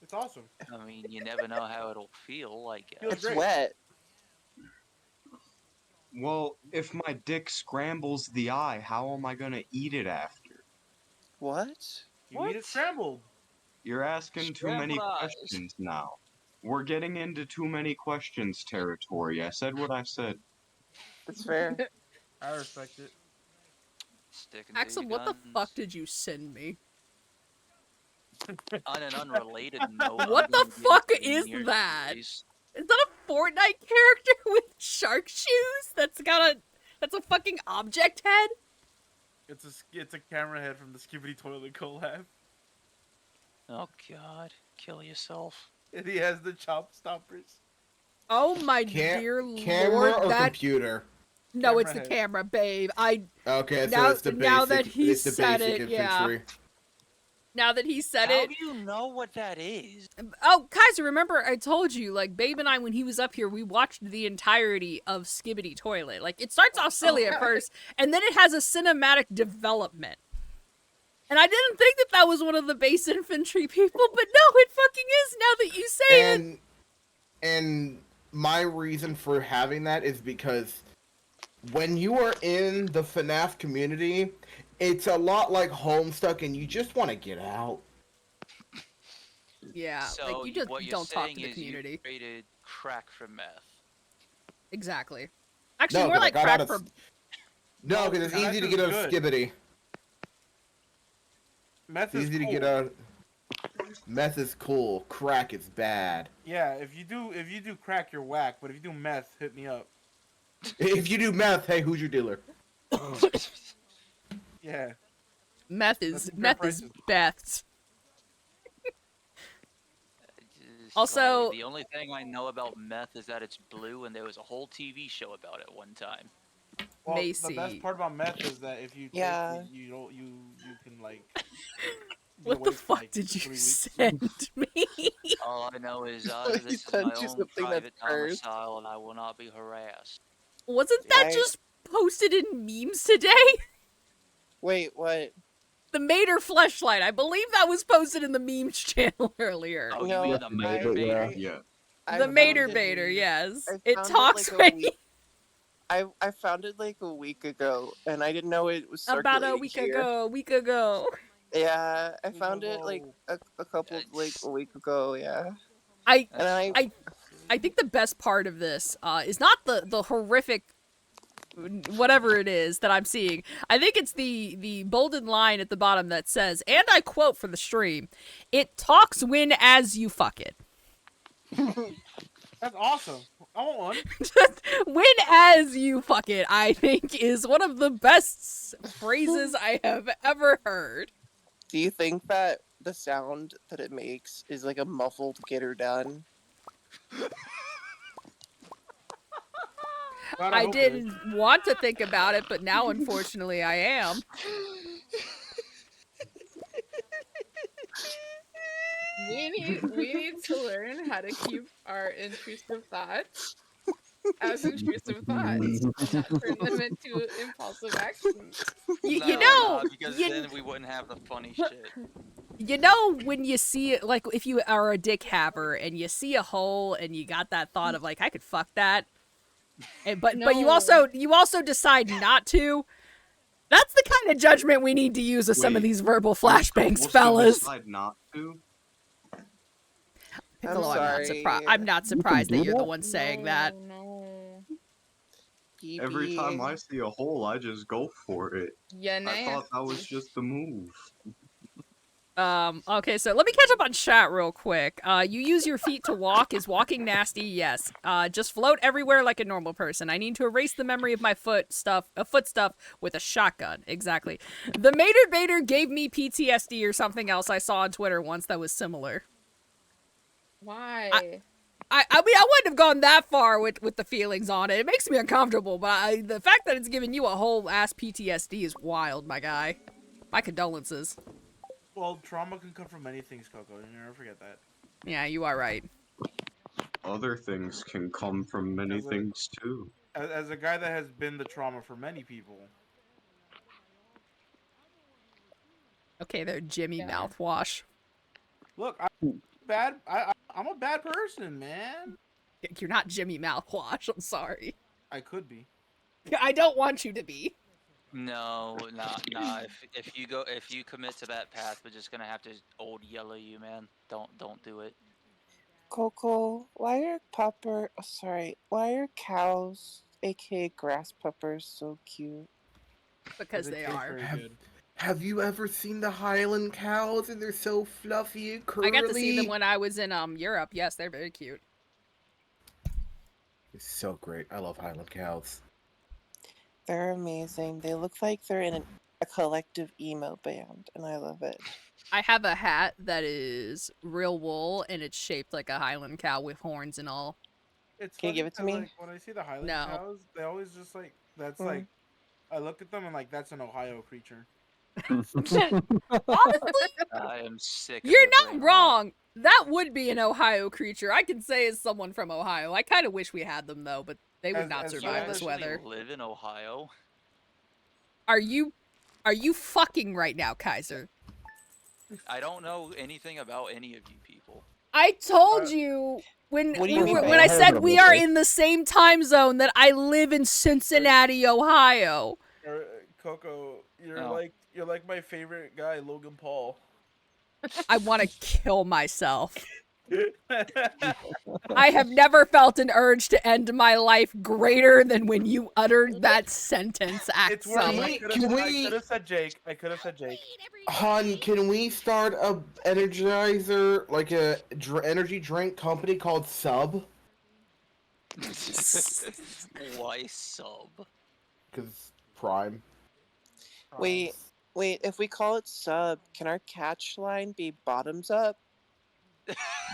It's awesome. I mean, you never know how it'll feel. I guess. Feels It's great. wet. Well, if my dick scrambles the eye, how am I gonna eat it after? What? You need it scrambled. You're asking too many Scrambled eyes. questions now. We're getting into too many questions territory. I said what I said. It's fair. I respect it. Sticking to Axel, your what the guns. fuck did you send me? On an unrelated note, What I'm the gonna give fuck it is 10 years that? grace. Is that a Fortnite character with shark shoes? That's a fucking object head? It's a camera head from the Skibbity Toilet collab. Oh god, kill yourself. And he has the chop stoppers. Oh my Ca- dear Camera lord, or that computer? no, it's the Camera head. camera, babe. I Okay, so Now- it's the basic. now that he it's the said basic it, yeah. infantry. Now that he said How it. do you know what that is? Oh, Kaiser, remember I told you, like, Babe and I, when he was up here, we watched the entirety of Skibbity Toilet. Like, it starts off silly at first, and then it has a cinematic development. And I didn't think that that was one of the base infantry people, but no, it fucking is now that you say it. And my reason for having that is because when you are in the FNAF community, it's a lot like Homestuck, and you just want to get out. Yeah, So like, you just what you're don't talk saying to the is community. you traded crack for meth. Exactly. Actually, No, more 'cause I like got crack out for... of No, because it's easy to get out of Skibbity. Meth It's is easy to cool. get out. Meth is cool. Crack is bad. Yeah, if you do crack, you're whack. But if you do meth, hit me up. If you do meth, hey, who's your dealer? Yeah. Meth is Beth's. Also, the only thing I know about meth is that it's blue, and there was a whole TV show about it one time. Well, Macy. the best part about meth is that if you take it, you don't you can like. be What the awake for, fuck like, did you 3 weeks. send me? All I know is Like, this is sent my you own something private that's cursed. domicile, and I will not be harassed. Wasn't that I- just posted in memes today? Wait, what? The Mater fleshlight. I believe that was posted in the memes channel earlier. Oh, No, you mean the Mater I- Baiter? Yeah. I The found Mater it- Baiter, yes. I It found talks like, a when week- I found it like a week ago, and I didn't know it was about a circulating week here. ago. Yeah, I found it like a couple like a week ago. Yeah, I and I think the best part of this is not the horrific whatever it is that I'm seeing. I think it's the bolded line at the bottom that says, and I quote for the stream, "It talks when as you fuck it." That's awesome. I want one. Just when as you fuck it, I think is one of the best phrases I have ever heard. do you think that the sound that it makes is like a muffled "get her done"? God, I hope it is. didn't want to think about it, but now unfortunately I am. We need to learn how to keep our intrusive thoughts as intrusive thoughts and not turn them into impulsive actions. You know, because you- then we wouldn't have the funny shit. You know when you see it, like if you are a dick haver and you see a hole and you got that thought of like I could fuck that, and but you also decide not to. That's the kind of judgment we need to use with some of Wait, these verbal flashbangs, We'll still fellas. decide not to. Piccolo, I'm not sorry. surprised. I'm not surprised do that you're the that? one saying that. No. Every time I see a hole, I just go for it. Yeah, I thought that was just the move. Okay, so let me catch up on chat real quick. You use your feet to walk. Is walking nasty? Yes. Just float everywhere like a normal person. I need to erase the memory of my foot stuff with a shotgun. Exactly. The Mater Baiter gave me PTSD or something else I saw on Twitter once that was similar. Why? I mean, I wouldn't have gone that far with the feelings on it. It makes me uncomfortable, but the fact that it's giving you a whole ass PTSD is wild, my guy. My condolences. Well, trauma can come from many things, Coco. You never forget that. Yeah, you are right. Other things can come from many As a- things too. As a guy that has been the trauma for many people. Okay, there, Jimmy Mouthwash. Look, I'm bad. I'm a bad person, man. You're not Jimmy Mouthwash. I'm sorry. I could be. I don't want you to be. No, nah. If you commit to that path, we're just gonna have to old yellow you, man. Don't do it. Coco, why are cows, aka grass puppers, so cute? Because they are. Have you ever seen the Highland cows and they're so fluffy and curly? I got to see them when I was in Europe. Yes, they're very cute. It's so great. I love Highland cows. They're amazing. They look like they're in a collective emo band, and I love it. I have a hat that is real wool and it's shaped like a Highland cow with horns and all. It's Can you funny give it to 'cause, me? Like, when I see the Highland No. cows, they always just like that's Mm. like I look at them and like that's an Ohio creature. Honestly, I am sick. of you're your not brain rot. wrong. That would be an Ohio creature. I can say as someone from Ohio. I kind of wish we had them though, but they would not As You survive this actually weather. live in Ohio? Are you fucking right now, Kaiser? I don't know anything about any of you people. I told you when what do you mean by when I said we are Ohio? in the same time zone that I live in Cincinnati, Ohio. Coco, No. you're like my favorite guy, Logan Paul. I want to kill myself. I have never felt an urge to end my life greater than when you uttered that sentence, It's worse. Axum. I Can we- could have said Jake. I could have said Jake. Hun, can we start a Energizer, like a energy drink company called Sub? Why sub? Because Prime. Wait, if we call it sub, can our catch line be bottoms up?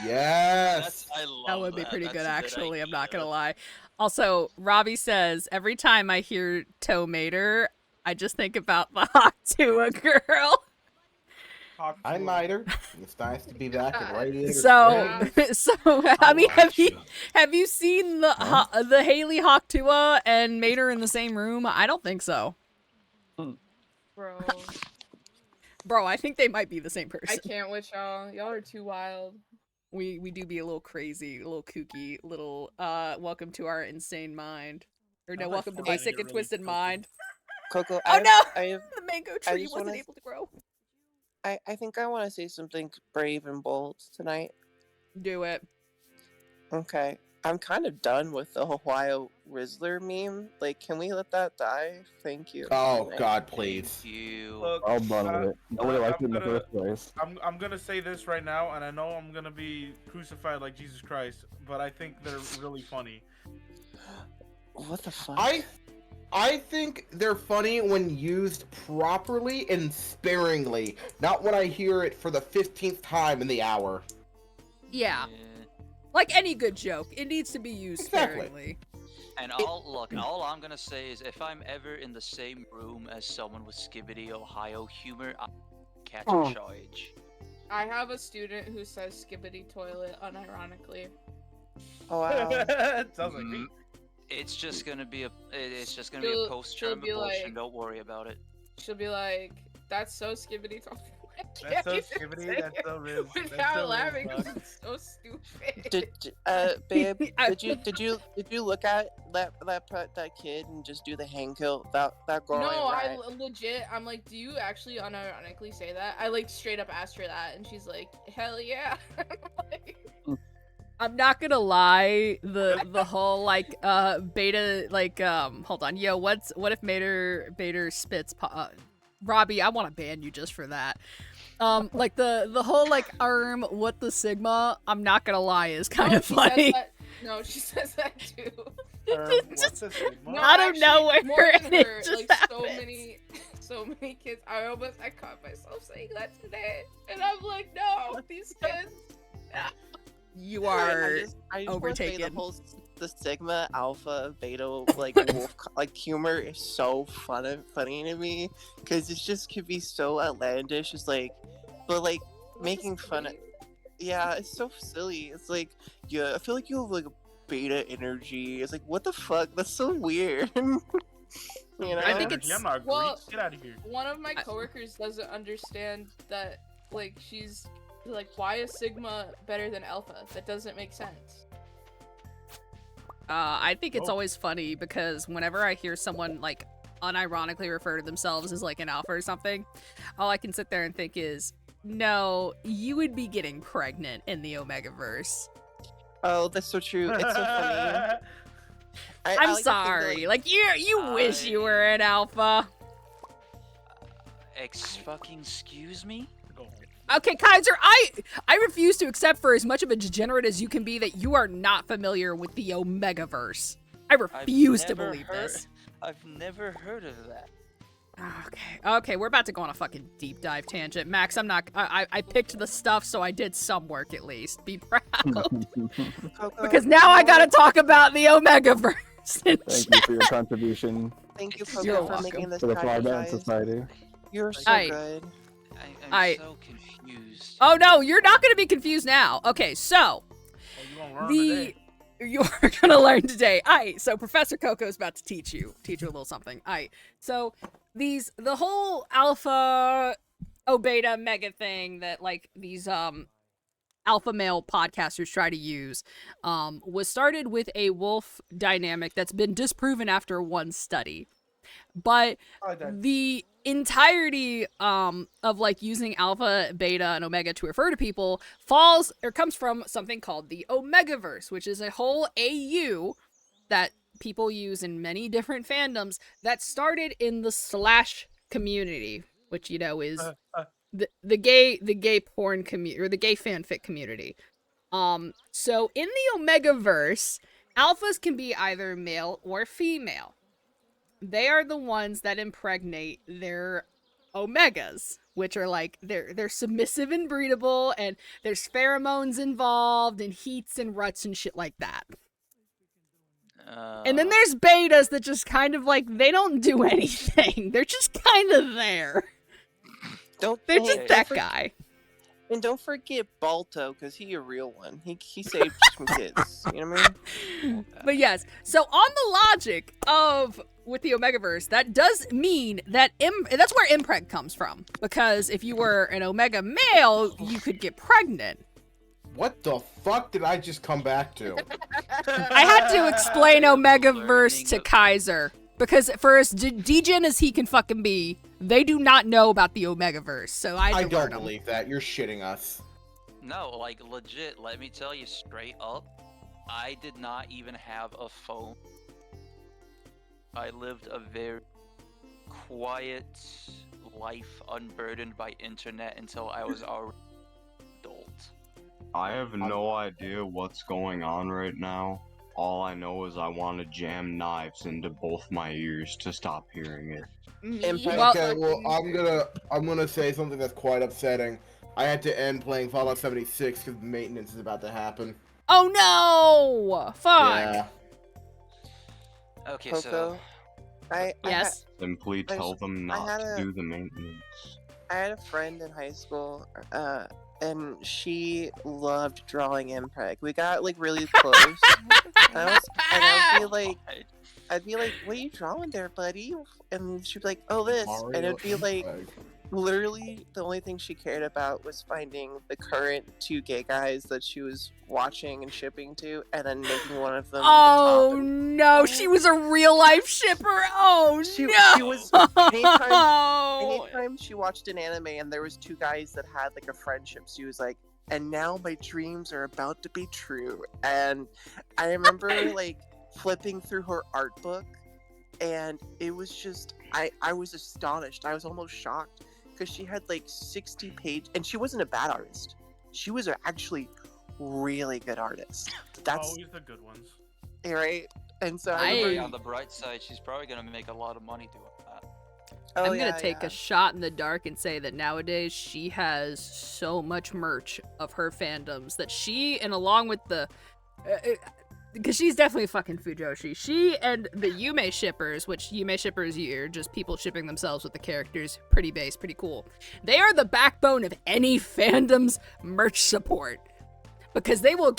Yes. I love That would be pretty That's good, a actually. I'm not gonna idea. lie. Also, Robbie says every time I hear Toe Mater, I just think about the Hawktua girl. Hi, Miter. It's nice to be back in Radiator So, Springs. so I mean, have you seen the Haley Hawktua and Mater in the same room? I don't think so. Bro, Bro, I think they might be the same I person. can't with y'all. Y'all are too wild. We do be a little crazy, a little kooky, little welcome to our insane mind. Or no, I'm, like, welcome to my finding sick it and really twisted kooky. mind. Coco, Oh I have, no! I have, The mango I tree just wasn't wanna- able to grow. I think I want to say something brave and bold tonight. Do it. Okay. I'm kind of done with the Ohio Rizzler meme. Like, can we let that die? Thank you. Oh, Like, God, please. Thank you. Look, I'll bun with it. Nobody liked it in the I'm gonna- first place. I'm gonna say this right now, and I know I'm gonna be crucified like Jesus Christ, but I think they're really funny. What the fuck? I think they're funny when used properly and sparingly, not when I hear it for the 15th time in the hour. Yeah. Yeah. Like any good joke, it needs to be used Exactly. sparingly. And all I'm gonna say is if I'm ever in the same room as someone with Skibbity Ohio humor, I'll catch a charge. I have a student who says skibbity toilet unironically. Oh, wow. Sounds like me. It's just gonna be a She'll- post-term she'll be abortion. like- Don't worry about it. She'll be like, "That's so skibbity toilet." That's so skibbity, that's so Riz. That's Without so Riz, laughing, dog. because it's so stupid. Babe, I- did you look at that kid and just do the hang kill? That girl. No, ain't I right. legit. I'm like, do you actually unironically say that? I like straight up asked her that, and she's like, hell yeah. Like, I'm not gonna lie, the whole like beta hold on, yo, what if Mater spits Robbie, I want to ban you just for that. Like the whole like what the Sigma, I'm not gonna lie, is kind of she funny. says that- no, she says that too. What's this Sigma? No, Out of actually, nowhere, more than and it her, just like so happens. many kids. I caught myself saying that today, and I'm like, no, these kids. You I are just wanna say overtaken. the Sigma, Alpha, Beta, like wolf, like humor is so funny to me because it just could be so outlandish. It's like, but like making fun of. Yeah, it's so silly. It's like, yeah, I feel like you have like a beta energy. It's like, what the fuck? That's so weird. You know? I think it's- I'm not well, Greek. Get out of here. One of my coworkers doesn't understand that, like, she's like, why is Sigma better than Alpha? That doesn't make sense. I think it's Oh. always funny because whenever I hear someone like unironically refer to themselves as like an alpha or something, all I can sit there and think is, no, you would be getting pregnant in the Omegaverse. Oh, that's so true. It's so funny. I I'm like to think that, sorry. Like you wish you were an alpha. Excuse me? Go home. Okay, Kaiser, I refuse to accept for as much of a degenerate as you can be that you are not familiar with the Omegaverse. I refuse to never believe heard- this. I've never heard of that. Okay, we're about to go on a fucking deep dive tangent. Max, I picked the stuff, so I did some work at least. Be proud. Coco, Because now I gotta talk about the Omegaverse. Thank you for your contribution Thank you, You're Coco, for welcome. making this to the Fly Balance franchise. Society. You're so I- good. I'm so confused. Oh no, you're not gonna be confused now. Okay, so You gonna learn the today. you're gonna learn today. So Professor Coco's about to teach you a little something. So the whole alpha, beta, mega thing that like these alpha male podcasters try to use was started with a wolf dynamic that's been disproven after one study. But the entirety of like using alpha, beta, and omega to refer to people comes from something called the Omegaverse, which is a whole AU that people use in many different fandoms that started in the Slash community, which you know is the gay porn community or the gay fanfic community. So in the Omegaverse, alphas can be either male or female. They are the ones that impregnate their omegas, which are like they're submissive and breedable, and there's pheromones involved and heats and ruts and shit like that. And then there's betas that just kind of like they don't do anything. They're just kind of there. They're just that guy. And don't forget Balto, because he a real one. He saved some kids. You know what I mean? But yes, so on the logic of with the Omegaverse, that does mean that that's where impreg comes from. Because if you were an Omega male, you could get pregnant. What the fuck did I just come back to? I had to explain Omegaverse to Kaiser. Because for as degen as he can fucking be, they do not know about the Omegaverse. So I don't believe that. You're shitting us. No, like legit, let me tell you straight up, I did not even have a phone. I lived a very quiet life unburdened by internet until I was already adult. I have no idea what's going on right now. All I know is I want to jam knives into both my ears to stop hearing it. Okay, well, I'm gonna say something that's quite upsetting. I had to end playing Fallout 76 because maintenance is about to happen. Oh no! Fuck! Yeah. Okay, Coco, yes. Simply tell them not to do the maintenance. I had a friend in high school, and she loved drawing impreg. We got like really close. I'd be like, "What are you drawing there, buddy?" And she'd be like, "Oh, this," and it'd be like, literally, the only thing she cared about was finding the current 2 gay guys that she was watching and shipping to, and then making one of them. Oh no, she was a real life shipper. Oh no. She was anytime she watched an anime and there was 2 guys that had like a friendship, she was like, "And now my dreams are about to be true." And I remember like flipping through her art book, and it was just I was astonished. I was almost shocked because she had like 60 pages, and she wasn't a bad artist. She was actually really good artist. That's always the good ones. Right? And so on the bright side, she's probably gonna make a lot of money doing that. I'm gonna take a shot in the dark and say that nowadays she has so much merch of her fandoms that she, and along with the because she's definitely fucking Fujoshi, she and the Yume shippers, which Yume shippers are just people shipping themselves with the characters, pretty base, pretty cool. They are the backbone of any fandom's merch support. Because they will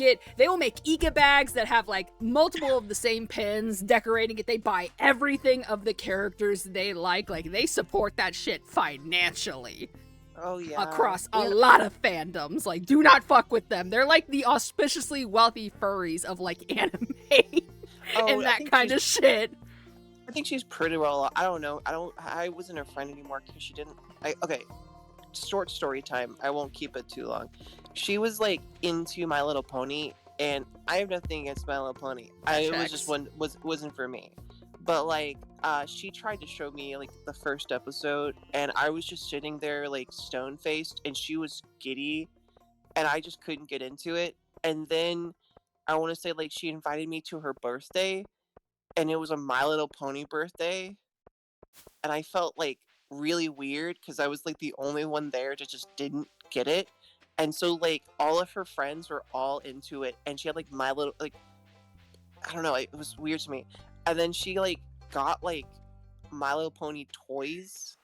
make Ika bags that have like multiple of the same pins, decorating it. They buy everything of the characters they like they support that shit financially. Oh yeah. Across a lot of fandoms. Like, do not fuck with them. They're like the auspiciously wealthy furries of like anime and that kind of shit. I think she's pretty well. I don't know. I wasn't her friend anymore because she didn't. Okay. Short story time. I won't keep it too long. She was like into My Little Pony, and I have nothing against My Little Pony. It was just wasn't for me. But like, she tried to show me like the first episode, and I was just sitting there like stone faced, and she was giddy, and I just couldn't get into it. And then I want to say like she invited me to her birthday, and it was a My Little Pony birthday, and I felt like really weird because I was like the only one there that just didn't get it. And so like all of her friends were all into it, and she had like My Little, like, I don't know, it was weird to me. And then she like got like My Little Pony toys,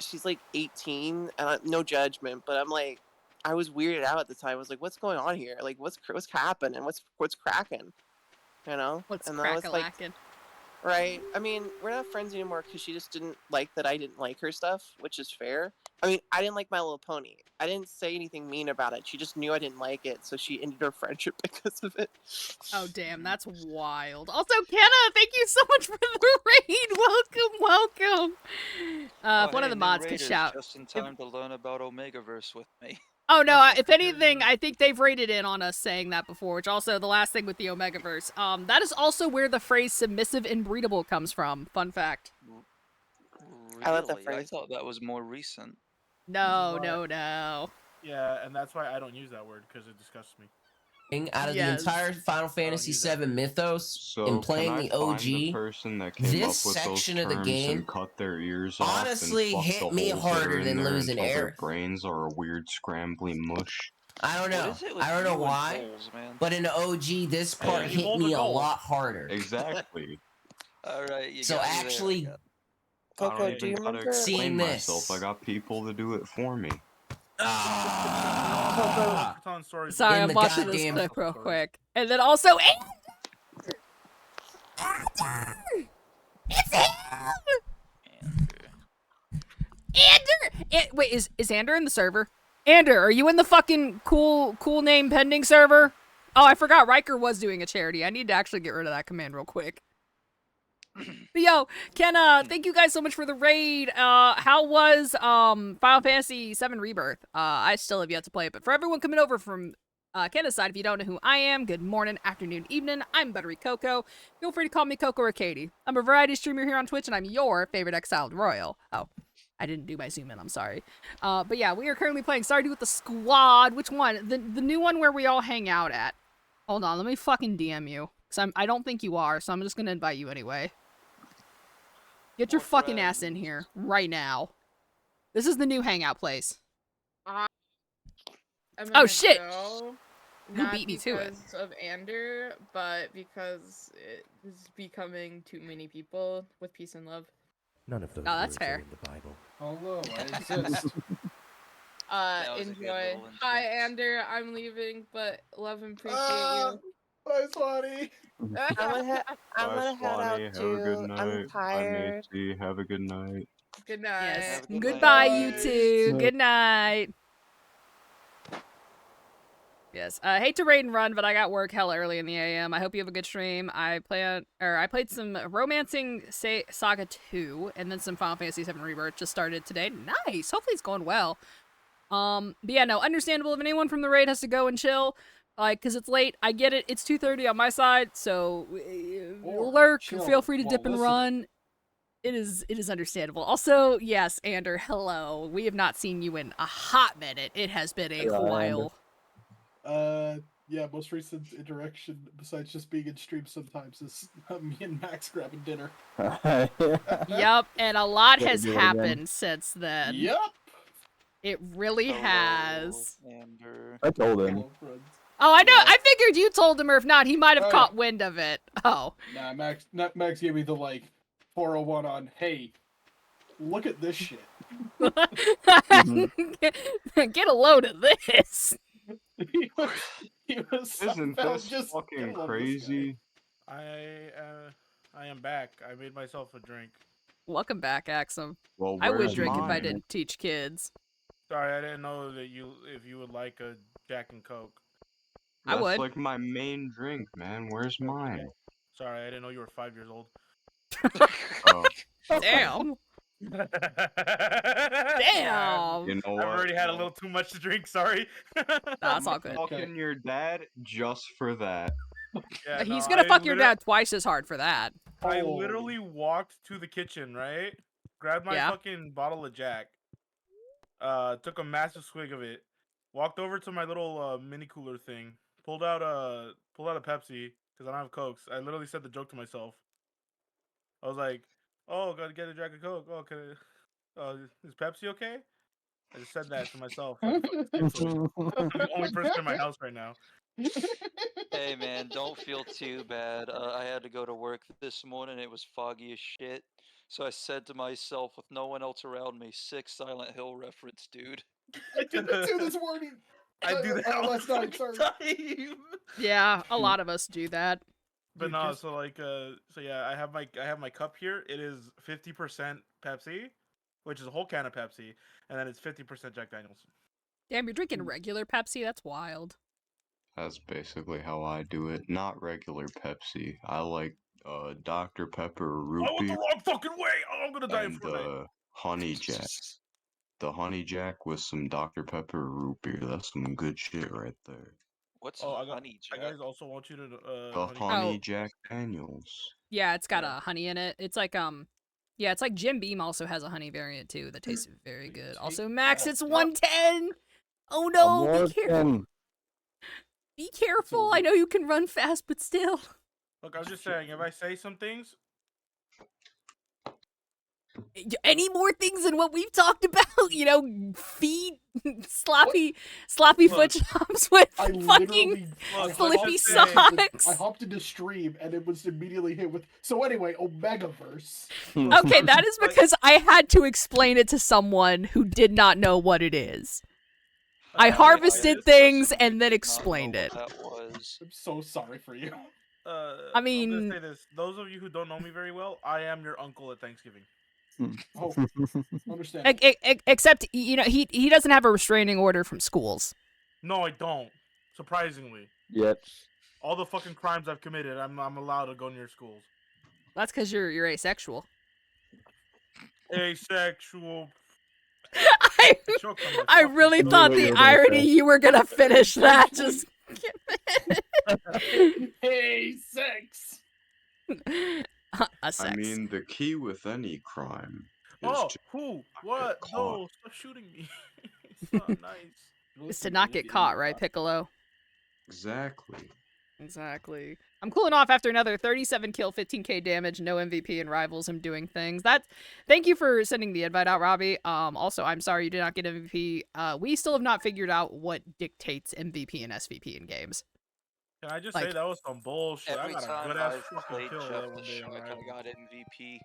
she's like 18, and no judgment, but I'm like, I was weirded out at the time. I was like, what's going on here? Like, what's happening? What's cracking? You know? What's And I was like, crack-a-lackin'? right. I mean, we're not friends anymore because she just didn't like that I didn't like her stuff, which is fair. I mean, I didn't like My Little Pony. I didn't say anything mean about it. She just knew I didn't like it, so she ended our friendship because of it. Oh damn, that's wild. Also, Kenna, thank you so much for the raid. Welcome. If one of the mods could shout. Just in time to learn about Omegaverse with me. Oh no, if anything, I think they've rated in on us saying that before, which also the last thing with the Omegaverse. That is also where the phrase submissive and breedable comes from. Fun fact. Really? I love that I phrase. thought that was more recent. No. Yeah, and that's why I don't use that word because it disgusts me. Out of Yes. the entire Final Fantasy VII mythos So and playing can I the find OG, the person that came this up with section those of the terms game and cut their ears honestly off and hit plucked the me holes that harder are in than there losing until their air. brains are a weird scrambly mush. I don't know. I don't know why, but in the OG, this part Hey, hit me a lot harder. Exactly. Alright, you So got me there, actually, I don't even gotta explain seeing myself. this. I got people to do it for me. Sorry, In I'm the watching this goddamn- clip real quick. And then also, it's him! Ander! Wait, is Ander in the server? Ander, are you in the fucking cool name pending server? Oh, I forgot Riker was doing a charity. I need to actually get rid of that command real quick. But yo, Ken, thank you guys so much for the raid. How was Final Fantasy VII Rebirth? I still have yet to play it, but for everyone coming over from Kenna's side, if you don't know who I am, good morning, afternoon, evening. I'm Buttery Coco. Feel free to call me Coco or Katie. I'm a variety streamer here on Twitch, and I'm your favorite exiled royal. Oh, I didn't do my zoom in. I'm sorry. But yeah, we are currently playing Stardew with the Squad. Which one? The new one where we all hang out at. Hold on, let me fucking DM you. Cause I don't think you are, so I'm just gonna invite you anyway. Get your fucking ass in here right now. This is the new hangout place. I'm Oh, gonna shit! Go, Who not beat me to it? because of Ander, but because it is becoming too many people with peace and love. None of those Oh, that's words fair. are in the Bible. Hello, I exist. That was a good Enjoy. little Hi, Ander. I'm leaving, but love and appreciate you. Bye, Swanee. I'm gonna head out Have a good too. night. I'm tired. Bye, Macy. Have a good night. Good night. Yes. Goodbye, you two. Good night. Yes. I hate to raid and run, but I got work hella early in the AM. I hope you have a good stream. I played some Romancing Saga 2 and then some Final Fantasy VII Rebirth just started today. Nice. Hopefully it's going well. But yeah, no, understandable if anyone from the raid has to go and chill. Like, cause it's late. I get it. It's 2:30 on my side, so lurk. chill Feel free to while dip and run. It is understandable. Also, yes, Ander, hello. We have not seen you in a hot minute. It has been a Hello, while. Yeah, most recent interaction, besides just being in stream sometimes, is me and Max grabbing dinner. Yup, and a lot Gotta has do it again. happened since then. Yup. It really has. I told him. Oh, I know. I figured you told him, or if not, he might have Oh, caught wind of it. Oh. Nah, Max gave me the 401 on, hey, look at this shit. Get a load of this. he was Isn't somehow this just fucking I love this crazy? I am back. I made myself a drink. Welcome back, Axum. Well, I would where's drink if I mine? didn't teach kids. Sorry, I didn't know that if you would like a Jack and Coke. I That's would. like my main drink, man. Where's mine? Sorry, I didn't know you were 5 years old. Oh. Damn. Damn. You know I've what? already had a little too much to drink. Sorry. That's all good. Fucking your dad just for that. Yeah, He's no, gonna I fuck your literally- dad twice as hard for that. I literally walked to the kitchen, right? Grabbed my Yeah. fucking bottle of Jack. Took a massive swig of it. Walked over to my little mini cooler thing. Pulled out a Pepsi because I don't have Cokes. I literally said the joke to myself. I was like, "Oh, gotta get a Jack and Coke. Oh, is Pepsi okay?" I just said that to myself. I'm the only person in my house right now. Hey man, don't feel too bad. I had to go to work this morning. It was foggy as shit, So I said to myself, with no one else around me, sick Silent Hill reference, dude. I did that too this morning. I do that all last the night. Sorry. time. Yeah, a lot of us do that. But Dude, no, just- so like, so yeah, I have my cup here. It is 50% Pepsi, which is a whole can of Pepsi, and then it's 50% Jack Daniels. Damn, you're drinking regular Pepsi? That's wild. That's basically how I do it. Not regular Pepsi. I like Dr. Pepper root I went the beer wrong fucking way. Oh, I'm gonna die in and Fortnite. Honey Jack. The Honey Jack with some Dr. Pepper root beer. That's some good shit right there. What's Oh, Honey I Jack? guys also want you to. The honey- Honey Oh. Jack Daniels. Yeah, it's got a honey in it. It's like yeah, it's like Jim Beam also has a honey variant too that tastes very good. Also, Max, it's 110. Oh no, be careful. Be careful. I know you can run fast, but still. Look, I'm just saying, if I say some things, Any more things than what we've talked about? You know, feet, sloppy foot jobs with I fucking Look, slippy let's just say- socks. I hopped into stream and it was immediately hit with. So anyway, Omegaverse. Okay, that is because I had to explain it to someone who did not know what it is. I harvested things and then explained it. That was. I'm so sorry for you. I I'm mean- gonna say this: those of you who don't know me very well, I am your uncle at Thanksgiving. Oh, understand. Except, you know, he doesn't have a restraining order from schools. No, I don't. Surprisingly, Yet. all the fucking crimes I've committed, I'm allowed to go near schools. That's because you're asexual. Asexual. I really thought the irony you were gonna finish that. Just Hey, sex. a I sex. mean, the key with any crime is Oh, to who? What? caught. No, stop shooting me. It's not nice. Is to not get caught, right, Piccolo? exactly. Exactly. I'm cooling off after another 37 kill, 15k damage, no MVP in Rivals. I'm doing things. Thank you for sending the invite out, Robbie. Also, I'm sorry you did not get MVP. We still have not figured out what dictates MVP and SVP in games. Can I just Like- say that was some bullshit? Every I got a time good ass I've fucking played kill Jeff that the one day on Shark, I Rivals. got MVP.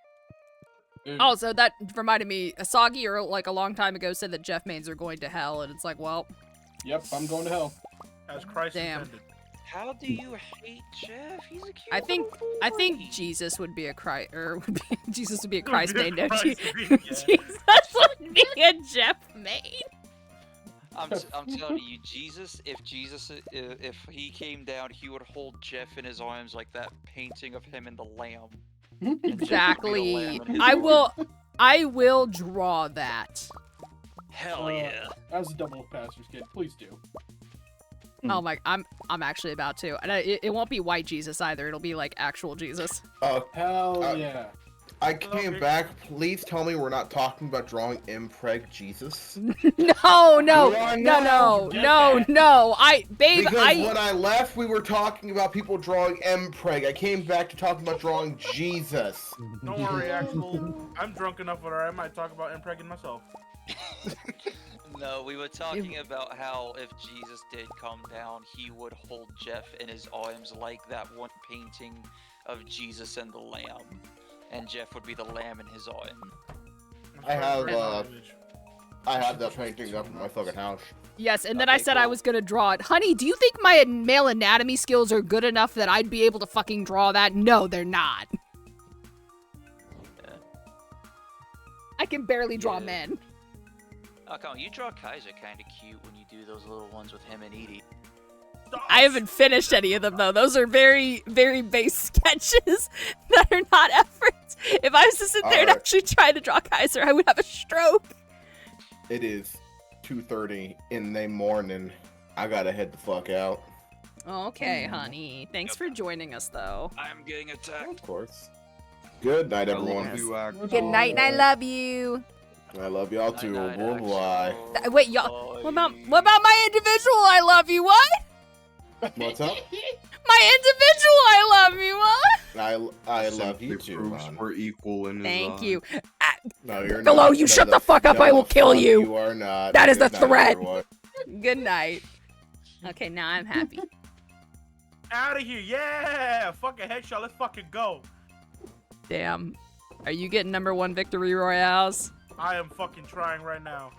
Oh, so that reminded me, Asagi, or like a long time ago, said that Jeff mains are going to hell, and it's like, well, Yep, I'm going to hell. As Christ Damn. intended. How do you hate Jeff? He's a cute I think little boy. Jesus would be a Christ, or Jesus would be a Would Christ be a main, no, Christ main, yeah. Jesus would be a Jeff main. I'm telling you, Jesus. If he came down, he would hold Jeff in his arms like that painting of him in the Lamb. And Jeff would be the Exactly. lamb in his I will draw that. Hell yeah. As a double pastor's kid, please do. Oh my, I'm actually about to, and it won't be white Jesus either. It'll be like actual Jesus. Hell yeah. I came back. Please tell me we're not talking about drawing impreg Jesus. No, no, We are no, now. no. Babe, Because when I left, we were talking about people drawing impreg. I came back to talking about drawing Jesus. Don't worry, Axel. I'm drunk enough where I might talk about impregnating myself. No, we were talking about how if Jesus did come down, he would hold Jeff in his arms like that one painting of Jesus and the Lamb, and Jeff would be the lamb in his arm. I have that painting up in my fucking house. Yes, and then I said I was gonna draw it. Honey, do you think my male anatomy skills are good enough that I'd be able to fucking draw that? No, they're not. I can barely draw men. Oh, come on, you draw Kaiser kind of cute when you do those little ones with him and Edie. I haven't finished any of them though. Those are very, very base sketches that are not efforts. If I was to sit there and actually try to draw Kaiser, I would have a stroke. It is 2:30 in the morning. I gotta head the fuck out. Okay, honey. Thanks for joining us though. I'm getting attacked. Of course. Good night, everyone. Good night, and I love you. I love y'all too. Bye. Wait, y'all. What about my individual? I love you. What? What's up? My individual. I love you. What? I love you too. Proves we're equal in his Thank eyes. you. No, you're not. Below, you shut the fuck up. I will kill you. You are not. That is the Good night, threat. everyone. Good night. Okay, now I'm happy. Out of here, yeah! Fucking headshot, let's fucking go. Damn. Are you getting #1 victory royales? I am fucking trying right now.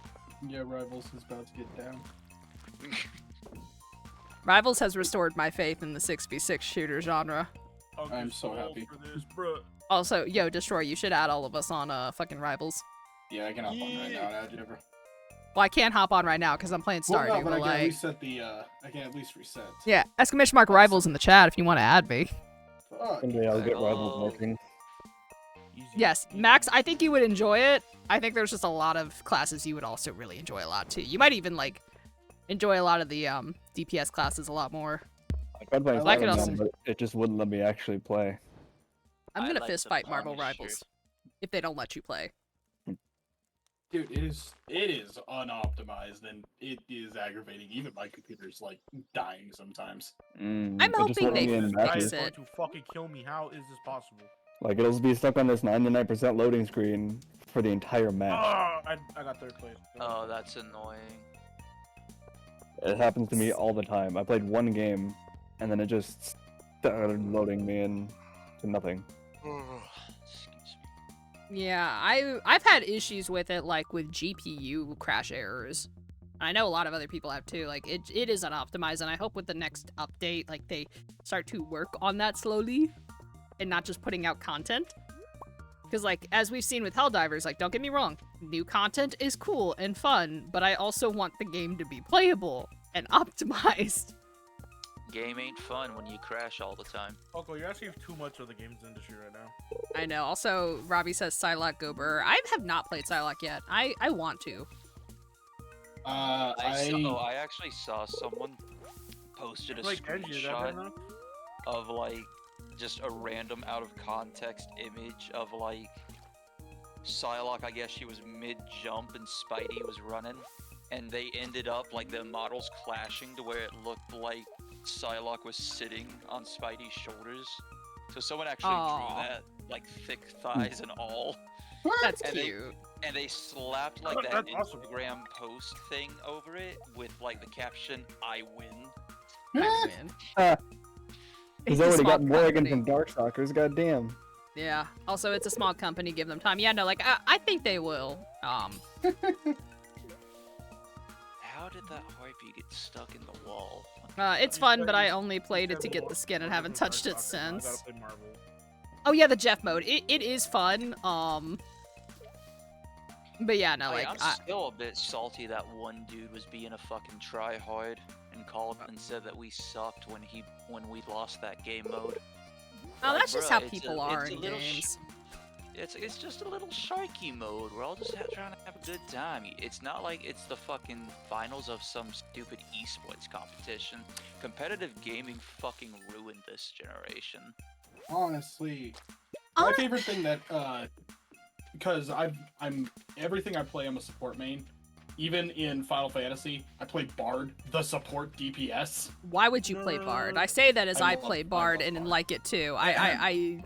Yeah, Rivals is about to get down. Rivals has restored my faith in the 6v6 shooter genre. I'm so happy. For this, bro. Also, yo, Destroy, you should add all of us on fucking Rivals. Yeah, I can hop on right now. Now, Jibber. Well, I can't hop on right now because I'm playing Stardew, Well, no, but but I can like... reset the. I can at least reset. Yeah, !Mark Rivals in the chat if you want to add me. Fuck. Someday I'll get Rivals working. Yes, Max, I think you would enjoy it. I think there's just a lot of classes you would also really enjoy a lot too. You might even like enjoy a lot of the DPS classes a lot more. I tried playing I could Silent also- Hill, but it just wouldn't let me actually play. I'm I gonna like fist the fight Marble Punisher. Rivals if they don't let you play. Dude, it is unoptimized and it is aggravating. Even my computer's like dying sometimes. I'm it just hoping won't they let me in This guy fix is matches. going it. to fucking kill me. How is this possible? Like it'll be stuck on this 99% loading screen for the entire match. I got third place. Oh, that's annoying. It happens to me all the time. I played one game, and then it just started loading me into nothing. Excuse me. Yeah, I've had issues with it, like with GPU crash errors. I know a lot of other people have too. Like it is unoptimized, and I hope with the next update, like they start to work on that slowly, and not just putting out content. Because like as we've seen with Helldivers, like don't get me wrong, new content is cool and fun, but I also want the game to be playable and optimized. Game ain't fun when you crash all the time. Coco, you're asking too much of the games industry right now. I know. Also, Robbie says Psylocke Gober. I have not played Psylocke yet. I want to. I actually saw someone posted a Like Genji, is that screenshot enough? of like just a random out of context image of like Psylocke. I guess she was mid jump and Spidey was running, and they ended up like the models clashing to where it looked like Psylocke was sitting on Spidey's shoulders. So someone actually Aw. drew that, like thick thighs and all. That's And cute. And they slapped like that That's awesome. Instagram post thing over it with like the caption "I win." I win. He's It's a already small got Morrigan company. from Darkstalkers, goddamn. Yeah. Also, it's a small company. Give them time. Yeah, no, like I think they will. How did that harpy get stuck in the wall? It's fun, but I only played it to get the skin and haven't touched it I since. gotta play Marvel. Oh yeah, the Jeff mode. It is fun. But yeah, no, like I'm still a bit salty that one dude was being a fucking tryhard and called and said that we sucked when we lost that game mode. oh, Like, that's just bruh, how it's people a- are it's a in little games. It's just a little sharky mode. We're all just trying to have a good time. It's not like it's the fucking finals of some stupid esports competition. Competitive gaming fucking ruined this generation. Honestly, my favorite thing that because I'm everything I play, I'm a support main. Even in Final Fantasy, I play Bard, the support DPS. Why would you play Bard? I say that as I I love- play I Bard love and Bard. like it too. I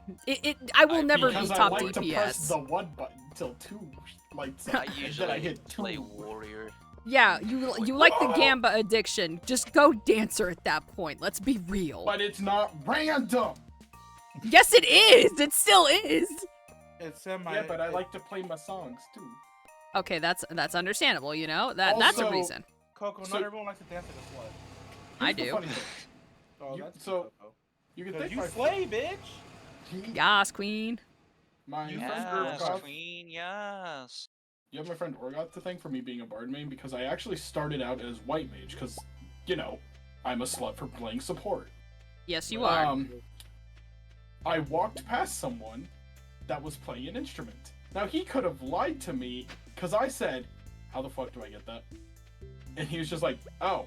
will never be Because I top like to press DPS. the one button till two lights up, I and then I usually hit two. play warrior. Yeah, you like the Gamba addiction. Just go dancer at that point. Let's be real. But it's not random. Yes, it is. It still is. It's semi. Yeah, but I like to play my songs too. Okay, that's understandable. You know that's a Also- reason. Coco, So- not everyone likes to dance like a slut. I Here's the do. funny thing. Oh, You- that's so, Coco. You can 'Cause think you my slay, bitch. Yas, queen. my friend Yes, Orgoth. queen, yes. You have my friend Orgoth to thank for me being a bard main because I actually started out as white mage because, you know, I'm a slut for playing support. Yes, you are. I walked past someone that was playing an instrument. Now he could have lied to me because I said, "How the fuck do I get that?" And he was just like, "Oh,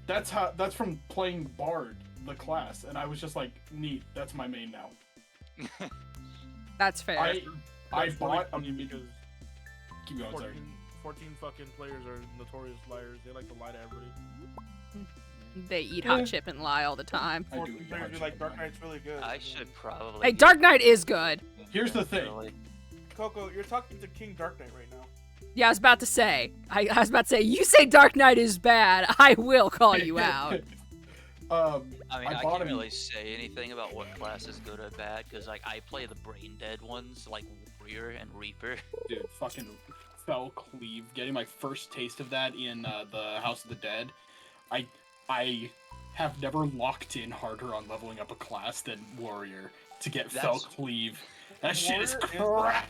that's from playing bard, the class." And I was just like, "Neat, that's my main now." That's fair. I That's really bought a funny because Keep going, sorry. 14 fucking players are notorious liars. They like to lie to everybody. They eat hot chip and lie all the time. I do 14 eat players hot be chip like and Dark lie. Knight's really good. I should probably. Hey, get- Dark Knight is good. Here's the thing. Really. Coco, you're talking to King Dark Knight right now. Yeah, I was about to say. I was about to say. You say Dark Knight is bad, I will call you out. I mean, I I bought can't him- really say anything about what class is good or bad because, like, I play the brain dead ones, like, Warrior and Reaper. Dude, fucking Fell Cleave. Getting my first taste of that in the House of the Dead. I have never locked in harder on leveling up a class than Warrior to get Fell Cleave. That shit is crack.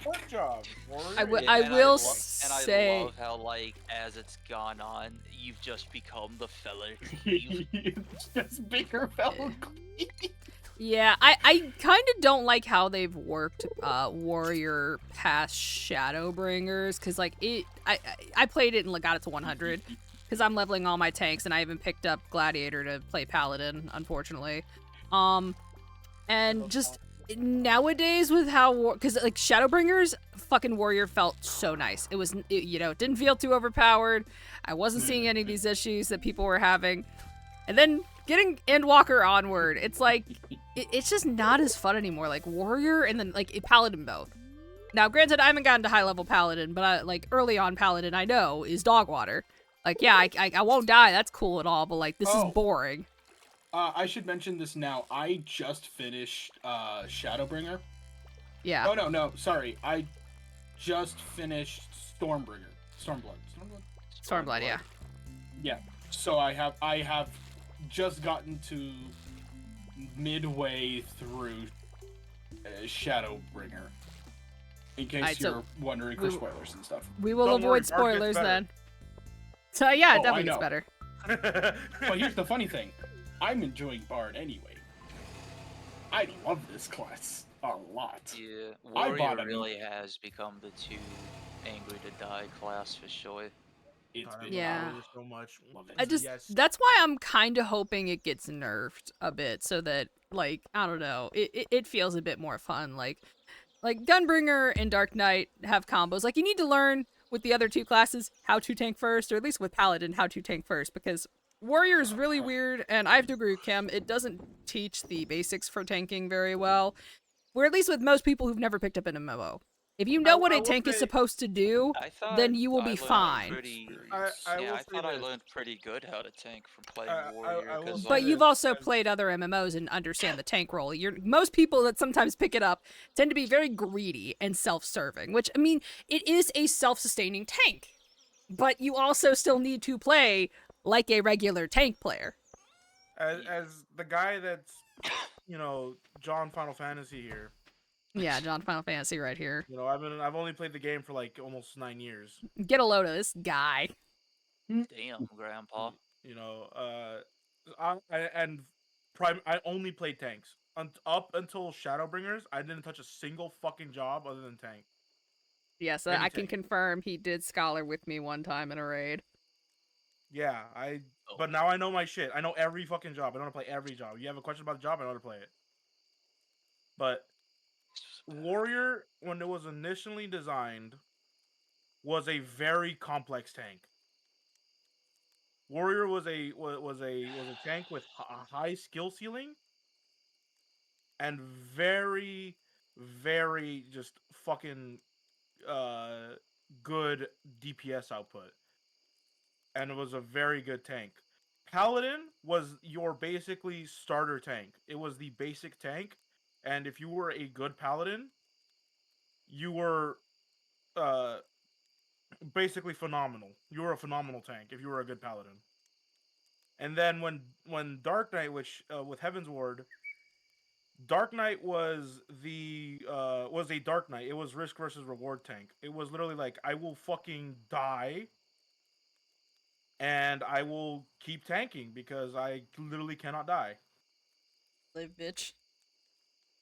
I will And say. I love how, like, as it's gone on, you've just become the Feller Cleave. Just bigger Fell Cleave. Yeah, I kind of don't like how they've worked Warrior past Shadowbringers, because, like, I played it and got it to 100, because I'm leveling all my tanks, and I even picked up Gladiator to play Paladin, unfortunately. And just nowadays with how, because, like, Shadowbringers, fucking Warrior felt so nice. It was, you know, it didn't feel too overpowered. I wasn't seeing any of these issues that people were having. And then getting Endwalker onward, it's like, it's just not as fun anymore. Like, Warrior and then, like, Paladin both. Now, granted, I haven't gotten to high-level Paladin, but, like, early on Paladin, I know, is dog water. Like, yeah, I won't die, that's cool and all, but, like, this is boring. I should mention this now. I just finished Shadowbringer. Yeah. Oh, no, sorry. I just finished Stormbringer. Stormblood, yeah. Yeah, so I have just gotten to midway through Shadowbringer. In case you're wondering for spoilers and stuff. We will avoid spoilers then. So yeah, it definitely gets better. But here's the funny thing. I'm enjoying Bard anyway. I love this class a lot. Yeah, Warrior really has become the too angry to die class for sure. It's been so much. That's why I'm kind of hoping it gets nerfed a bit, so that, like, I don't know, it feels a bit more fun. Like Gunbringer and Dark Knight have combos. Like, you need to learn with the other two classes how to tank first, or at least with Paladin how to tank first, because Warrior is really weird, and I have to agree with Kim, it doesn't teach the basics for tanking very well. Or at least with most people who've never picked up an MMO. If you know what a tank is supposed to do, then you will be fine. I thought I learned pretty good how to tank from playing Warrior. But you've also played other MMOs and understand the tank role. Most people that sometimes pick it up tend to be very greedy and self-serving, which, I mean, it is a self-sustaining tank. But you also still need to play like a regular tank player. As the guy that's, you know, John Final Fantasy here. Yeah, John Final Fantasy right here. You know, I've only played the game for like almost 9 years. Get a load of this guy. Damn, Grandpa. You know, I only played tanks. Up until Shadowbringers, I didn't touch a single fucking job other than tank. Yes, I can confirm he did Scholar with me one time in a raid. Yeah, but now I know my shit. I know every fucking job. I know how to play every job. You have a question about the job, I know how to play it. But Warrior, when it was initially designed, was a very complex tank. Warrior was a tank with a high skill ceiling and very, very just fucking good DPS output. And it was a very good tank. Paladin was your basically starter tank. It was the basic tank. And if you were a good Paladin, you were basically phenomenal. You were a phenomenal tank if you were a good Paladin. And then when Dark Knight, which with Heaven's Ward, Dark Knight was a Dark Knight. It was risk versus reward tank. It was literally like, I will fucking die, and I will keep tanking because I literally cannot die. Live, bitch.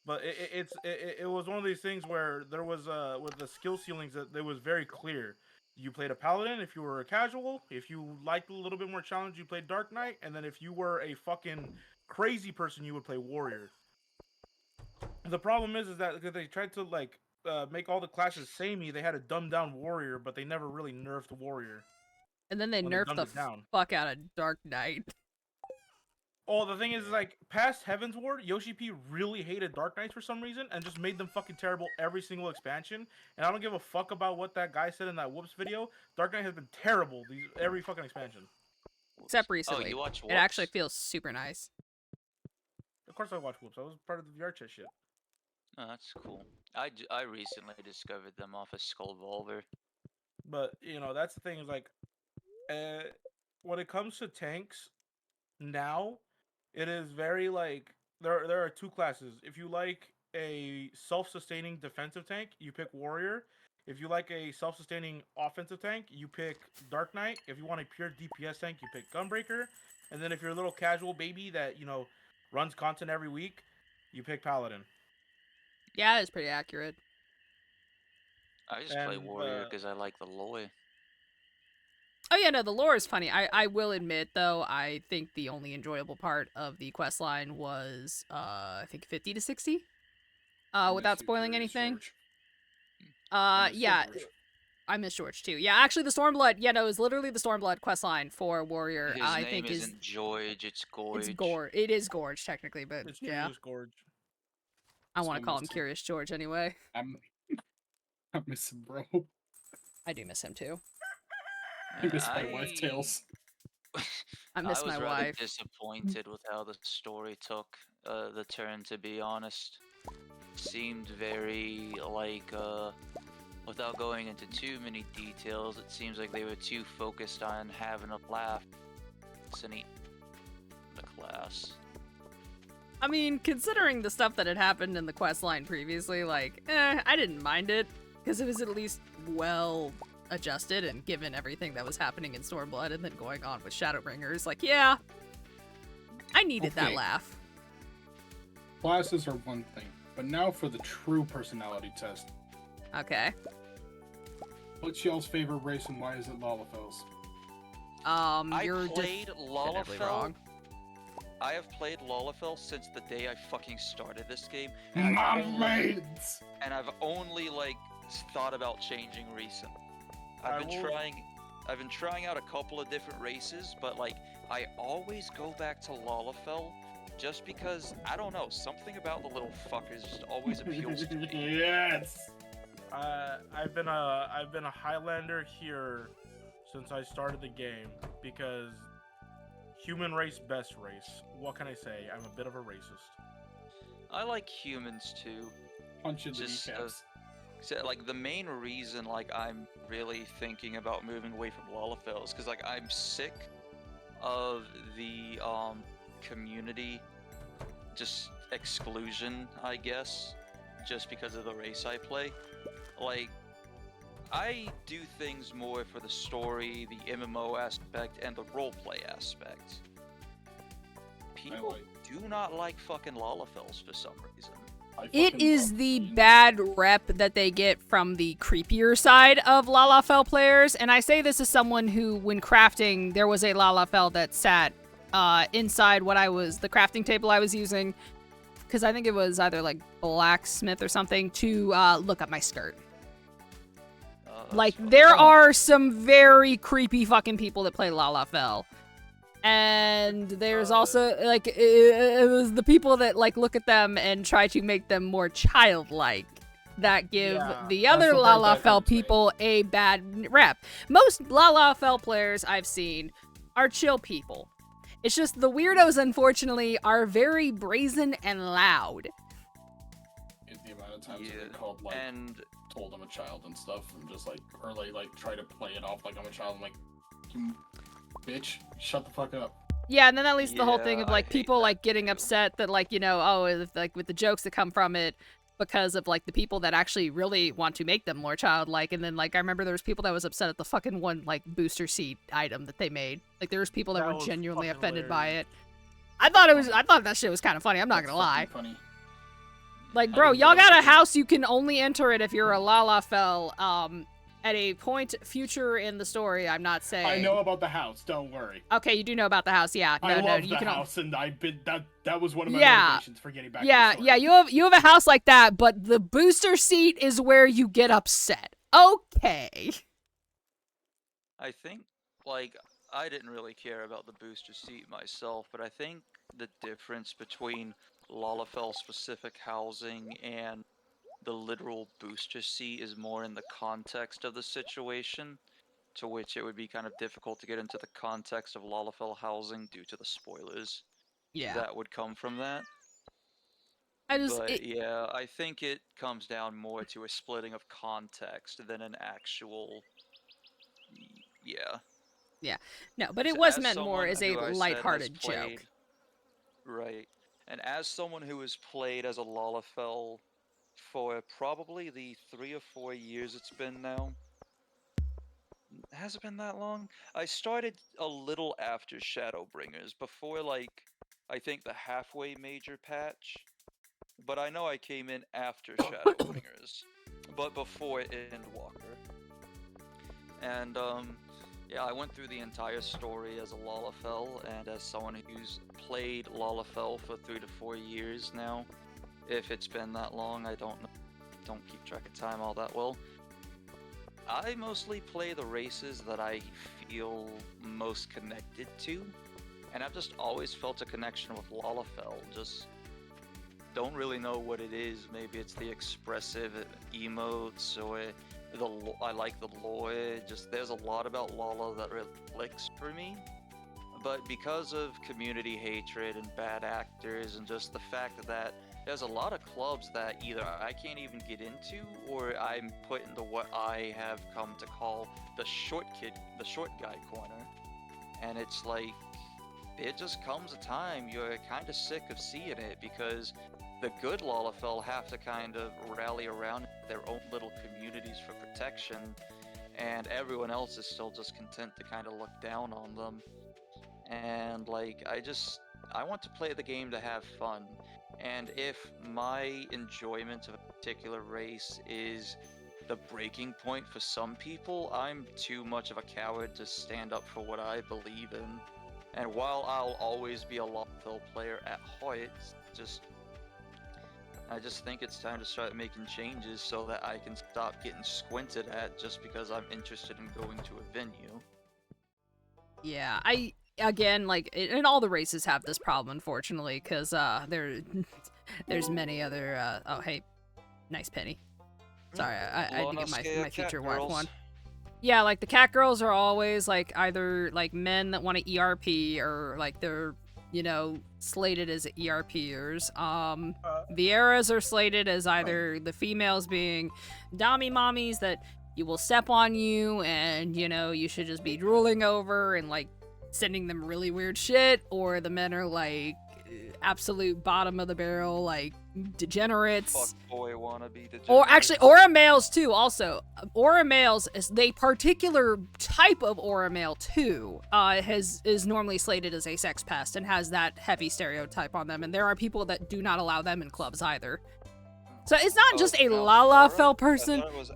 But it was one of these things where there was with the skill ceilings that it was very clear. You played a Paladin if you were a casual. If you liked a little bit more challenge, you played Dark Knight. And then if you were a fucking crazy person, you would play Warrior. The problem is that because they tried to like make all the classes samey, they had to dumb down Warrior, but they never really nerfed Warrior. And then they nerfed the fuck out of Dark Knight. Oh, the thing is, like, past Heaven's Ward, Yoshi P really hated Dark Knights for some reason and just made them fucking terrible every single expansion. And I don't give a fuck about what that guy said in that Whoops video. Dark Knight has been terrible every fucking expansion. Except recently. You watch Whoops? It actually feels super nice. Of course I watch Whoops. I was part of the VR chat shit. Oh, that's cool. I recently discovered them off of Skullvolver. But you know, that's the thing. Is like, when it comes to tanks, now, it is very like there are two classes. If you like a self-sustaining defensive tank, you pick Warrior. If you like a self-sustaining offensive tank, you pick Dark Knight. If you want a pure DPS tank, you pick Gunbreaker. And then if you're a little casual baby that, you know, runs content every week, you pick Paladin. Yeah, it's pretty accurate. I just play Warrior because I like the lore. Oh yeah, no, the lore is funny. I will admit though, I think the only enjoyable part of the quest line was I think 50 to 60. Without spoiling anything. Yeah. I miss George too. Yeah, actually the Stormblood, yeah, no, it was literally the Stormblood quest line for Warrior. His I name think isn't George, it's Gorge. It's Gorge. It is Gorge technically, but It's yeah. Curious Gorge. I want to call him Curious George anyway. I miss him, bro. I do miss him too. I miss my wife, Tails. I miss my was rather wife. disappointed with how the story took the turn, to be honest. Seemed very like without going into too many details, it seems like they were too focused on having a laugh. The class. I mean, considering the stuff that had happened in the quest line previously, like, I didn't mind it because it was at least well adjusted, and given everything that was happening in Stormblood and then going on with Shadowbringers, like, yeah, I needed that laugh. Classes are one thing, but now for the true personality test. Okay. What's y'all's favorite race and why is it Lalafels? You're I played definitely Lalafell. wrong. I have played Lalafell since the day I fucking started this game. And I've only like thought about changing recently. I've been trying out a couple of different races, but like I always go back to Lalafell just because I don't know, something about the little fuckers just always appeals to me. Yes. I've been a Highlander here since I started the game because human race best race. What can I say? I'm a bit of a racist. I like humans too. Punch in the Just kneecaps. so, like the main reason like I'm really thinking about moving away from Lalafell is because like I'm sick of the community just exclusion, I guess, just because of the race I play. Like I do things more for the story, the MMO aspect, and the roleplay aspect. People do not like fucking Lalafells for some reason. It is the bad rep that they get from the creepier side of Lalafell players, and I say this as someone who, when crafting, there was a Lalafell that sat inside the crafting table I was using, because I think it was either like blacksmith or something, to look up my skirt. Like, there are some very creepy fucking people that play Lalafell. And there's also, like, it was the people that, like, look at them and try to make them more childlike that give the other Lalafell people a bad rep. Most Lalafell players I've seen are chill people. It's just the weirdos, unfortunately, are very brazen and loud. The amount of times I've been called, like, told I'm a child and stuff, and just, like, or like try to play it off like I'm a child. I'm like, you bitch, shut the fuck up. Yeah, and then at least the whole thing of, like, people, like, getting upset that, like, you know, oh, like, with the jokes that come from it because of, like, the people that actually really want to make them more childlike. And then, like, I remember there was people that was upset at the fucking one, like, booster seat item that they made. Like, there was people that were genuinely offended by it. I thought that shit was kind of funny, I'm not gonna lie. Funny. Like, bro, y'all got a house, you can only enter it if you're a Lalafell, at a point future in the story, I'm not saying. I know about the house, don't worry. Okay, you do know about the house, yeah. I love you the can house, and I've been, that was one of my motivations for getting back to the story. Yeah, you have a house like that, but the booster seat is where you get upset. Okay. I think, like, I didn't really care about the booster seat myself, but I think the difference between Lalafell-specific housing and the literal booster seat is more in the context of the situation, to which it would be kind of difficult to get into the context of Lalafell housing due to the spoilers that would come from that. But yeah, I think it comes down more to a splitting of context than an actual. Yeah. Yeah. No, but it So was as meant more someone as a who I said has lighthearted played- joke. Right. And as someone who has played as a Lalafell for probably the 3 or 4 years it's been now. Has it been that long? I started a little after Shadowbringers, before like I think the halfway major patch. But I know I came in after Shadowbringers, but before Endwalker. And yeah, I went through the entire story as a Lalafell, and as someone who's played Lalafell for 3 to 4 years now. If it's been that long, I don't know. Don't keep track of time all that well. I mostly play the races that I feel most connected to, and I've just always felt a connection with Lalafell. Just don't really know what it is. Maybe it's the expressive emotes, or I like the lore. Just there's a lot about Lala that really clicks for me. But because of community hatred and bad actors, and just the fact that there's a lot of clubs that either I can't even get into, or I'm put into what I have come to call the short guy corner. And it's like, it just comes a time you're kind of sick of seeing it, because the good Lalafell have to kind of rally around their own little communities for protection, and everyone else is still just content to kind of look down on them. And like, I want to play the game to have fun. And if my enjoyment of a particular race is the breaking point for some people, I'm too much of a coward to stand up for what I believe in. And while I'll always be a Lalafell player at heart, I just think it's time to start making changes so that I can stop getting squinted at just because I'm interested in going to a venue. Yeah, again, like, and all the races have this problem, unfortunately, because there's many other, oh, hey, nice penny. Sorry, I didn't get my future wife one. Yeah, like, the cat girls are always, like, either, like, men that want to ERP, or, like, they're, you know, slated as ERPers. Vieras are slated as either the females being dommy mommies that you will step on you, and, you know, you should just be drooling over, and, like, sending them really weird shit, or the men are like absolute bottom of the barrel, like degenerates. Fuckboy wannabe degenerates. Or actually, aura males too. Also, aura males is the particular type of aura male too. Is normally slated as a sex pest and has that heavy stereotype on them. And there are people that do not allow them in clubs either. So it's not just a Lalafell person. I thought it was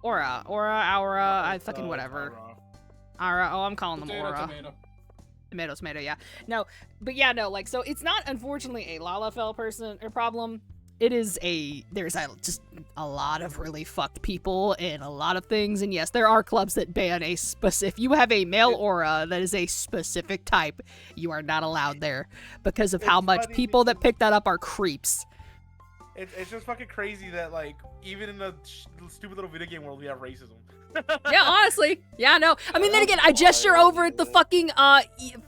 Aura. Aura, I fucking whatever. Aura, oh, I'm calling them Aura. Tomato, yeah. No, but yeah, no, like, so it's not, unfortunately, a Lalafell person or problem. It is there's just a lot of really fucked people and a lot of things, and yes, there are clubs that ban if you have a male aura that is a specific type, you are not allowed there, because of how much people that pick that up are creeps. It's just fucking crazy that, like, even in the stupid little video game world, we have racism. Yeah, honestly. Yeah, no. I mean, then again, I gesture over at the fucking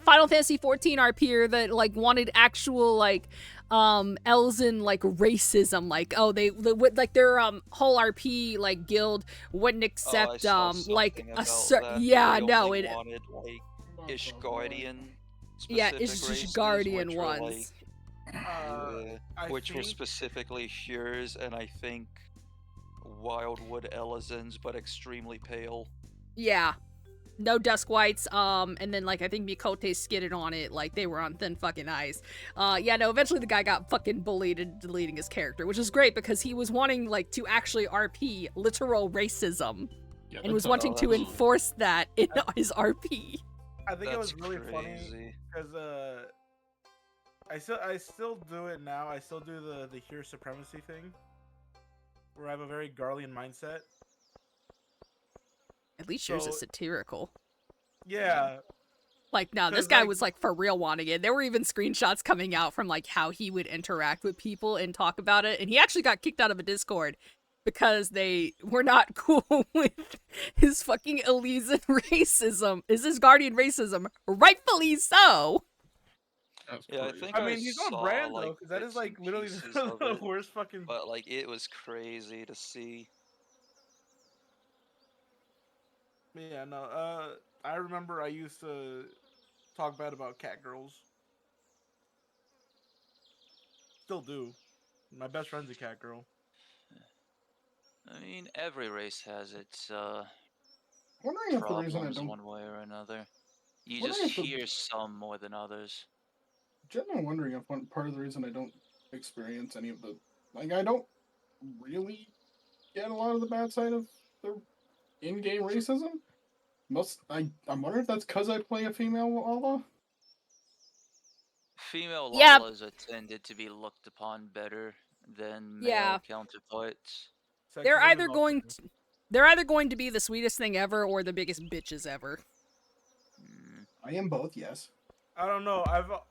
Final Fantasy 14 RPer that, like, wanted actual, like, Elzen, like, racism. Like, oh, they like, their whole RP, like, guild wouldn't accept, like, a certain... Yeah, no, it... wanted, like, Ishgardian yeah, Ishgardian ones. Which were specifically Shures, and I think Wildwood Elizens, but extremely pale. Yeah. No dusk whites, and then, like, I think Mikote skidded on it, like, they were on thin fucking ice. Yeah, no, eventually the guy got fucking bullied into deleting his character, which is great, because he was wanting, like, to actually RP literal racism, and was wanting to enforce that in his RP. I think it was really funny, because, I still do it now. I still do the hero supremacy thing, where I have a very Garlean mindset. At least yours is satirical. Yeah. Like, no, this guy was, like, for real wanting it. There were even screenshots coming out from, like, how he would interact with people and talk about it. And he actually got kicked out of a Discord because they were not cool with his fucking Elysian racism. Is his Guardian racism? Rightfully so. Yeah, I think I mean, he's on saw, brand like, though, because that is bits like and literally pieces the of it, worst fucking. but like it was crazy to see. Yeah, no. I remember I used to talk bad about cat girls. Still do. My best friend's a cat girl. I mean, every race has its Wondering if the reason I problems don't, one way or another. You wondering just if the, hear some more than others. genuinely wondering if one part of the reason I don't experience any of the, like, I don't really get a lot of the bad side of the in-game racism. I'm wondering if that's because I play a female Lala. Female Yeah. Lalas are tended to be looked upon better than male Yeah. counterparts. They're Sexism either is all going true. they're either going to be the sweetest thing ever or the biggest bitches ever. I am both, yes. I don't know.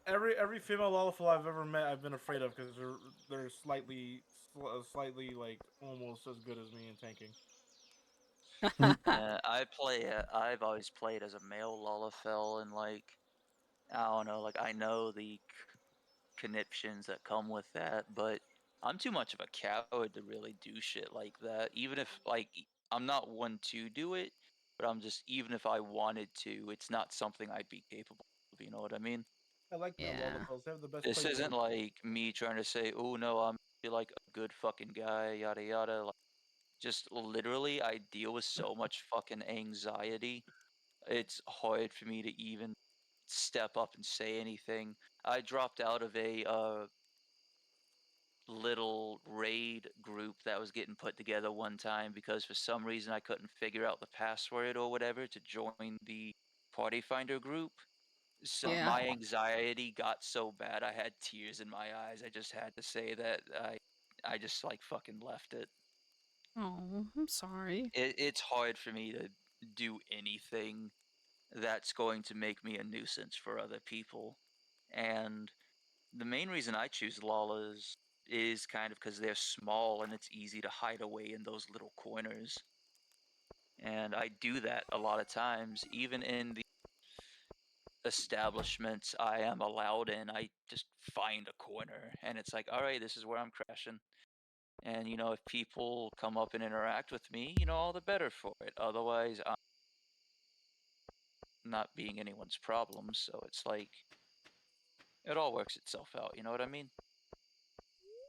Every female Lollapalooza I've ever met, I've been afraid of because they're slightly like almost as good as me in tanking. I've always played as a male Lalafell, and like, I don't know, like I know the conniptions that come with that, but I'm too much of a coward to really do shit like that. Even if like I'm not one to do it, but I'm just even if I wanted to, it's not something I'd be capable of. You know what I mean? I like the Yeah. Lollapals. They have the best. This playbook. isn't like me trying to say, "Oh no, I'm like a good fucking guy," yada yada. Like, just literally, I deal with so much fucking anxiety. It's hard for me to even step up and say anything. I dropped out of a little raid group that was getting put together one time because for some reason I couldn't figure out the password or whatever to join the Party Finder group. So Yeah. my anxiety got so bad I had tears in my eyes. I just had to say that I just like fucking left it. Oh, I'm sorry. It's hard for me to do anything that's going to make me a nuisance for other people. And the main reason I choose Lalas is kind of because they're small and it's easy to hide away in those little corners. And I do that a lot of times, even in the establishments I am allowed in. I just find a corner and it's like, all right, this is where I'm crashing. And you know, if people come up and interact with me, you know, all the better for it. Otherwise, I'm not being anyone's problem. So it's like, it all works itself out. You know what I mean?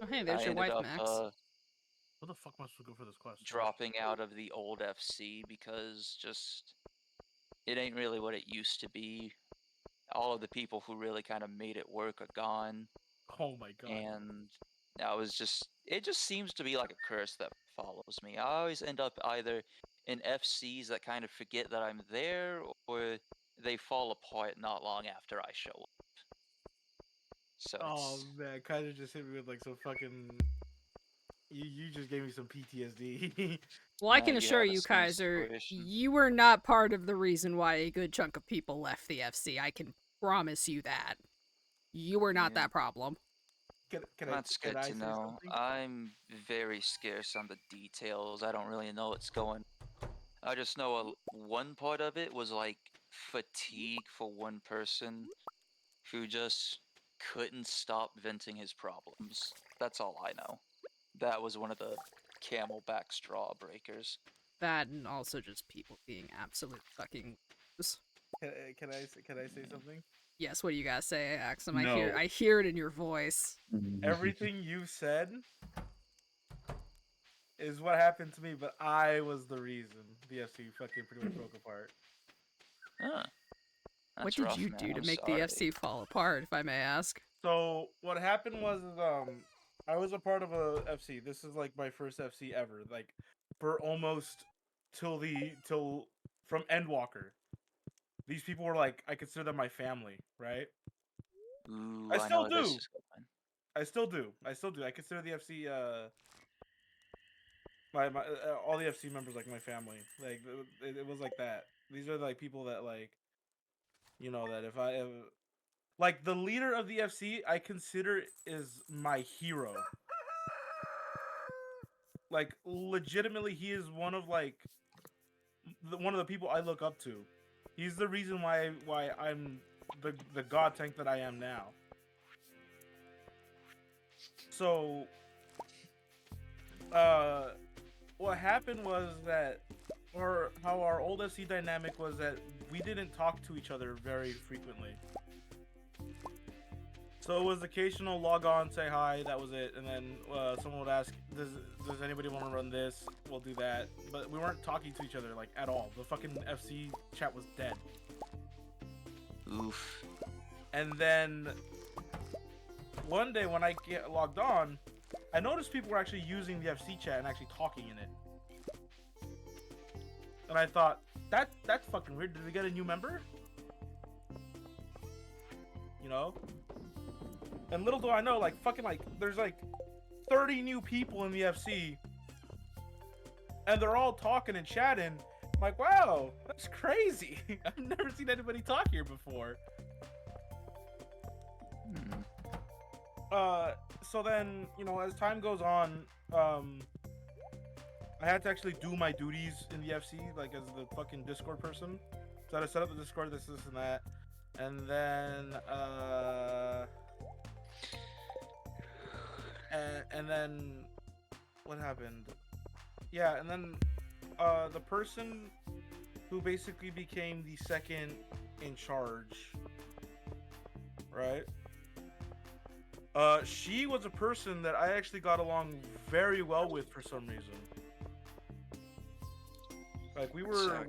Oh, hey, there's I your ended wife, up Max. What the fuck am I supposed to go for this quest? dropping out of the old FC because just it ain't really what it used to be. All of the people who really kind of made it work are gone. Oh my god. And it just seems to be like a curse that follows me. I always end up either in FCs that kind of forget that I'm there, or they fall apart not long after I show up. So Oh man, Kaiser just hit me with like some fucking. You just gave me some PTSD. Well, I can assure you, Kaiser, you were not part of the reason why a good chunk of people left the FC. I can promise you that. You were not that problem. That's good to know. I'm very scarce on the details. I don't really know what's going. I just know one part of it was like fatigue for one person who just couldn't stop venting his problems. That's all I know. That was one of the camelback straw breakers. That and also just people being absolute fucking. Can I say something? Yes, what do you guys say, Axum? No. I hear it in your voice. Everything you said is what happened to me, but I was the reason the FC fucking pretty much broke apart. Huh. What did you do to make the FC fall apart, if I may ask? So what happened was, I was a part of a FC. This is like my first FC ever. Like for almost till from Endwalker. These people were like, I consider them my family, right? Ooh, I still know do. this is going. I still do. I consider the FC my all the FC members like my family. Like it was like that. These are like people that like, you know, that if I ever like the leader of the FC, I consider is my hero. Like legitimately, he is one of like one of the people I look up to. He's the reason why I'm the god tank that I am now. So, what happened was that, or how our old FC dynamic was that we didn't talk to each other very frequently. So it was occasional log on, say hi, that was it, and then someone would ask, does anybody want to run this? We'll do that. But we weren't talking to each other like at all. The fucking FC chat was dead. Oof. And then one day when I get logged on, I noticed people were actually using the FC chat and actually talking in it. And I thought, that's fucking weird. Did we get a new member? You know? And little do I know, like, fucking, like, there's, like, 30 new people in the FC. And they're all talking and chatting. I'm like, wow, that's crazy. I've never seen anybody talk here before. So then, you know, as time goes on, I had to actually do my duties in the FC, like, as the fucking Discord person. So I had to set up the Discord, this, and that. And then, and then what happened? Yeah, and then the person who basically became the second in charge, right? She was a person that I actually got along very well with for some reason. Like we were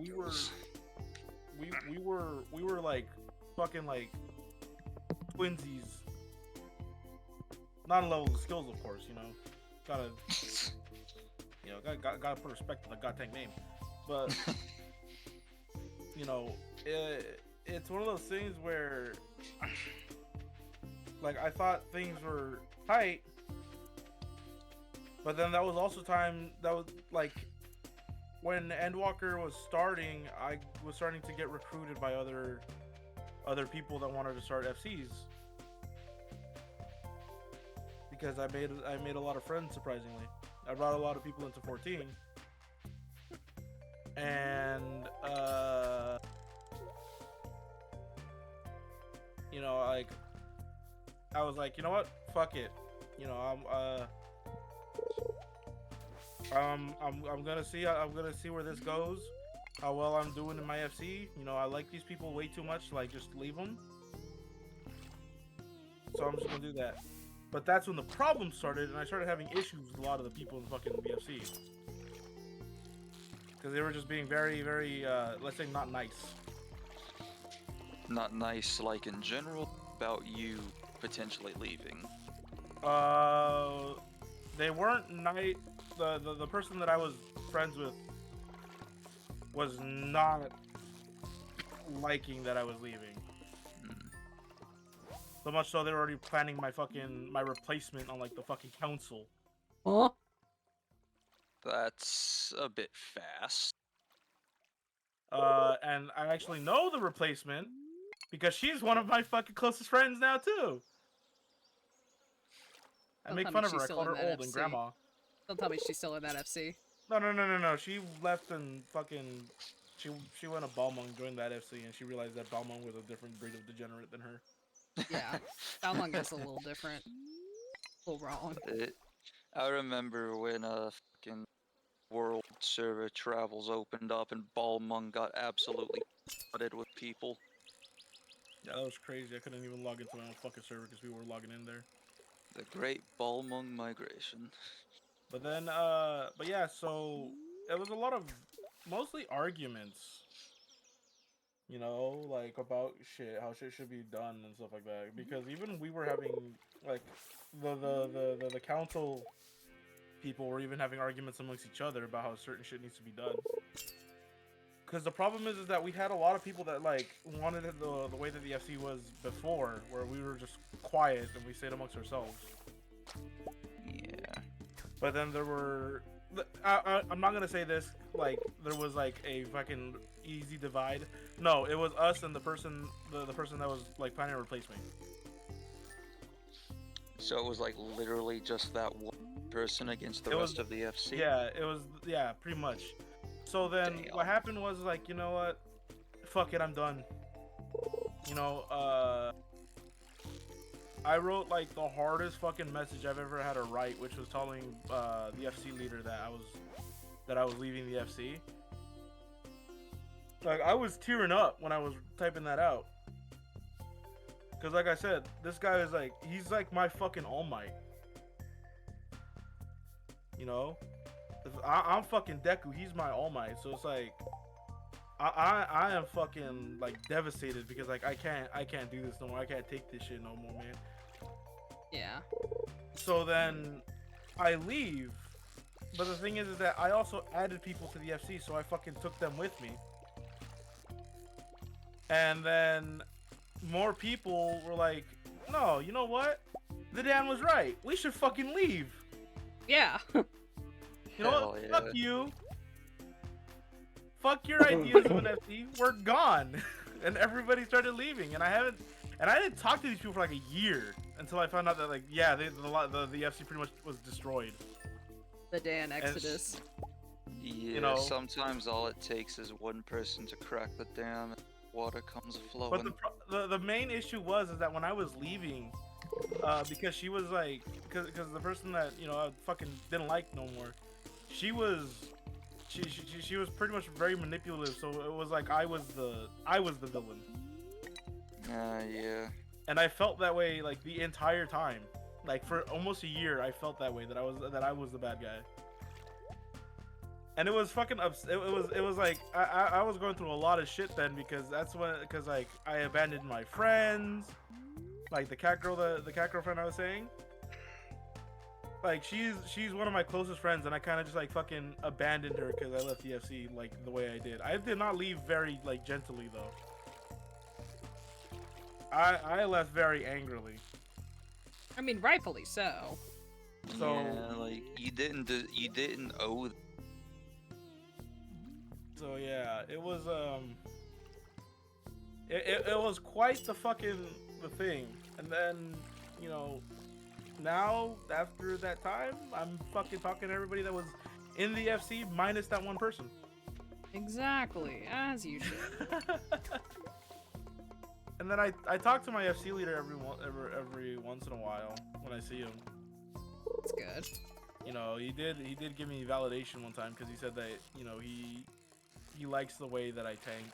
like fucking like twinsies. Not on level of skills, of course, you know. Gotta, you know, gotta put respect to the goddamn name. But, you know, it's one of those things where, like, I thought things were tight, but then that was also time that was like when Endwalker was starting. I was starting to get recruited by other people that wanted to start FCs. Because I made a lot of friends, surprisingly. I brought a lot of people into 14. And you know, like I was like, you know what? Fuck it. You know, I'm gonna see where this goes. How well I'm doing in my FC. You know, I like these people way too much to like just leave them. So I'm just gonna do that. But that's when the problem started, and I started having issues with a lot of the people in fucking BFC. Because they were just being very, very, let's say, not nice. Not nice, like, in general, about you potentially leaving? They weren't nice. The person that I was friends with was not liking that I was leaving. So much so they're already planning my replacement on like the fucking council. Huh? That's a bit fast. And I actually know the replacement because she's one of my fucking closest friends now too. I make fun of her. I call her old and grandma. Don't tell me she's still in that FC. No. She left and fucking she went to Balmung, joined that FC, and she realized that Balmung was a different breed of degenerate than her. Yeah, Balmung is a little different. A little wrong. I remember when fucking World Server Travels opened up and Balmung got absolutely flooded with people. Yeah, that was crazy. I couldn't even log into my own fucking server because we were logging in there. The Great Balmung Migration. But then, but yeah, so it was a lot of mostly arguments. You know, like about shit, how shit should be done and stuff like that. Because even we were having like the council people were even having arguments amongst each other about how certain shit needs to be done. Because the problem is that we had a lot of people that like wanted it the way that the FC was before, where we were just quiet and we stayed amongst ourselves. Yeah. But then there were, I'm not gonna say this like there was like a fucking easy divide. No, it was us and the person that was like planning to replace me. So it was like literally just that one person against the rest of the FC? Yeah, it was, yeah, pretty much. So then what happened was like, you know what? Fuck it, I'm done. You know, I wrote like the hardest fucking message I've ever had to write, which was telling the FC leader that I was leaving the FC. Like, I was tearing up when I was typing that out. Cause like I said, this guy is like, he's like my fucking All Might. You know, I'm fucking Deku. He's my All Might. So it's like, I am fucking like devastated because like I can't do this no more. I can't take this shit no more, man. Yeah. So then I leave, but the thing is that I also added people to the FC, so I fucking took them with me. And then more people were like, no, you know what? The Dan was right. We should fucking leave. Yeah. You know Hell what? yeah. Fuck you. Fuck your ideas of an FC. We're gone. And everybody started leaving. And I didn't talk to these people for like a year until I found out that like, yeah, the FC pretty much was destroyed. The Dan Exodus. Yeah, You know. sometimes all it takes is one person to crack the dam and water comes flowing. But the main issue was is that when I was leaving, because she was like, because the person that, you know, I fucking didn't like no more, she was pretty much very manipulative. So it was like I was the villain. Yeah. And I felt that way like the entire time. Like for almost a year, I felt that way, that I was the bad guy. And it was fucking it was like I was going through a lot of shit then, because like I abandoned my friends, like the cat girl friend I was saying. Like she's one of my closest friends, and I kind of just like fucking abandoned her because I left the FC like the way I did. I did not leave very like gently though. I left very angrily. I mean, rightfully so. So yeah, like you didn't owe. So yeah, it was it was quite the thing. And then, you know, now after that time, I'm fucking talking to everybody that was in the FC minus that one person. Exactly, as you should. And then I talk to my FC leader every once in a while when I see him. That's good. You know, he did give me validation one time because he said that, you know, he likes the way that I tank.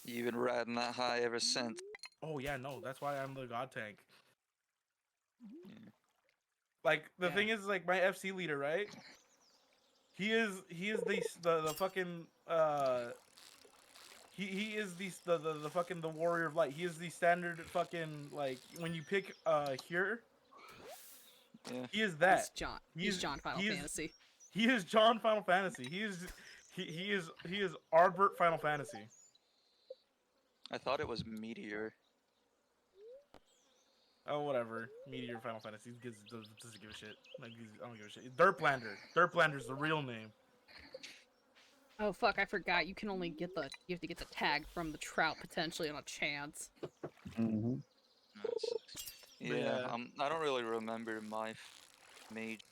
You've been riding that high ever since. Oh yeah, no, that's why I'm the god tank. Like the thing is, like my FC leader, right? He is the fucking he is the fucking the warrior of light. He is the standard fucking, like when you pick here. Yeah. He is that. He's John Final Fantasy. He is John Final Fantasy. He is Ardbert Final Fantasy. I thought it was Meteor. Oh, whatever. Meteor Final Fantasy doesn't give a shit. Like, I don't give a shit. Derplander. Derplander's the real name. Oh fuck! I forgot. You can only get you have to get the tag from the trout potentially on a chance. Mm-hmm. That sucks. Yeah, Yeah. I don't really remember my major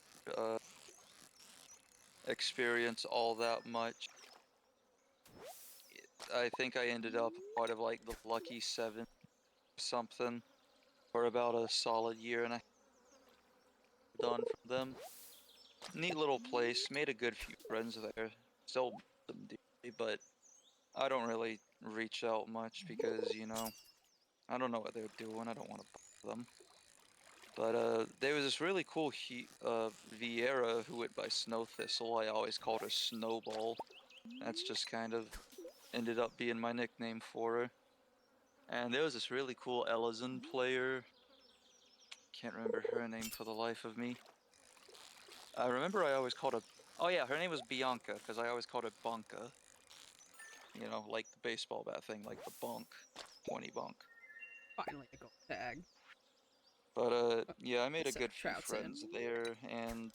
experience all that much. I think I ended up part of like the Lucky 7 something for about a solid year and a half done from them. Neat little place, made a good few friends there. Still them dearly, but I don't really reach out much because, you know, I don't know what they're doing. I don't want to bother them. But there was this really cool Vieira who went by Snow Thistle. I always called her Snowball. That's just kind of ended up being my nickname for her. And there was this really cool Elizon player. Can't remember her name for the life of me. I remember I always called her... Oh yeah, her name was Bianca, because I always called her Bonka. You know, like the baseball bat thing, like the bonk. Pointy bonk. Finally, a gold tag. But yeah, I made a So good few Trout's friends there, and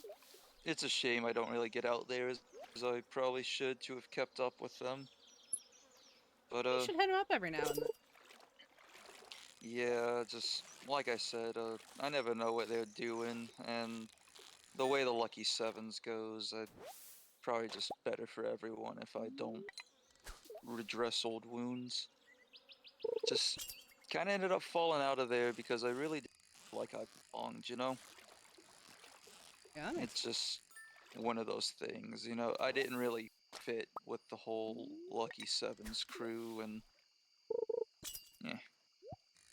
it's a shame I don't really get out there as I probably should to have kept up with them. But You should hit him up every now and then. yeah, just like I said, I never know what they're doing, and the way the Lucky Sevens goes, probably just better for everyone if I don't redress old wounds. Just kind of ended up falling out of there because I really didn't feel like I belonged, you know? Yeah. It's just one of those things, you know? I didn't really fit with the whole Lucky Sevens crew, and yeah.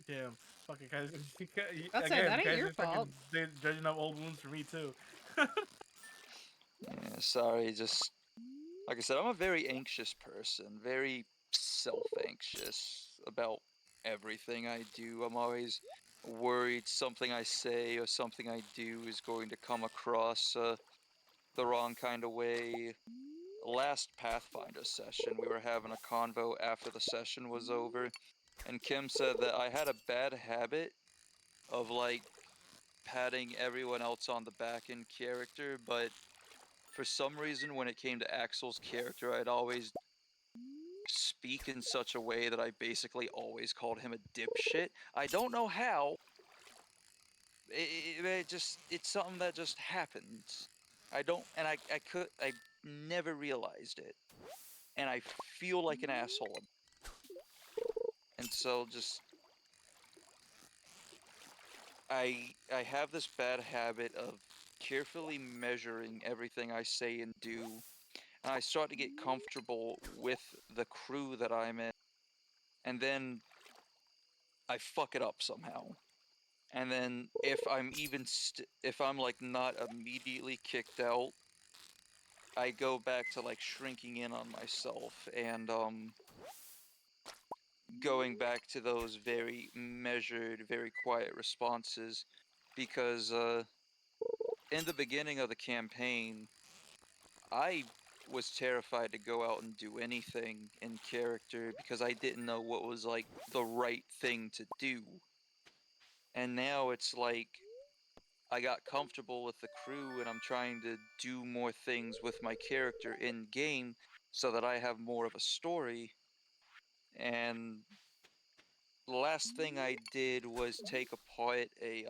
Damn, fucking guys. I'd say Again, that ain't guys your are fucking fault. dredging up old wounds for me too. Yeah, sorry, just like I said, I'm a very anxious person, very self-anxious about everything I do. I'm always worried something I say or something I do is going to come across the wrong kind of way. Last Pathfinder session, we were having a convo after the session was over, and Kim said that I had a bad habit of like patting everyone else on the back in character, but for some reason when it came to Axel's character, I'd always speak in such a way that I basically always called him a dipshit. I don't know how. It's something that just happens. I never realized it. And I feel like an asshole. And so just, I have this bad habit of carefully measuring everything I say and do. And I start to get comfortable with the crew that I'm in. And then I fuck it up somehow. And then if I'm like not immediately kicked out, I go back to like shrinking in on myself and going back to those very measured, very quiet responses, because in the beginning of the campaign, I was terrified to go out and do anything in character because I didn't know what was like the right thing to do. And now it's like I got comfortable with the crew and I'm trying to do more things with my character in game so that I have more of a story. And the last thing I did was take apart a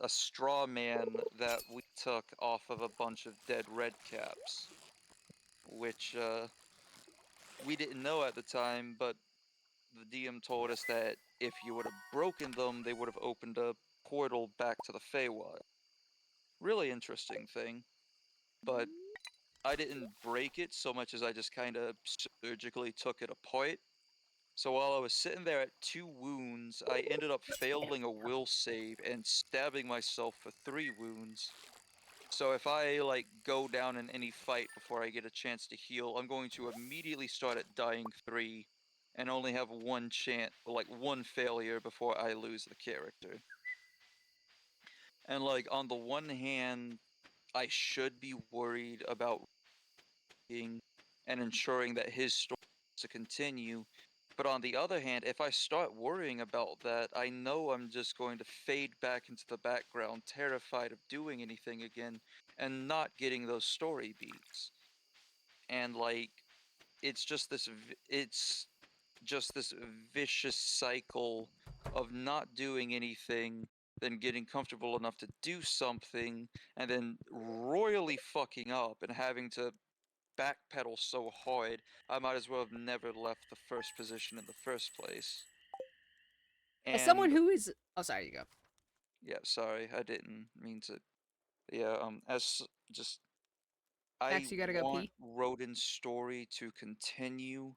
straw man that we took off of a bunch of dead red caps, which we didn't know at the time, but the DM told us that if you would have broken them, they would have opened a portal back to the Feywild. Really interesting thing, but I didn't break it so much as I just kind of surgically took it apart. So while I was sitting there at 2 wounds, I ended up failing a will save and stabbing myself for 3 wounds. So if I like go down in any fight before I get a chance to heal, I'm going to immediately start at dying 3 and only have one failure before I lose the character. And like on the one hand, I should be worried about and ensuring that his story to continue. But on the other hand, if I start worrying about that, I know I'm just going to fade back into the background, terrified of doing anything again and not getting those story beats. And like, it's just this vicious cycle of not doing anything, then getting comfortable enough to do something, and then royally fucking up and having to backpedal so hard, I might as well have never left the first position in the first place. As someone And who is, oh, sorry, you go. yeah, sorry, I didn't mean to. Yeah, as just I Max, you gotta go want pee. Rodin's story to continue,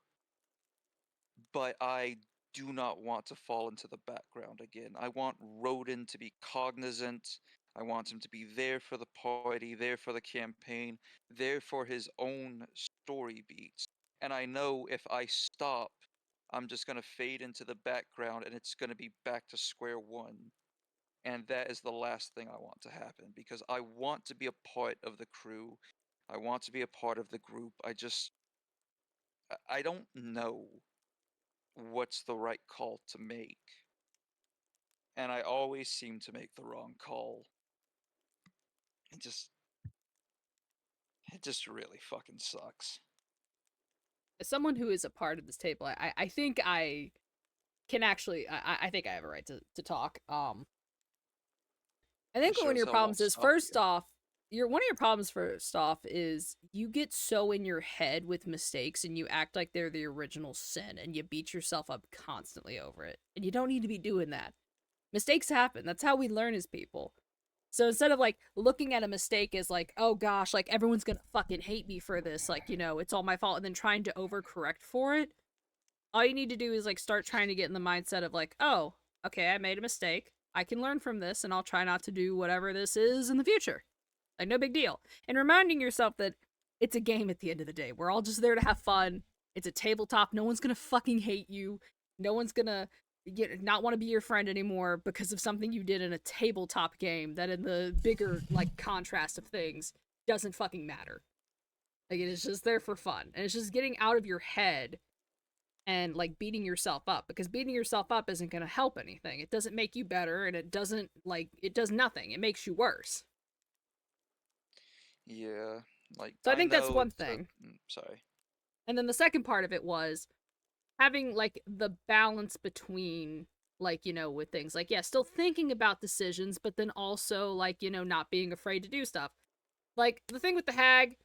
but I do not want to fall into the background again. I want Rodin to be cognizant. I want him to be there for the party, there for the campaign, there for his own story beats. And I know if I stop, I'm just going to fade into the background and it's going to be back to square one. And that is the last thing I want to happen because I want to be a part of the crew. I want to be a part of the group. I don't know what's the right call to make. And I always seem to make the wrong call. It just really fucking sucks. As someone who is a part of this table, I think I can actually, I think I have a right to talk. I think Sure one of as your hell problems won't is, stop first you. off, one of your problems first off is you get so in your head with mistakes and you act like they're the original sin and you beat yourself up constantly over it. And you don't need to be doing that. Mistakes happen. That's how we learn as people. So instead of like looking at a mistake as like, oh gosh, like everyone's gonna fucking hate me for this, like, you know, it's all my fault, and then trying to overcorrect for it, all you need to do is like start trying to get in the mindset of like, oh, okay, I made a mistake. I can learn from this and I'll try not to do whatever this is in the future. Like, no big deal. And reminding yourself that it's a game at the end of the day. We're all just there to have fun. It's a tabletop. No one's gonna fucking hate you. No one's gonna not want to be your friend anymore because of something you did in a tabletop game that in the bigger, like, contrast of things doesn't fucking matter. Like, it is just there for fun. And it's just getting out of your head and, like, beating yourself up. Because beating yourself up isn't gonna help anything. It doesn't make you better, and it doesn't, like, it does nothing. It makes you worse. Yeah, like. So I think that's know one thing. Sorry. And then the second part of it was having, like, the balance between, like, you know, with things. Like, yeah, still thinking about decisions, but then also, like, you know, not being afraid to do stuff. Like, the thing with the hag,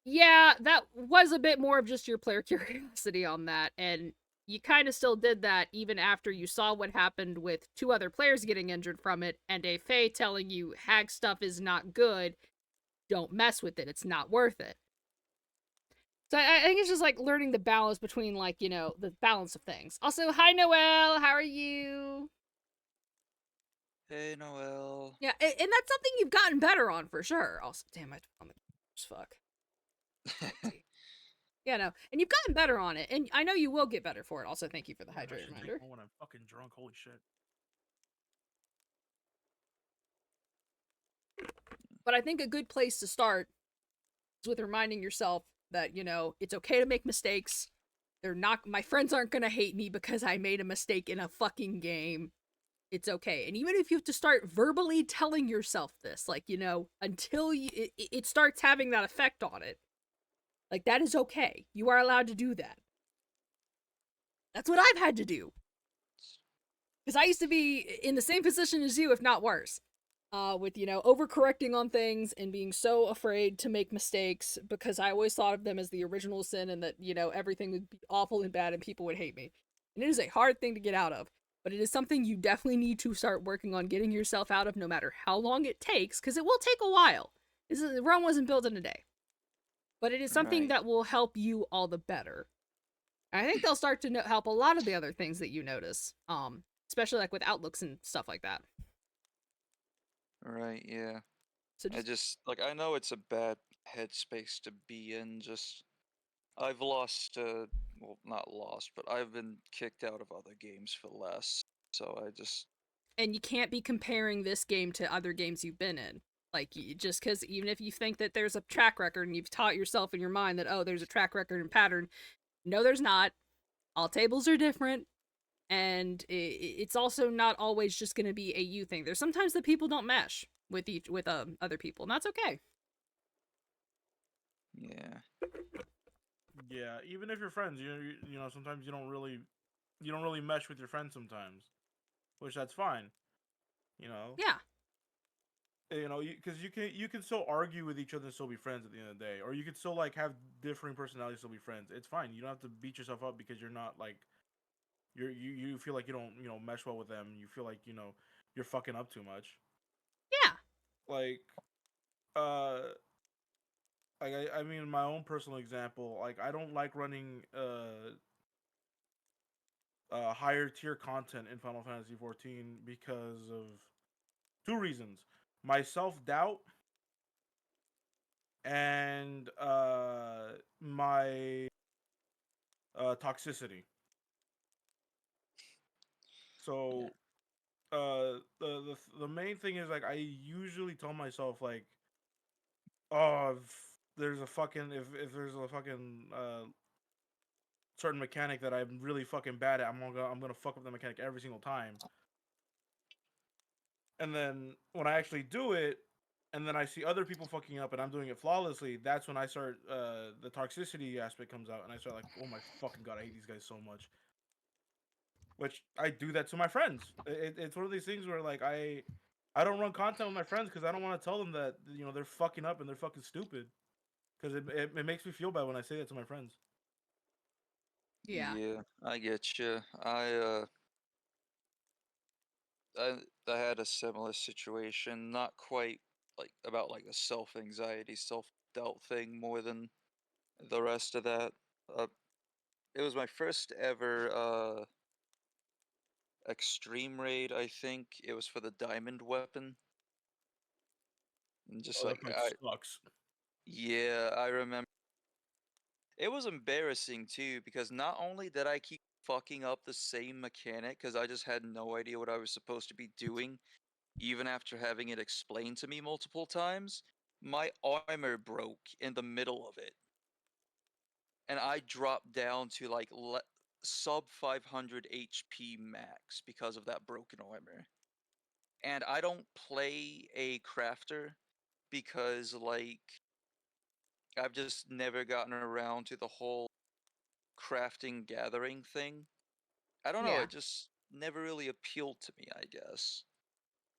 yeah, that was a bit more of just your player curiosity on that, and you kind of still did that even after you saw what happened with 2 other players getting injured from it, and a Fae telling you hag stuff is not good, don't mess with it, it's not worth it. So I think it's just, like, learning the balance between, like, you know, the balance of things. Also, hi, Noelle! How are you? Hey, Noelle. Yeah, and that's something you've gotten better on, for sure. Also, damn, I'm fuck. Yeah, no, and you've gotten better on it, and I know you will get better for it. Also, thank you for the hydrate reminder. When I'm fucking drunk, holy shit. But I think a good place to start is with reminding yourself that, you know, it's okay to make mistakes. My friends aren't gonna hate me because I made a mistake in a fucking game. It's okay. And even if you have to start verbally telling yourself this, like, you know, until it starts having that effect on it, like, that is okay. You are allowed to do that. That's what I've had to do. Because I used to be in the same position as you, if not worse. With, you know, overcorrecting on things and being so afraid to make mistakes because I always thought of them as the original sin and that, you know, everything would be awful and bad and people would hate me. And it is a hard thing to get out of, but it is something you definitely need to start working on getting yourself out of no matter how long it takes, because it will take a while. Rome wasn't built in a day. But it is something that will help you all the better. And I think they'll start to help a lot of the other things that you notice, especially like with outlooks and stuff like that. Right, yeah. So I just, like, I know it's a bad headspace to be in, just, I've lost, well, not lost, but I've been kicked out of other games for less, so I just... And you can't be comparing this game to other games you've been in. Like, just because even if you think that there's a track record and you've taught yourself in your mind that, oh, there's a track record and pattern, no, there's not. All tables are different. And it's also not always just going to be a you thing. There's sometimes that people don't mesh with other people, and that's okay. Yeah. Yeah, even if you're friends, you know, sometimes you don't really mesh with your friends sometimes, which that's fine. You know. Yeah. You know, because you can still argue with each other and still be friends at the end of the day, or you could still, like, have differing personalities still be friends. It's fine. You don't have to beat yourself up because you're not, like, you feel like you don't, you know, mesh well with them. You feel like, you know, you're fucking up too much. Yeah. Like, I mean, my own personal example, like, I don't like running higher tier content in Final Fantasy XIV because of 2 reasons: my self-doubt and my toxicity. So the main thing is, like, I usually tell myself, like, oh, if there's a fucking certain mechanic that I'm really fucking bad at, I'm gonna fuck up the mechanic every single time. And then when I actually do it, and then I see other people fucking up and I'm doing it flawlessly, that's when I start, the toxicity aspect comes out, and I start like, oh my fucking god, I hate these guys so much. Which I do that to my friends. It's one of these things where, like, I I don't run content with my friends because I don't want to tell them that they're fucking up and they're fucking stupid. Because it makes me feel bad when I say that to my friends. Yeah. Yeah, I get you. I had a similar situation, not quite like about like a self-anxiety, self-doubt thing more than the rest of that. It was my first ever extreme raid, I think. It was for the diamond weapon. And just Oh, like that sucks. yeah, I remember it was embarrassing too because not only did I keep fucking up the same mechanic because I just had no idea what I was supposed to be doing, even after having it explained to me multiple times, my armor broke in the middle of it. And I dropped down to like sub 500 HP max because of that broken armor. And I don't play a crafter because like I've just never gotten around to the whole crafting gathering thing. I don't know, Yeah. it just never really appealed to me, I guess.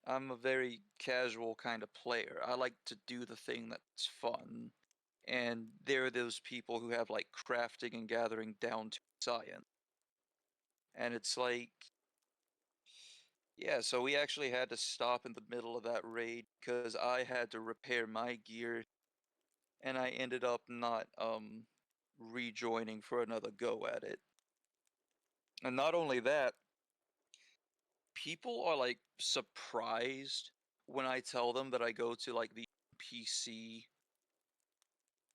I'm a very casual kind of player. I like to do the thing that's fun. And there are those people who have like crafting and gathering down to science. And it's like, yeah, so we actually had to stop in the middle of that raid because I had to repair my gear and I ended up not rejoining for another go at it. And not only that, people are like surprised when I tell them that I go to like the PC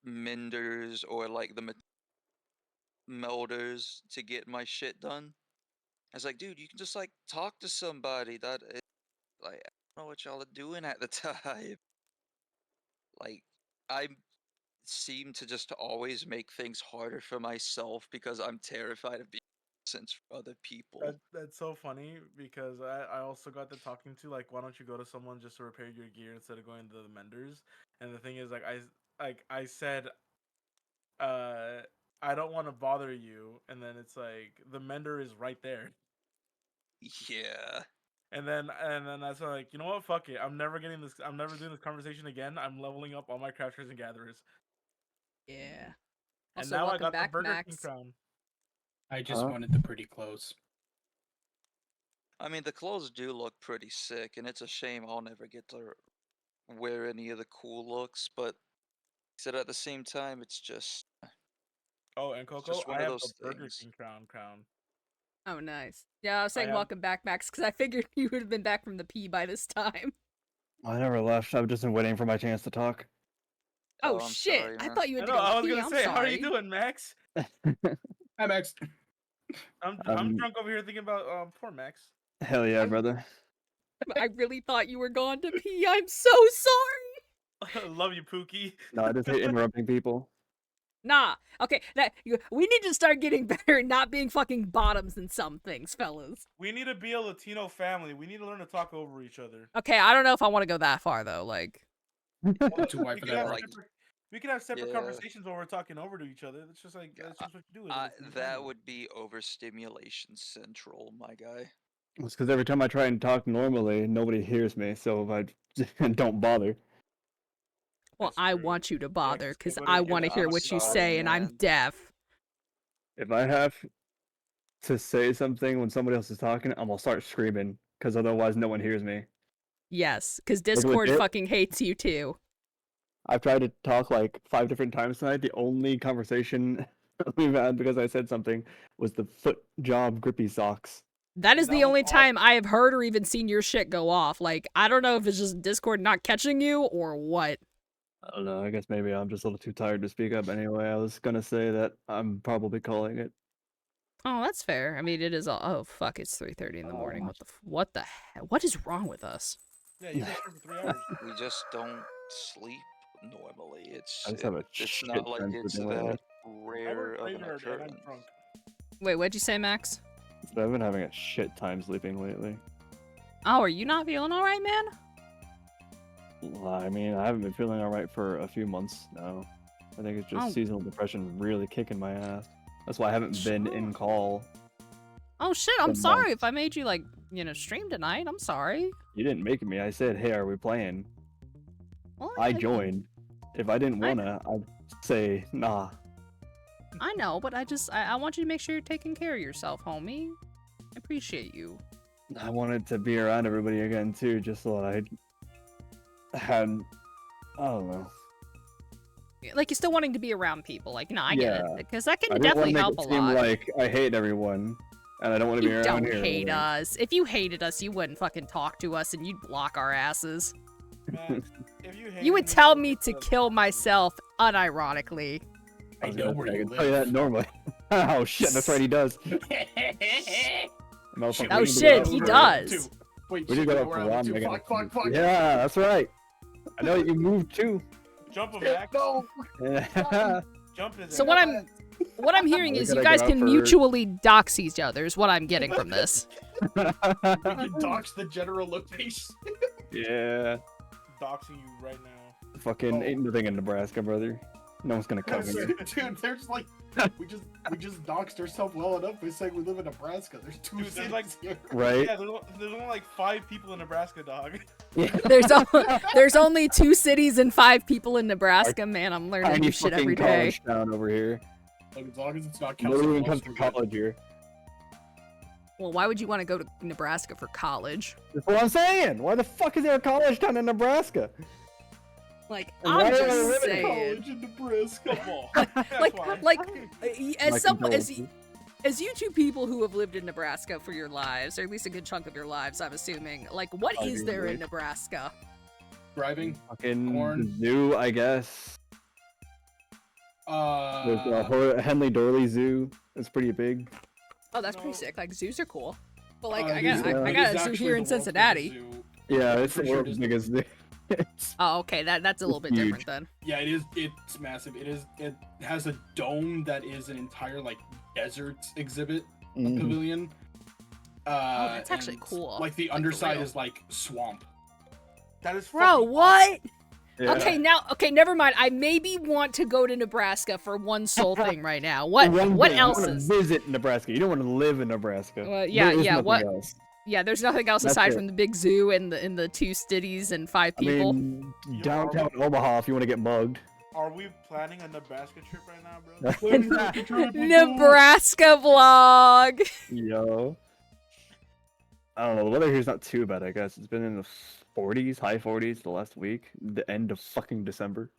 menders or like the melders to get my shit done. I was like, dude, you can just like talk to somebody. That is, like, I don't know what y'all are doing at the time. Like, I seem to just always make things harder for myself because I'm terrified of being sense for other people. That's so funny because I also got to talking to like, why don't you go to someone just to repair your gear instead of going to the menders? And the thing is, like I said, I don't want to bother you, and then it's like the mender is right there. Yeah. And then that's like, you know what? Fuck it. I'm never doing this conversation again. I'm leveling up all my crafters and gatherers. Yeah. And Also, now I welcome got back, the Burger Max. King crown. I just wanted the pretty clothes. I mean, the clothes do look pretty sick, and it's a shame I'll never get to wear any of the cool looks, but said at the same time, it's just Oh, and it's Coco, just one I of have the those Burger things. King crown. Oh, nice. Yeah, I was saying have- welcome back, Max, because I figured you would have been back from the P by this time. I never left. I've just been waiting for my chance to talk. Oh, I'm shit! sorry, I man. thought you had to know, go I was pee. gonna I'm say, sorry. how are you doing, Max? Hi, Max. I'm drunk over here thinking about poor Max. Hell yeah, brother. I really thought you were gone to pee. I'm so sorry. Love you, Pookie. No, I just hate interrupting people. Nah. Okay, we need to start getting better at not being fucking bottoms in some things, fellas. We need to be a Latino family. We need to learn to talk over each other. Okay, I don't know if I want to go that far though. Like, Too white for that. We can have separate Yeah. conversations while we're talking over to each other. That's just like that's just what you do. That would be overstimulation central, my guy. It's because every time I try and talk normally, nobody hears me, so I don't bother. well, I want you to bother because but I it- want to yeah, hear I'm what you sorry, say, and I'm man. deaf. If I have to say something when somebody else is talking, I'm gonna start screaming, because otherwise no one hears me. Yes, because with Discord it- fucking hates you too. I've tried to talk like 5 different times tonight. The only conversation we've had because I said something was the foot job grippy socks. That is That the was only awesome. time I have heard or even seen your shit go off. Like, I don't know if it's just Discord not catching you or what. I don't know. I guess maybe I'm just a little too tired to speak up anyway. I was gonna say that I'm probably calling it. Oh, that's fair. I mean, it is all. Oh, fuck! It's 3:30 in the morning. What the hell? What is wrong with us? Yeah, you been here for 3 hours. We just don't sleep normally. It's I just have a it's shit not like ton it's sleeping that lately. I rare work of an graveyard and I'm occurrence. drunk. Wait, what'd you say, Max? But I've been having a shit time sleeping lately. Oh, are you not feeling all right, man? Well, I mean, I haven't been feeling alright for a few months now. I think it's just Oh. seasonal depression really kicking my ass. That's why I haven't been in call. Oh shit! I'm Good sorry month. if I made you like stream tonight. I'm sorry. You didn't make me. I said, hey, are we playing? Well, I joined. If I didn't wanna, I'd say, nah. I know, but I want you to make sure you're taking care of yourself, homie. I appreciate you. I wanted to be around everybody again, too, just so I had, I don't know. Like, you're still wanting to be around people. Like, no, I get Yeah. it. Because that can I didn't definitely wanna help make a it seem lot. like I hate everyone, and I don't want to be You around don't here. hate us. If you hated us, you wouldn't fucking talk to us and you'd block our asses. Max, if you You would tell me to kill myself unironically. I know where you tell you that normally. Oh shit, that's right, he does. Motherfucker, Oh we shit, need he to go does. Wait, We shit, did go no, up we're for on the Ron two. Megan. Fuck. Yeah, that's right. I know you moved too. Jump him, Max. No. Jump his So ass. what I'm hearing We is you gotta guys go out can for- mutually dox each other is what I'm getting from this. We can dox the general location. Yeah. Doxing you right now. Fucking ain't nothing in Nebraska, brother. No one's gonna cover you. Dude, they're just like, we just doxed ourselves well enough by saying we live in Nebraska. There's two Dude, cities there's like, here. Right? Yeah, there's only like 5 people in Nebraska, dog. There's only 2 cities and 5 people in Nebraska. Man, I'm learning Tiny new shit fucking every day. college town over here. Like, as long as it's not No Kelsey one Walls, comes to we're good. college here. Well, why would you want to go to Nebraska for college? That's what I'm saying. Why the fuck is there a college town in Nebraska? Like, And why I'm do I just live in saying. College in Nebraska. As My someone, condolences. as you two people who have lived in Nebraska for your lives, or at least a good chunk of your lives, I'm assuming, like, what is there in Arguably. Nebraska? Driving. Fucking Corn. zoo, I guess. There's Henley Dorley Zoo. It's pretty big. Oh, that's pretty sick. Like, zoos are cool. But, like, It I is got a zoo actually here in the world's Cincinnati. biggest zoo. Yeah, I'm it's the pretty sure world's biggest zoo. Oh, okay, that's a little bit huge. different then. Yeah, it is. It's massive. It has a dome that is an entire like desert exhibit Mhm. pavilion. that's actually and, cool. Like the Like, underside real. is like swamp. That is Bro, fucking what? Yeah. Okay, never mind. I maybe want to go to Nebraska for one sole thing right now. What One what thing, else you wanna is? visit Nebraska. You don't want to live in Nebraska. Yeah, There is yeah, nothing what- else. Yeah, there's nothing else That's aside it. from the big zoo and the 2 cities and 5 I people. mean, downtown Omaha if you want to get mugged. Are we planning a Nebraska trip right now, bro? Nebraska vlog. Yo. I don't know. The weather here's not too bad, I guess. It's been in the 40s, high 40s the last week. The end of fucking December.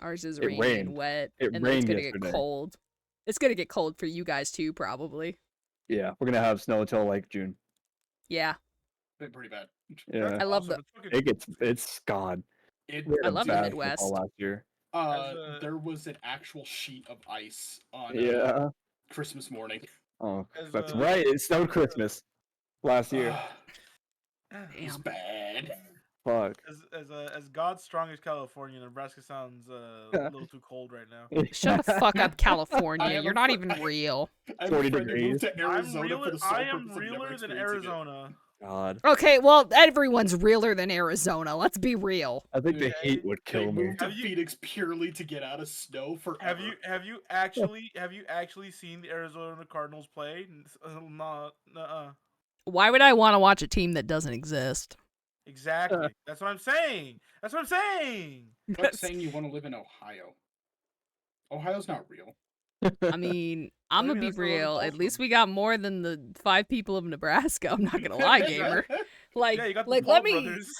Ours is It rainy rained. and wet, It and then it's rained gonna yesterday. get cold. It's gonna get cold for you guys too, probably. Yeah, we're gonna have snow until like June. Yeah, Been pretty bad. Yeah. I love the. It's God. It, We had I a love the bad Midwest. snowfall last year. There was an actual sheet of ice on Yeah. Christmas morning. Oh, As, that's uh, right. It snowed Christmas last year. It's bad. Fuck. As God's strongest California, Nebraska sounds a little too cold right now. Shut the fuck up, I California. have You're a not fr- even real. I have a 40 friend who moved degrees. to Arizona for the sole I am purpose of never realer than experiencing it. Arizona. God. Okay, well, everyone's realer than Arizona. Let's be real. I think the heat would They kill me. moved to Phoenix purely to get out of snow forever. Have you actually seen the Arizona Cardinals play? Not, Why would I want to watch a team that doesn't exist? Exactly. That's what I'm saying. That's what I'm saying. It's like saying you want to live in Ohio. Ohio's not real. I mean, I'm gonna be that's where I real. was At least we got more than the 5 people of Nebraska. I'm not gonna lie, gamer. Like, Yeah, you got the like Paul let me. brothers.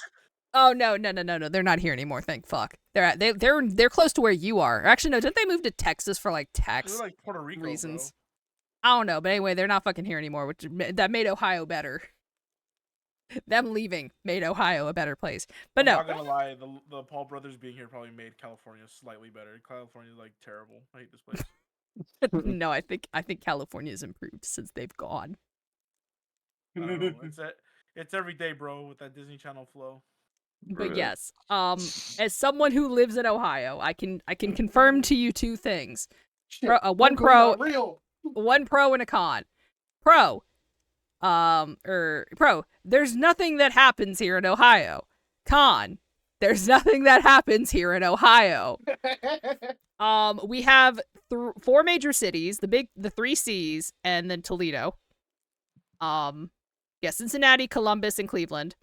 Oh no. They're not here anymore. Thank fuck. They're close to where you are. Actually, no. Didn't they move to Texas for like They're tax like Puerto Rico, reasons? I don't know, but anyway, they're not fucking here anymore, which that made Ohio better. Them leaving made Ohio a better place. But I'm no, not gonna lie, the Paul brothers being here probably made California slightly better. California's like terrible. I hate this place. no, I think California's improved since they've gone. I don't know. It's every day, bro, with that Disney Channel flow. But yes, as someone who lives in Ohio, I can confirm to you 2 things. One pro, real. one pro and a con. Pro, there's nothing that happens here in Ohio. Con, there's nothing that happens here in Ohio. We have 4 major cities, the 3 C's, and then Toledo. Yeah, Cincinnati, Columbus, and Cleveland.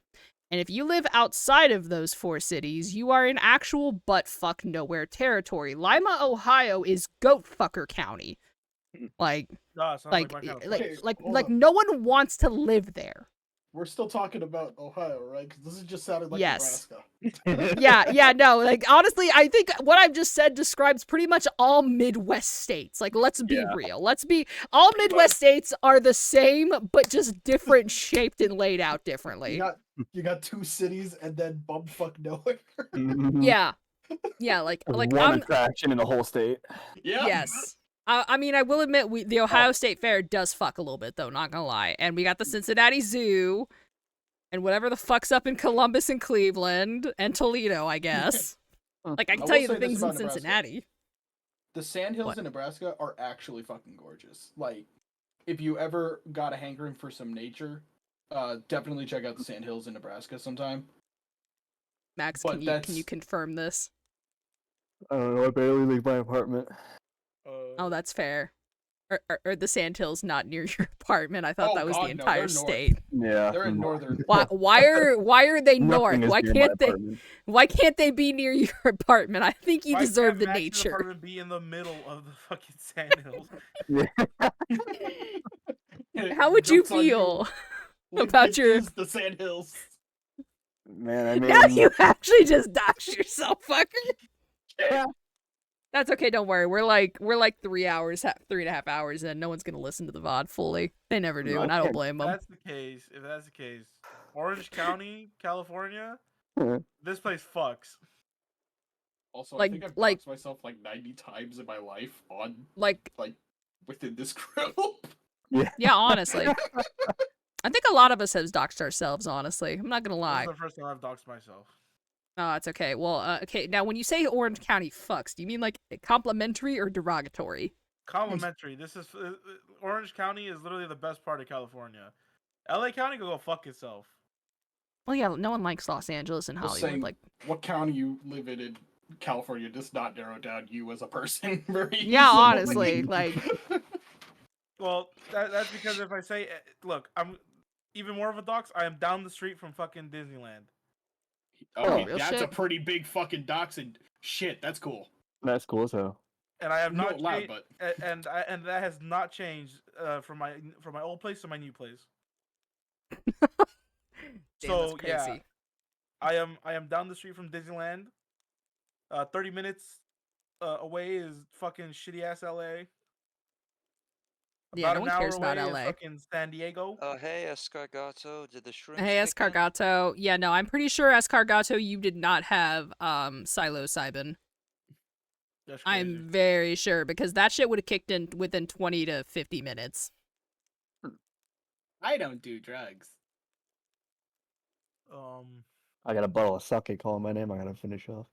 And if you live outside of those 4 cities, you are in actual butt-fuck nowhere territory. Lima, Ohio is goat-fucker county. Like, sounds like my kind of place. Hold up. no one wants to live there. We're still talking about Ohio, right? Because this is just sounded like Yes. Nebraska. No, like, honestly, I think what I've just said describes pretty much all Midwest states. Like, let's be real. All Midwest states are the same, but just different shaped and laid out differently. You got 2 cities and then bumfuck nowhere. Yeah. Yeah, like one attraction in the whole state. Yeah. Yes. I mean, I will admit, the Ohio State Fair does fuck a little bit, though, not gonna lie. And we got the Cincinnati Zoo, and whatever the fuck's up in Columbus and Cleveland, and Toledo, I guess. Like, I can tell you the things in Cincinnati. The sandhills in Nebraska are actually fucking gorgeous. Like, if you ever got a hankering for some nature, definitely check out the sandhills in Nebraska sometime. Max, can you confirm this? I don't know, I barely leave my apartment. Oh, that's fair. Or the sandhills not near your apartment. I thought that was the entire they're state. Yeah. They're in northern. Why are they north? Nothing is Why near my can't they? apartment. Why can't they be near your apartment? I think you Why deserve can't the Max's nature. apartment be in the middle of the fucking sandhills? How would you Joke's on you. feel It about your? is the sandhills. Man, I mean, Now you actually just doxed yourself, fucker. Yeah. That's okay. Don't worry. We're like 3.5 hours in. No one's gonna listen to the VOD fully. They never do, and I don't blame them. If that's the case, Orange County, California, Mhm. this place fucks. Also, Like- I think I've like- doxed myself like 90 times in my life on Like, within this group. yeah, honestly, I think a lot of us have doxed ourselves. Honestly, I'm not gonna lie. This is the first time I've doxed myself. Oh, it's okay. Well, okay. Now, when you say Orange County fucks, do you mean like complimentary or derogatory? Complimentary. This is Orange County is literally the best part of California. LA County can go fuck itself. Well, yeah, no one likes Los Angeles and Just Hollywood. saying, Like, what county you live in California does not narrow down you as a person very yeah, easily. honestly, like, Well, that's because if I say, look, I'm even more of a dox. I am down the street from fucking Disneyland. Okay, real that's shit? a pretty big fucking dox and shit. That's cool. that's cool as hell. And I have No, not loud, changed, and that has not changed from my old place to my new place. damn, So that's yeah, crazy. I am down the street from Disneyland. 30 minutes away is fucking shitty ass LA. Yeah, About no an one hour cares about away is LA. fucking San Diego. Hey, Escargato, did the shrimp? Hey, Escargato. Yeah, no, I'm pretty sure Escargato, you did not have psilocybin. That's crazy. I'm very sure because that shit would have kicked in within 20 to 50 minutes. I don't do drugs. I got a bottle of sake calling my name. I gotta finish off.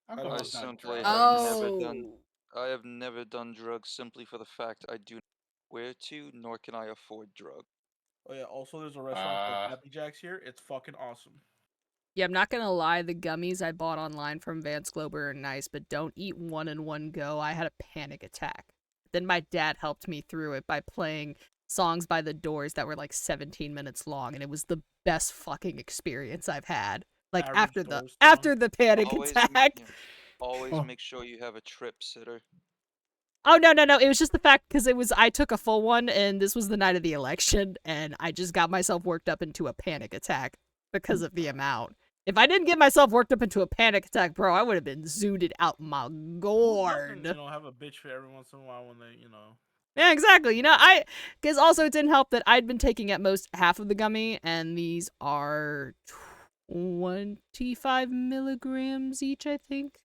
I simply have Oh. I have never done drugs simply for the fact I do not know where to, nor can I afford drugs. Oh yeah. Also, there's a restaurant called Happy Jack's here. It's fucking awesome. Yeah, I'm not gonna lie, the gummies I bought online from Vance Glober are nice, but don't eat one in one go. I had a panic attack. Then my dad helped me through it by playing songs by The Doors that were like 17 minutes long, and it was the best fucking experience I've had. Like Average Doors after the panic Always attack. Always Oh. make sure you have a trip sitter. Oh no. It was just the fact because I took a full one, and this was the night of the election, and I just got myself worked up into a panic attack because of the amount. If I didn't get myself worked up into a panic attack, bro, I would have been zooted out my gourd. Have a bitch for every once in a while when they, Yeah, exactly. Because also it didn't help that I'd been taking at most half of the gummy, and these are 25 milligrams each, I think.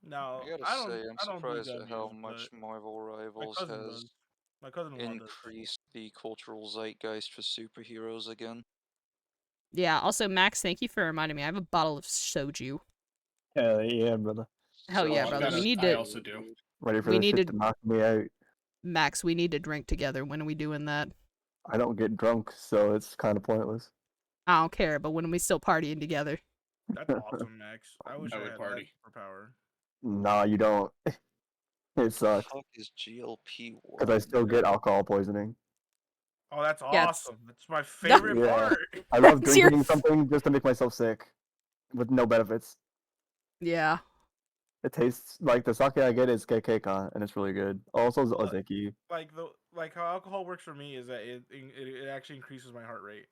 No, I gotta I don't. say, I'm I don't do surprised at how gummies, much but Marvel Rivals cousin has does. My cousin-in-law does. increased the cultural zeitgeist for superheroes again. Yeah, also, Max, thank you for reminding me. I have a bottle of soju. Hell yeah, brother. Hell yeah, I brother. gotta- We need I to, also do. Ready for We this shit need to to- knock me out. Max, we need to drink together. When are we doing that? I don't get drunk, so it's kind of pointless. I don't care, but when are we still partying together? That's awesome, Max. I wish I I would had party. that superpower. Nah, you don't. It sucks. Fuck is GLP? Because I still get alcohol poisoning. Oh, that's Yeah, it's- awesome. That's my favorite Yeah. part. I love It's your- drinking something just to make myself sick, with no benefits. Yeah. It tastes like the sake I get is keikeka, and it's really good. Also, ozeki. Like how alcohol works for me is that it actually increases my heart rate.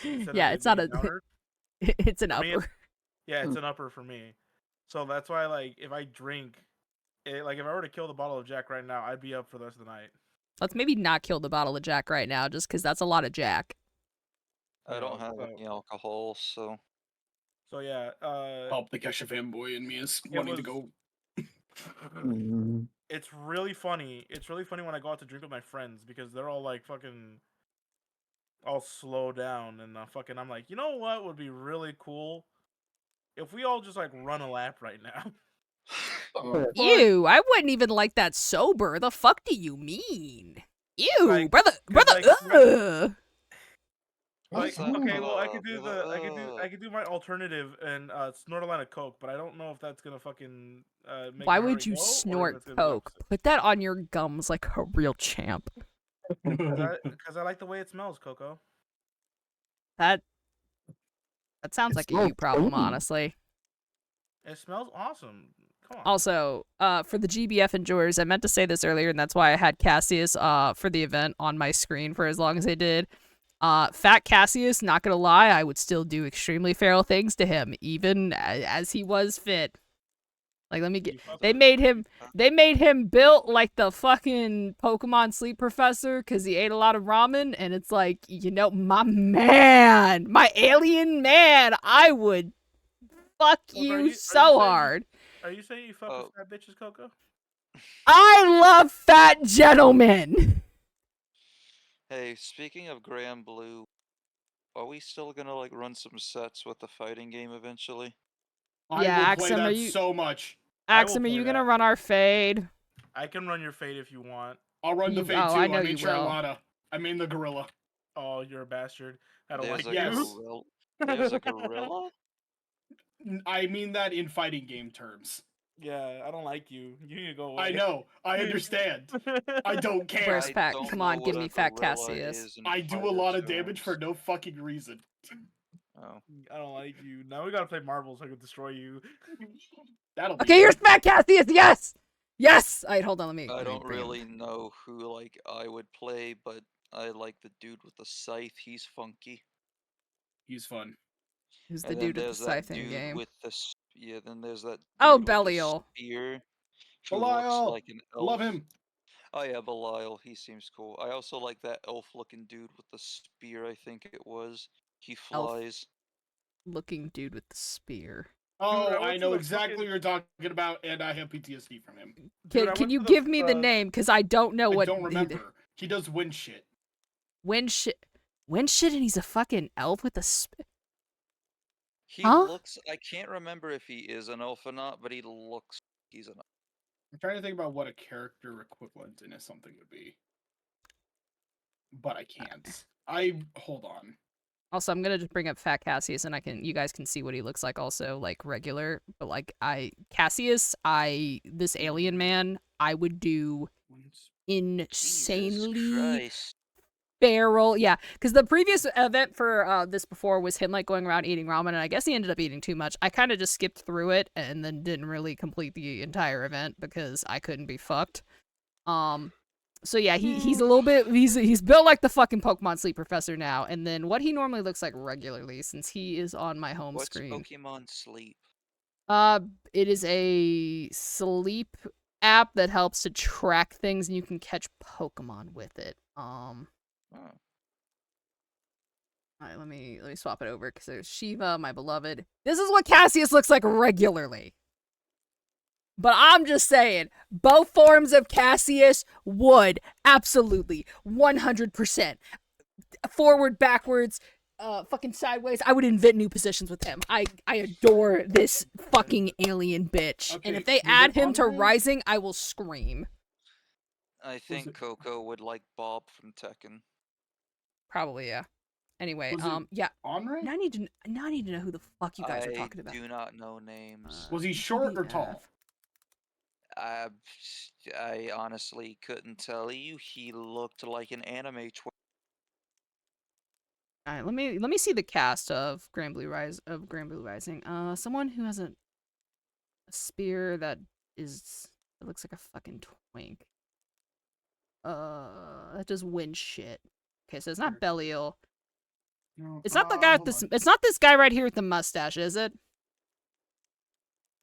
Instead Yeah, of it it's not being a. downer. It's an For me, upper. Yeah, it's an upper for me. So that's why, like, if I drink, like, if I were to kill the bottle of Jack right now, I'd be up for the rest of the night. Let's maybe not kill the bottle of Jack right now, just because that's a lot of Jack. I don't have so- any alcohol, so. So yeah, Help the Kesha fanboy in me is wanting to go. It's really funny. It's really funny when I go out to drink with my friends because they're all like fucking all slow down and fucking I'm like, you know what would be really cool? If we all just like run a lap right now. Ew, I wouldn't even like that sober. The fuck do you mean? Ew, Like, brother, 'cause, brother. like, ugh. Like, What's okay, up? well, I could do my alternative and snort a line of coke, but I don't know if that's gonna fucking make Why my would heart you rate go, or if snort it's gonna be the coke? Put that on your gums like a real champ. opposite. Because I like the way it smells, Coco. That sounds like a you problem, honestly. It smells awesome. Come on. Also, for the GBF enjoyers, I meant to say this earlier, and that's why I had Cassius for the event on my screen for as long as I did. Fat Cassius, not gonna lie, I would still do extremely feral things to him, even as he was fit. Like, let me get. They made him built like the fucking Pokemon Sleep Professor because he ate a lot of ramen, and it's like, you know, my man, my alien man, I would fuck you so hard. Are you saying you fuck with fat bitches, Coco? I love fat gentlemen. Hey, speaking of Graham Blue, are we still gonna like run some sets with the fighting game eventually? Yeah, I will play Axum, that are you- so much. Axum, are you gonna run our fade? I can run your fade if you want. I'll run the You- fade oh, too. I know I'm you in will. Charlotta. I mean the gorilla. Oh, you're a bastard. I don't There's like a you. gorilla. There's a gorilla. I mean that in fighting game terms. Yeah, I don't like you. You need to go away. I know. I understand. I don't care. Where's Fat? don't Come know on, what give a me Fat gorilla Cassius. is in I do a fighter lot of damage terms. for no fucking reason. Oh. I don't like you. Now we gotta play marbles so I can destroy you. That'll be Okay, here's Fat Cassius. Yes, yes. Alright, hold on. Let me. I let me don't bring him. really know who like I would play, but I like the dude with the scythe. He's funky. He's fun. Who's the And then dude with there's the that scythe in dude game? with the yeah. Then there's that. Oh, dude with the Belial. Spear. Who Belial! looks like an elf. Love him. Oh yeah, Belial. He seems cool. I also like that elf-looking dude with the spear. I think it was. He Elf. flies. Looking dude with the spear. Oh, I I went to know the exactly fucking- what you're talking about, and I have PTSD from him. Dude, I Can went you to the give me the f- name? Because I don't know I what. don't remember. He does wind shit. When shit, and he's a fucking elf with a He Huh? looks. I can't remember if he is an elf or not, but he looks. He's an elf. I'm trying to think about what a character equivalent in something would be. But I can't. Hold on. Also, I'm gonna just bring up Fat Cassius, and you guys can see what he looks like. Also, like regular, but like this alien man, I would do insanely Christ. feral. Yeah, because the previous event for this before was him like going around eating ramen, and I guess he ended up eating too much. I kind of just skipped through it and then didn't really complete the entire event because I couldn't be fucked. So yeah, he's a little bit he's built like the fucking Pokemon Sleep Professor now, and then what he normally looks like regularly since he is on my home What's screen. Pokemon Sleep? It is a sleep app that helps to track things, and you can catch Pokemon with it. Oh. Alright, let me swap it over because there's Shiva, my beloved. This is what Cassius looks like regularly. But I'm just saying, both forms of Cassius would absolutely 100% forward, backwards, fucking sideways. I would invent new positions with him. I adore this fucking alien bitch. Okay, and if they was add it him to Andre? Rising, I will scream. I think Coco would like Bob from Tekken. Probably, yeah. Anyway, Was it yeah. Andre? Now I need to know who the fuck you guys are talking about. I do not know names. Was he short or tall? I honestly couldn't tell you. He looked like an anime. All right, let me see the cast of Grand Blue Rising. Someone who has a spear that looks like a fucking twink. That does wind shit. Okay, so it's not Belial. It's not the guy with this. It's not this guy right here with the mustache, is it?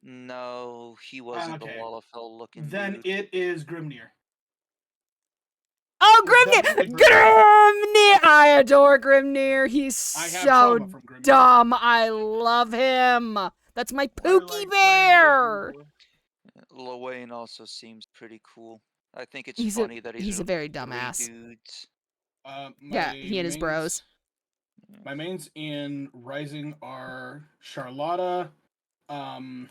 No, he wasn't okay. the Wallafell looking Then dude. it is Grimnir. Oh, Grimnir! Grimnir! I adore Grimnir. He's so dumb. I love him. That's my Pookie Bear. Lawayne also seems pretty cool. I think it's He's funny that he's a very dumb three ass. dudes. Yeah, he and his bros. My mains in Rising are Charlotta, Fairy,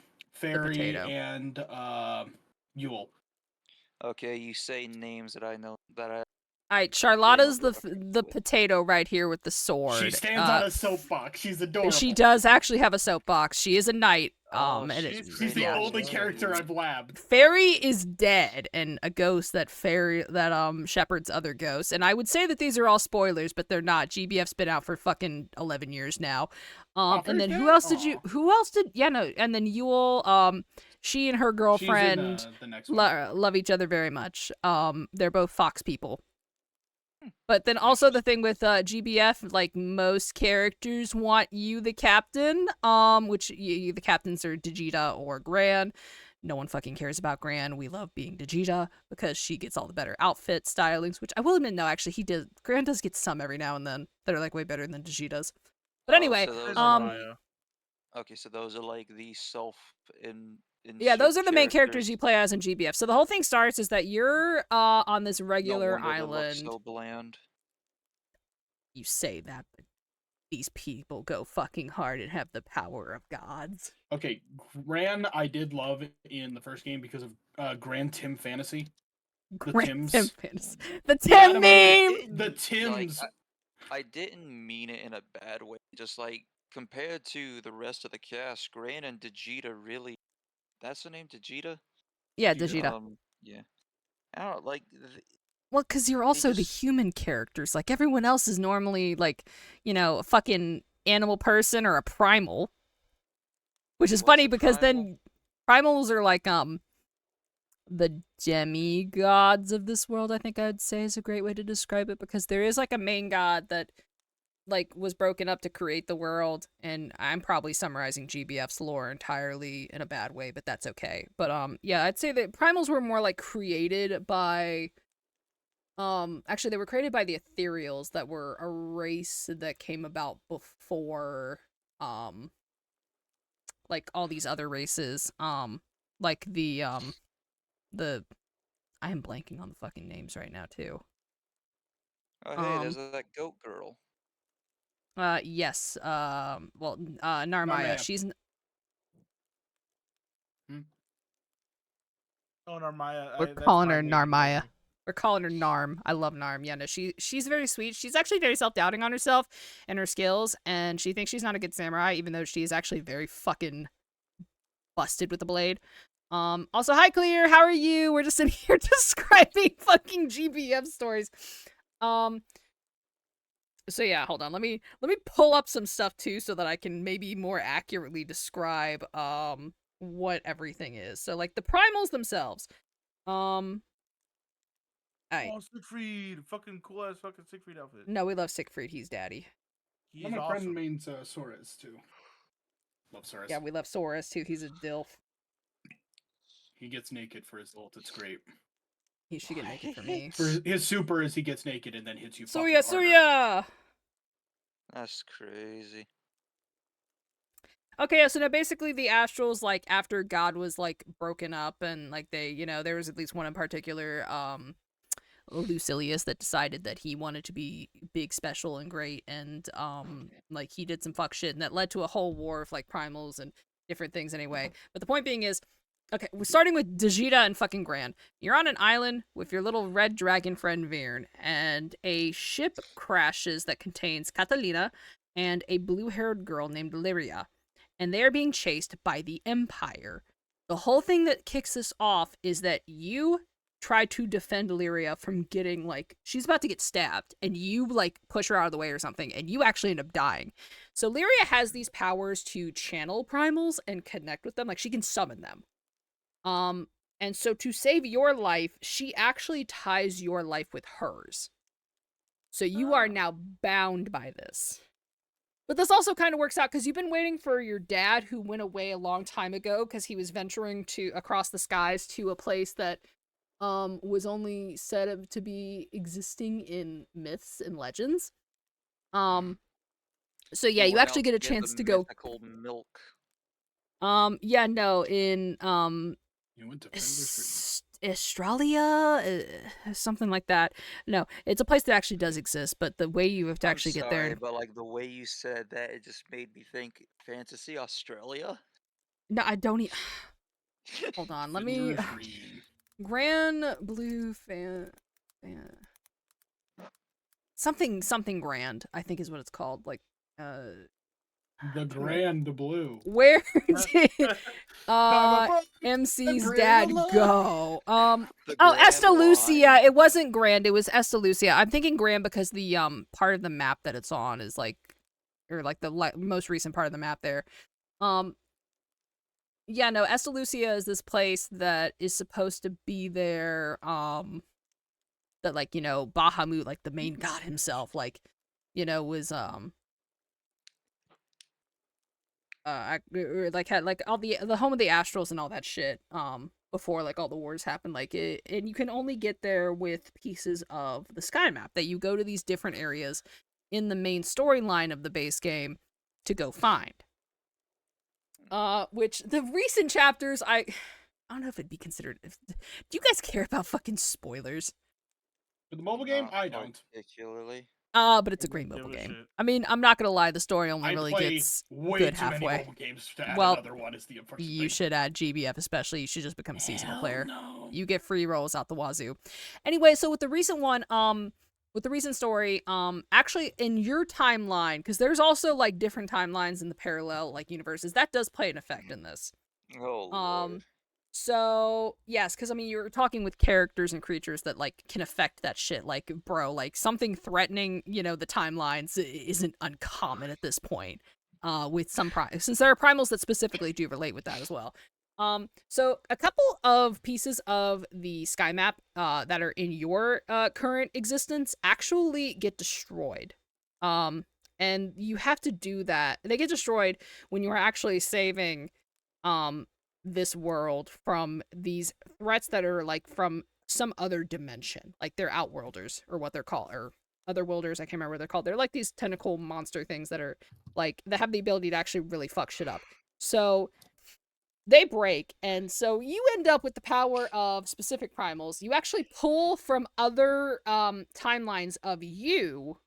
potato. and Yule. Okay, you say names that I know that I. All right, Charlotta's the potato right here with the sword. She stands on a soapbox. She's adorable. She does actually have a soapbox. She is a knight. She's the only character I've labbed. Fairy is dead and a ghost that shepherds other ghosts. And I would say that these are all spoilers, but they're not. GBF's been out for fucking 11 years now. And then who else did and then Yule, she and her girlfriend love each other very much. They're both fox people. But then also the thing with GBF, like most characters want you the captain, which the captains are Digita or Gran. No one fucking cares about Gran. We love being Digita because she gets all the better outfit stylings, which I will admit, no, actually Gran does get some every now and then that are like way better than Digita's. But anyway, okay, so those are like the yeah, those are the main characters you play as in GBF. So the whole thing starts is that you're on this regular island. So bland. You say that, but these people go fucking hard and have the power of gods. Okay, Gran I did love in the first game because of Gran Tim Fantasy. The Tims. Tim Fantasy. The Tim meme! The Tims. Like, I didn't mean it in a bad way. Just like compared to the rest of the cast, Gran and Digita really. That's the name, Digita? Yeah, Digita. Yeah. I don't like. Well, because you're also the human characters. Like, everyone else is normally, like, a fucking animal person or a primal. Which is funny because then primals are like, the demigods of this world, I think I'd say is a great way to describe it. Because there is, like, a main god that, like, was broken up to create the world. And I'm probably summarizing GBF's lore entirely in a bad way, but that's okay. But, yeah, I'd say that primals were more, like, created by... actually, they were created by the Ethereals that were a race that came about before, like, all these other races. Like the, I am blanking on the fucking names right now, too. Oh, hey, there's that goat girl. Yes, Narmaya. She's... Oh, Narmaya. We're calling her Narmaya. We're calling her Narm. I love Narm. Yeah, no, she's very sweet. She's actually very self-doubting on herself and her skills, and she thinks she's not a good samurai, even though she's actually very fucking busted with the blade. Also, hi, Clear. How are you? We're just sitting here describing fucking GBF stories. So yeah, hold on. Let me pull up some stuff too, so that I can maybe more accurately describe what everything is. So like the primals themselves. Oh, Siegfried! Fucking cool ass fucking Siegfried outfit. No, we love Siegfried. He's daddy. He's my awesome. friend means Soras too. Love Soras. Yeah, we love Soras too. He's a dilf. He gets naked for his ult. It's great. He should get naked for me. For his super is he gets naked and then hits you. Surya! That's crazy. Okay, so now basically the Astrals, like, after God was, like, broken up and, like, they, there was at least one in particular, Lucilius, that decided that he wanted to be big, special, and great, and, like, he did some fuck shit, and that led to a whole war of, like, primals and different things anyway. But the point being is, okay, we're starting with Digita and fucking Gran. You're on an island with your little red dragon friend Virn, and a ship crashes that contains Catalina and a blue-haired girl named Lyria, and they are being chased by the Empire. The whole thing that kicks this off is that you try to defend Lyria from getting, like, she's about to get stabbed, and you, like, push her out of the way or something, and you actually end up dying. So Lyria has these powers to channel primals and connect with them. Like, she can summon them. And so to save your life, she actually ties your life with hers. So you are now bound by this. But this also kind of works out because you've been waiting for your dad, who went away a long time ago because he was venturing across the skies to a place that was only said to be existing in myths and legends. So yeah, you actually get a chance to go. Milk. Yeah, no, in You went to Australia, something like that. No, it's a place that actually does exist, but the way you have to actually get there. But like the way you said that, it just made me think fantasy Australia. No, I don't. Hold on, let me. Grand Blue fan. Something grand, I think is what it's called. Like, The Grand Blue. Where did MC's dad go? Estalucia. It wasn't Grand, it was Estalucia. I'm thinking Grand because the part of the map that it's on is like, or like the most recent part of the map there. Yeah, no, Estalucia is this place that is supposed to be there, that, like, you know, Bahamut, like the main god himself, like, you know, was like had like all the home of the Astrals and all that shit before like all the wars happened, like it, and you can only get there with pieces of the sky map that you go to these different areas in the main storyline of the base game to go find. Which the recent chapters, I don't know if it'd be considered. Do you guys care about fucking spoilers? For the mobile game, I don't. Particularly. But it's a great mobile game. I mean, I'm not gonna lie, the story only really gets good halfway. Well, you should add GBF, especially. You should just become a seasonal player. No. You get free rolls out the wazoo. Anyway, so with the recent one, with the recent story, actually in your timeline, because there's also like different timelines in the parallel like universes, that does play an effect in this. Oh, Lord. So, yes, because, I mean, you're talking with characters and creatures that, like, can affect that shit. Like, bro, like, something threatening, you know, the timelines isn't uncommon at this point. With some since there are primals that specifically do relate with that as well. So a couple of pieces of the sky map that are in your current existence actually get destroyed. And you have to do that. They get destroyed when you are actually saving this world from these threats that are like from some other dimension, like they're outworlders or what they're called, or otherworlders. I can't remember what they're called. They're like these tentacle monster things that are like that have the ability to actually really fuck shit up. So they break, and so you end up with the power of specific primals. You actually pull from other timelines of you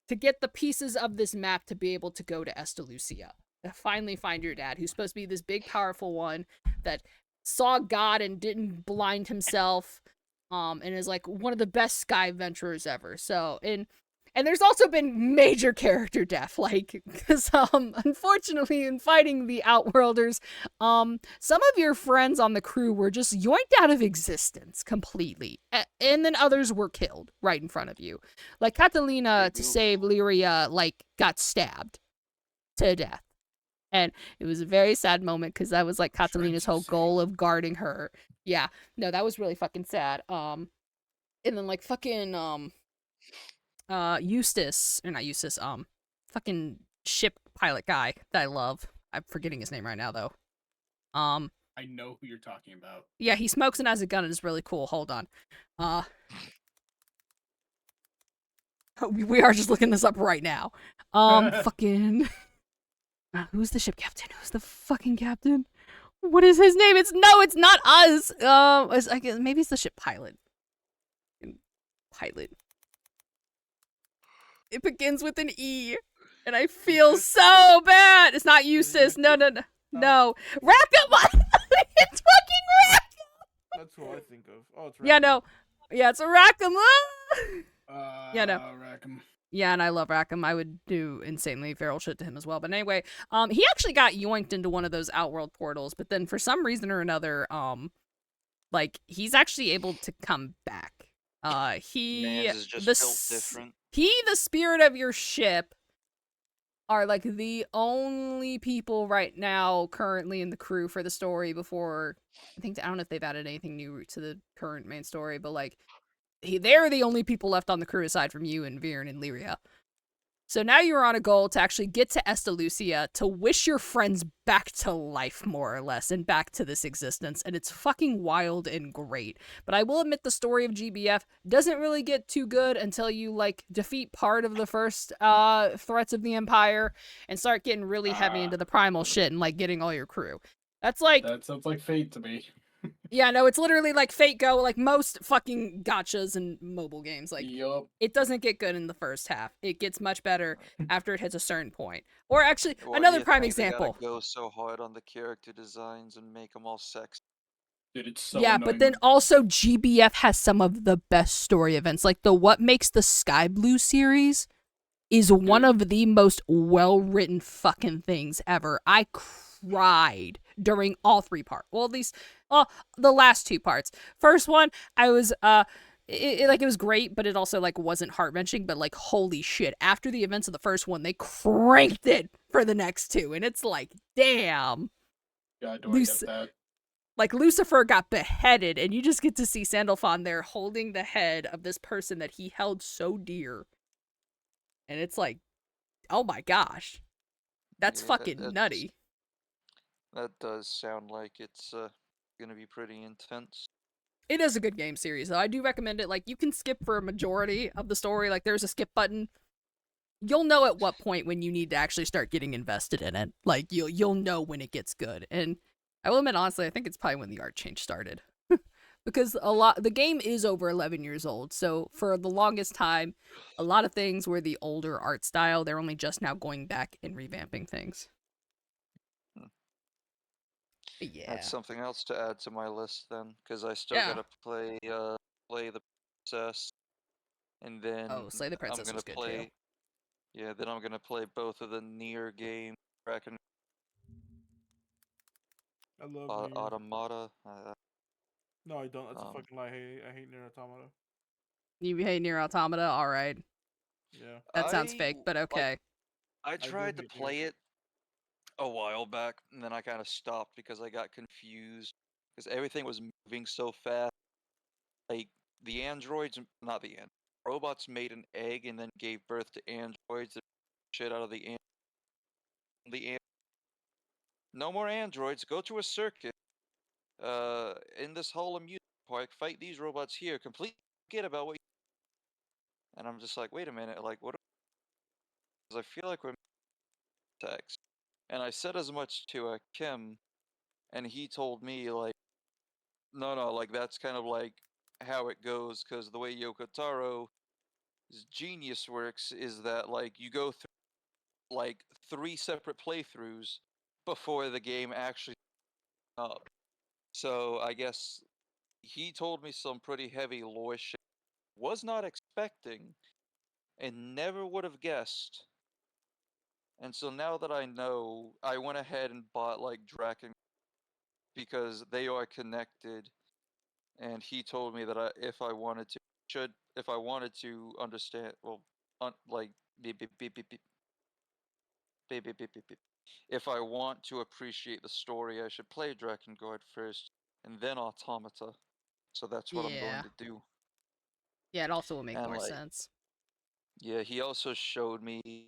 to get the pieces of this map to be able to go to Estalucia. To finally find your dad, who's supposed to be this big, powerful one that saw God and didn't blind himself, and is like one of the best sky adventurers ever. So, and there's also been major character death, like, because unfortunately, in fighting the Outworlders, some of your friends on the crew were just yoinked out of existence completely, and then others were killed right in front of you. Like Catalina, to save Lyria, like got stabbed to death. And it was a very sad moment because that was like Catalina's whole goal of guarding her. Yeah, no, that was really fucking sad. And then like fucking Eustace, or not Eustace, fucking ship pilot guy that I love. I'm forgetting his name right now though. I know who you're talking about. Yeah, he smokes and has a gun and is really cool. Hold on. We are just looking this up right now. Fucking. Who's the ship captain? Who's the fucking captain? What is his name? It's not us. I guess maybe it's the ship pilot. Pilot. It begins with an E, and I feel so bad. It's not Eustace. No. Rackham. It's fucking Rackham. That's who I think of. Oh, it's Rackham. Yeah, no. Yeah, it's a Rackham. Yeah, no. Rackham. Yeah, and I love Rackham. I would do insanely feral shit to him as well. But anyway, he actually got yoinked into one of those Outworld portals, but then for some reason or another, like he's actually able to come back. Mans is just built different. The spirit of your ship, are like the only people right now currently in the crew for the story before I don't know if they've added anything new to the current main story, but like they're the only people left on the crew aside from you and Viren and Lyria. So now you're on a goal to actually get to Estalucia to wish your friends back to life, more or less, and back to this existence, and it's fucking wild and great. But I will admit the story of GBF doesn't really get too good until you, like, defeat part of the first threats of the Empire and start getting really heavy into the primal shit and, like, getting all your crew. That's like... That sounds like Fate to me. Yeah, no, it's literally like Fate Go, like most fucking gachas and mobile games. Like, it doesn't get good in the first half. It gets much better after it hits a certain point. Or actually, another prime example. They gotta go so hard on the character designs and make them all sexy. Dude, it's so yeah, annoying. but then also GBF has some of the best story events. Like the What Makes the Sky Blue series is one of the most well-written fucking things ever. I cried during all 3 parts. Well, at least the last 2 parts. First one, I was it was great, but it also like wasn't heart-wrenching, but like holy shit, after the events of the first one, they cranked it for the next 2, and it's like, damn. Yeah, do I get that? Like Lucifer got beheaded, and you just get to see Sandalphon there holding the head of this person that he held so dear. And it's like, oh my gosh. That's fucking nutty. That does sound like it's gonna be pretty intense. It is a good game series, though. I do recommend it. Like, you can skip for a majority of the story. Like, there's a skip button. You'll know at what point when you need to actually start getting invested in it. Like, you'll know when it gets good. And I will admit, honestly, I think it's probably when the art change started. Because the game is over 11 years old. So, for the longest time, a lot of things were the older art style. They're only just now going back and revamping things. Yeah. That's something else to add to my list then, because I still gotta play the princess, and then Slay the Princess I'm gonna was good play. too. Yeah, then I'm gonna play both of the Nier game, Dragon. I love Nier. Automata. No, I don't. That's a fucking lie. I hate Nier Automata. You hate Nier Automata? Alright. Yeah. That sounds fake, but okay. I tried to play it a while back, and then I kind of stopped because I got confused because everything was moving so fast. Like the robots made an egg and then gave birth to androids that shit out of the no more androids. Go to a circus. In this whole amusement park, fight these robots here. Completely forget about what. And I'm just like, wait a minute. Like, what? Because I feel like we're text. And I said as much to Kim, and he told me like, no, like that's kind of like how it goes, because the way Yoko Taro's genius works is that like you go through like 3 separate playthroughs before the game actually up. So I guess he told me some pretty heavy lore shit. Was not expecting, and never would have guessed. And so now that I know, I went ahead and bought like Draken because they are connected. And he told me that if I wanted to understand, well, like if I want to appreciate the story, I should play Drakengard first and then Automata. So that's what I'm going to do. Yeah, it also will make more like, sense. Yeah, he also showed me.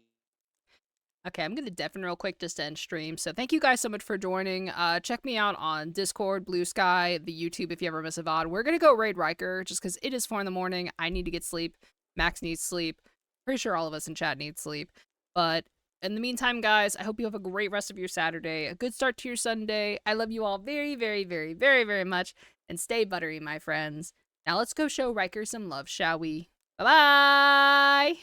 Okay, I'm gonna deafen real quick just to end stream. So thank you guys so much for joining. Check me out on Discord, Blue Sky, the YouTube if you ever miss a VOD. We're gonna go raid Riker just because it is 4 a.m. I need to get sleep. Max needs sleep. Pretty sure all of us in chat need sleep. But in the meantime, guys, I hope you have a great rest of your Saturday, a good start to your Sunday. I love you all very, very, very, very, very much. And stay buttery, my friends. Now let's go show Riker some love, shall we? Bye-bye!